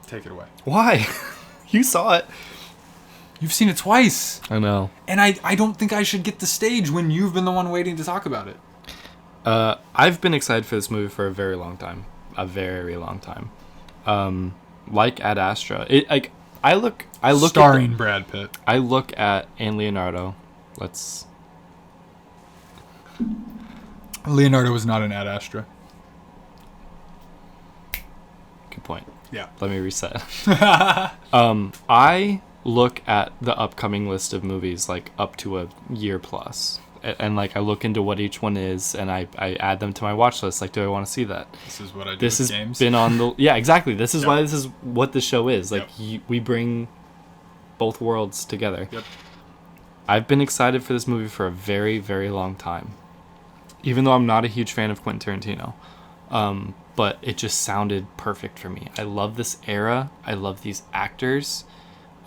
Take it away. Why? You saw it. You've seen it twice. I know. And I don't think I should get the stage when you've been the one waiting to talk about it. I've been excited for this movie for a very long time. A very long time. Like Ad Astra. I look Starring at Brad Pitt. I look at Leonardo. Leonardo was not an Ad Astra. Good point. Yeah. Let me reset. I look at the upcoming list of movies like up to a year plus. And like I look into what each one is and I add them to my watch list. Like, do I want to see that? This is what I do This with has games. been on the... Yeah, exactly. This is Yep. why this is what the show is. Like, Yep. we bring both worlds together. Yep. I've been excited for this movie for a very, very long time. Even though I'm not a huge fan of Quentin Tarantino. But it just sounded perfect for me. I love this era. I love these actors.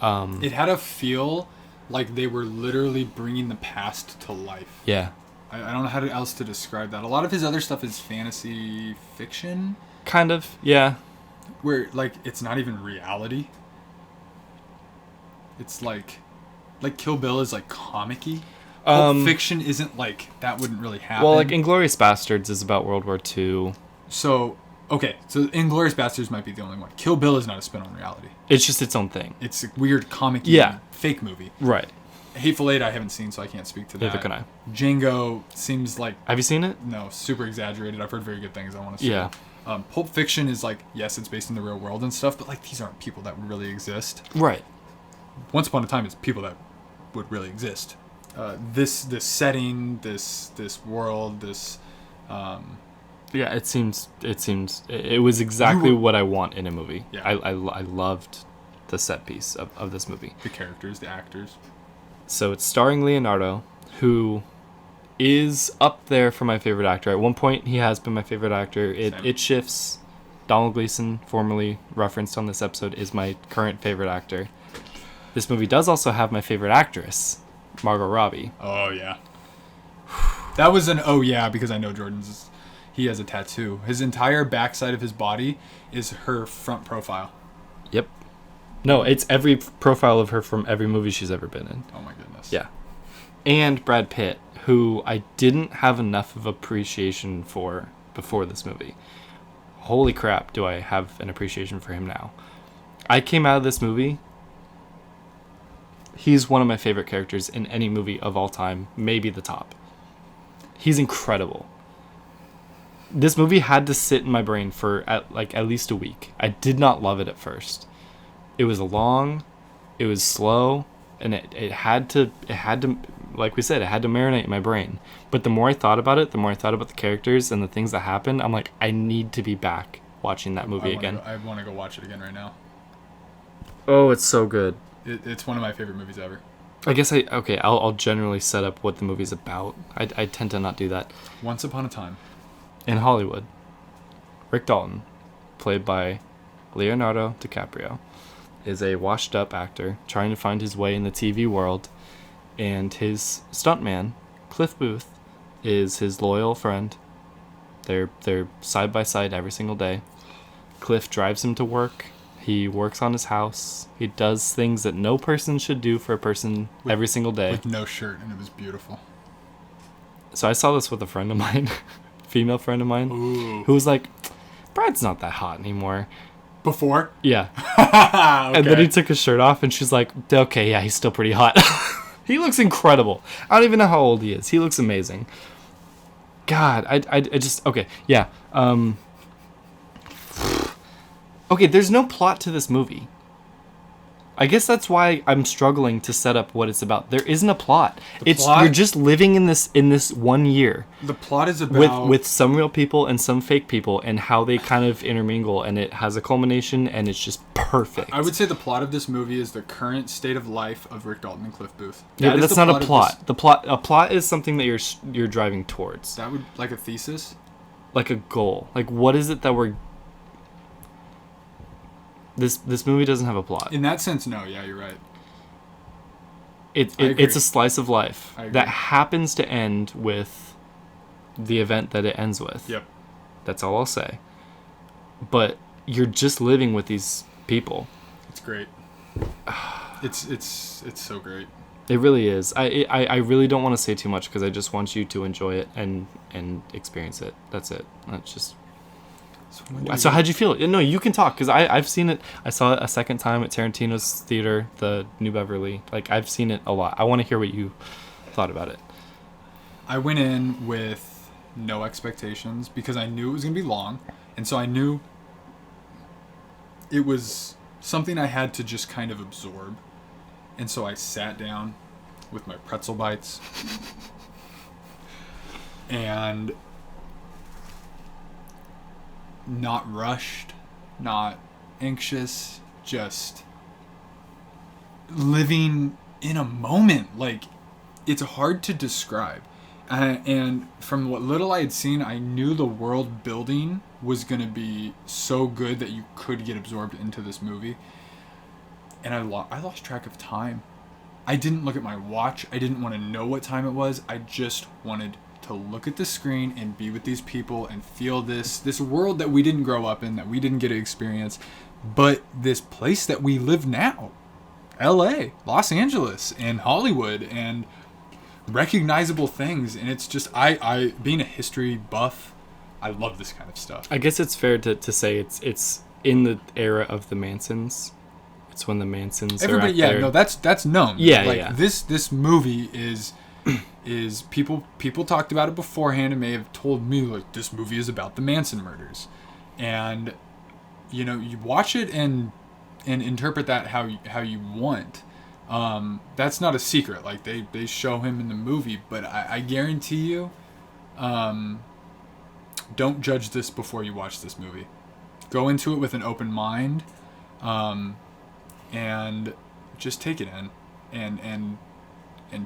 It had a feel like they were literally bringing the past to life. Yeah. I don't know how else to describe that. A lot of his other stuff is fantasy fiction. Kind of, yeah. Where, like, it's not even reality. It's like Kill Bill is, like, comic-y. Pulp Fiction isn't, like, that wouldn't really happen. Well, like, Inglourious Bastards is about World War II. So, okay, so Inglourious Bastards might be the only one. Kill Bill is not a spin on reality. It's just its own thing. It's a weird comic-y fake movie. Right. Hateful Eight I haven't seen, so I can't speak to that. Neither can I. Django seems like... Have you seen it? No, super exaggerated. I've heard very good things. I want to see Yeah. it. Pulp Fiction is like, yes, it's based in the real world and stuff, but like these aren't people that would really exist. Right. Once Upon a Time is people that would really exist. This setting, this world, this... Yeah, it was exactly what I want in a movie. Yeah. I loved the set piece of this movie. The characters, the actors. So it's starring Leonardo, who is up there for my favorite actor. At one point, he has been my favorite actor. It shifts. Donald Gleason, formerly referenced on this episode, is my current favorite actor. This movie does also have my favorite actress, Margot Robbie. Oh, yeah. That was an oh, yeah, because I know he has a tattoo. His entire backside of his body is her front profile. Yep. No, it's every profile of her from every movie she's ever been in. Oh, my goodness. Yeah. And Brad Pitt, who I didn't have enough of appreciation for before this movie. Holy crap, do I have an appreciation for him now. I came out of this movie... He's one of my favorite characters in any movie of all time, maybe the top. He's incredible. This movie had to sit in my brain for at least a week. I did not love it at first. It was long, it was slow, and it had to, like we said, it had to marinate in my brain. But the more I thought about it, the more I thought about the characters and the things that happened, I'm like, I need to be back watching that movie again. I want to go watch it again right now. Oh, it's so good. It's one of my favorite movies ever. I guess I'll generally set up what the movie's about. I tend to not do that. Once Upon a Time. In Hollywood, Rick Dalton, played by Leonardo DiCaprio, is a washed-up actor trying to find his way in the TV world, and his stuntman, Cliff Booth, is his loyal friend. They're side by side every single day. Cliff drives him to work. He works on his house. He does things that no person should do for a person every single day. With no shirt, and it was beautiful. So I saw this with a friend of mine, female friend of mine, Ooh. who was like, Brad's not that hot anymore. Before? Yeah. Okay. And then he took his shirt off, and she's like, okay, yeah, he's still pretty hot. He looks incredible. I don't even know how old he is. He looks amazing. God, I just, okay, yeah. Okay, there's no plot to this movie. I guess that's why I'm struggling to set up what it's about. There isn't a plot. You're just living in this 1 year. The plot is about with some real people and some fake people and how they kind of intermingle, and it has a culmination, and it's just perfect. I would say the plot of this movie is the current state of life of Rick Dalton and Cliff Booth. Yeah, but that's not a plot. A plot is something that you're driving towards. That would like a thesis, like a goal. Like, what is it that we're... This movie doesn't have a plot. In that sense, no. Yeah, you're right. It's a slice of life I agree. that happens to end with the event that it ends with. Yep. That's all I'll say. But you're just living with these people. It's great. It's so great. It really is. I really don't want to say too much because I just want you to enjoy it and experience it. That's it. That's just. So how'd you feel? No, you can talk because I've seen it. I saw it a second time at Tarantino's theater, the New Beverly. Like, I've seen it a lot. I want to hear what you thought about it. I went in with no expectations because I knew it was going to be long. And so I knew it was something I had to just kind of absorb. And so I sat down with my pretzel bites and not rushed, not anxious, just living in a moment. Like, it's hard to describe. And from what little I had seen, I knew the world building was going to be so good that you could get absorbed into this movie. And I lost track of time. I didn't look at my watch. I didn't want to know what time it was. I just wanted to look at the screen and be with these people and feel this world that we didn't grow up in, that we didn't get to experience, but this place that we live now. LA, Los Angeles, and Hollywood, and recognizable things. And it's just, I being a history buff, I love this kind of stuff. I guess it's fair to say it's in the era of the Mansons. It's when the Mansons are out there. No, that's known. Yeah, like, yeah. This movie is people talked about it beforehand and may have told me, like, this movie is about the Manson murders. And, you know, you watch it and interpret that how you want. That's not a secret. Like, they show him in the movie, but I guarantee you, don't judge this before you watch this movie. Go into it with an open mind, and just take it in. And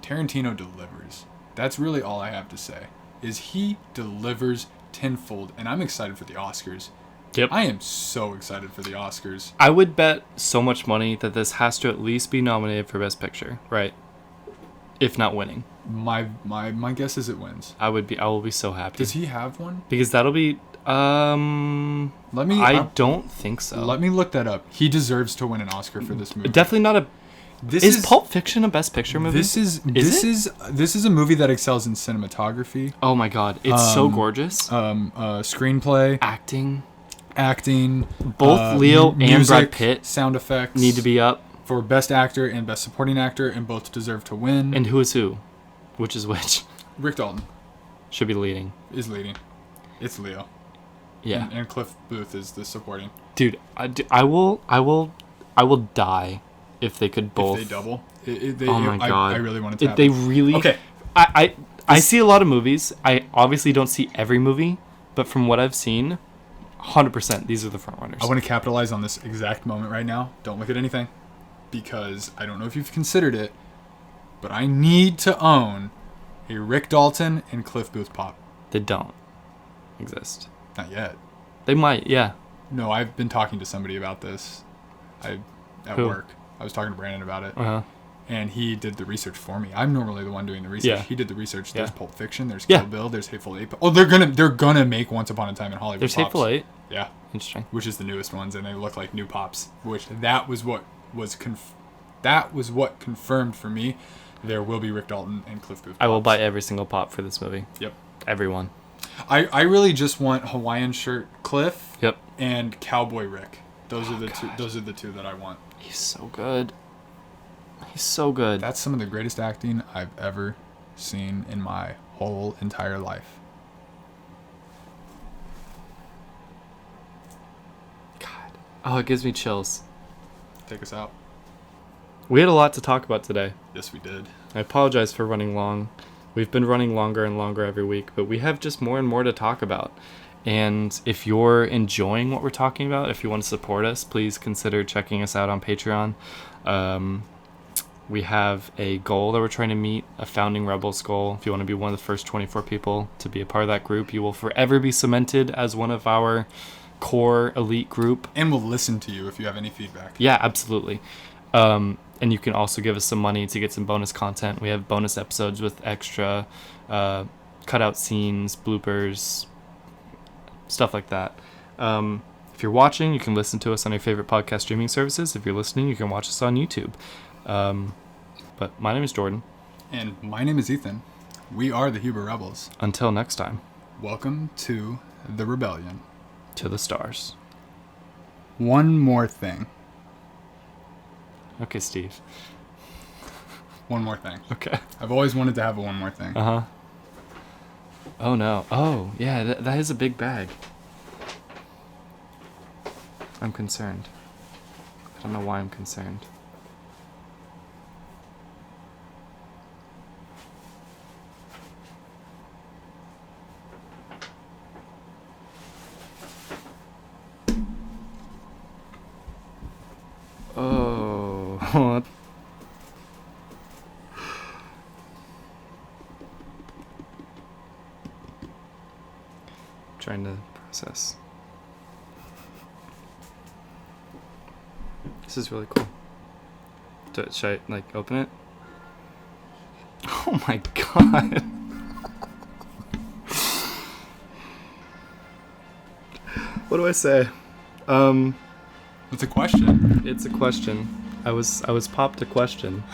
Tarantino delivers. That's really all I have to say. Is he delivers tenfold, and I'm excited for the Oscars. Yep. I am so excited for the Oscars. I would bet so much money that this has to at least be nominated for Best Picture, right? If not winning. My guess is it wins. I will be so happy. Does he have one? Because that'll be I don't think so. Let me look that up. He deserves to win an Oscar for this movie. Definitely not a Is Pulp Fiction a Best Picture movie? This is a movie that excels in cinematography. Oh my god, it's so gorgeous. Screenplay, acting. Both Leo and music, Brad Pitt sound effects need to be up for Best Actor and Best Supporting Actor, and both deserve to win. And who is who? Which is which? Rick Dalton should be leading. Is leading. It's Leo. Yeah. And Cliff Booth is the supporting. Dude, I will die if they could both. If they double. Oh my god. I really want it to happen. They really. Okay. I see a lot of movies. I obviously don't see every movie, but from what I've seen, 100% these are the front runners. I want to capitalize on this exact moment right now. Don't look at anything, because I don't know if you've considered it, but I need to own a Rick Dalton and Cliff Booth pop. They don't exist. Not yet. They might, yeah. No, I've been talking to somebody about this. At Who? work. I was talking to Brandon about it. Uh-huh. And he did the research for me. I'm normally the one doing the research. Yeah. He did the research. There's Pulp Fiction. There's Yeah. Kill Bill. There's Hateful Eight. Oh, they're gonna make Once Upon a Time in Hollywood. There's pops. Hateful Eight. Yeah. Interesting. Which is the newest ones, and they look like new pops. Which that was what confirmed for me. There will be Rick Dalton and Cliff Booth. Pops. I will buy every single pop for this movie. Yep. Everyone. I really just want Hawaiian shirt Cliff. Yep. And Cowboy Rick. Those are the two. Those are the two that I want. He's so good. He's so good. That's some of the greatest acting I've ever seen in my whole entire life. God. Oh, it gives me chills. Take us out. We had a lot to talk about today. Yes, we did. I apologize for running long. We've been running longer and longer every week, but we have just more and more to talk about. And if you're enjoying what we're talking about, if you want to support us, please consider checking us out on Patreon. We have a goal that we're trying to meet, a Founding Rebels goal. If you want to be one of the first 24 people to be a part of that group, you will forever be cemented as one of our core elite group. And we'll listen to you if you have any feedback. Yeah, absolutely. And you can also give us some money to get some bonus content. We have bonus episodes with extra cutout scenes, bloopers, stuff like that. If you're watching, you can listen to us on your favorite podcast streaming services. If you're listening, you can watch us on YouTube. But my name is Jordan. And my name is Ethan. We are the Huber Rebels. Until next time. Welcome to the Rebellion. To the stars. One more thing. Okay, Steve. One more thing. Okay. I've always wanted to have a one more thing. Uh-huh. Oh, no. Oh, yeah, that is a big bag. I'm concerned. I don't know why I'm concerned. Oh, what? Trying to process. This is really cool. Should I, like, open it? Oh my god. What do I say? It's a question. It's a question. I was popped a question.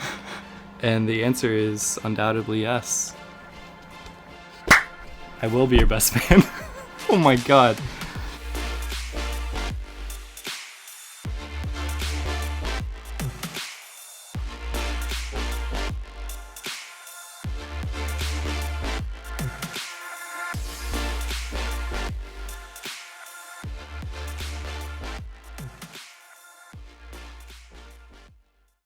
And the answer is undoubtedly yes. I will be your best man. Oh my god.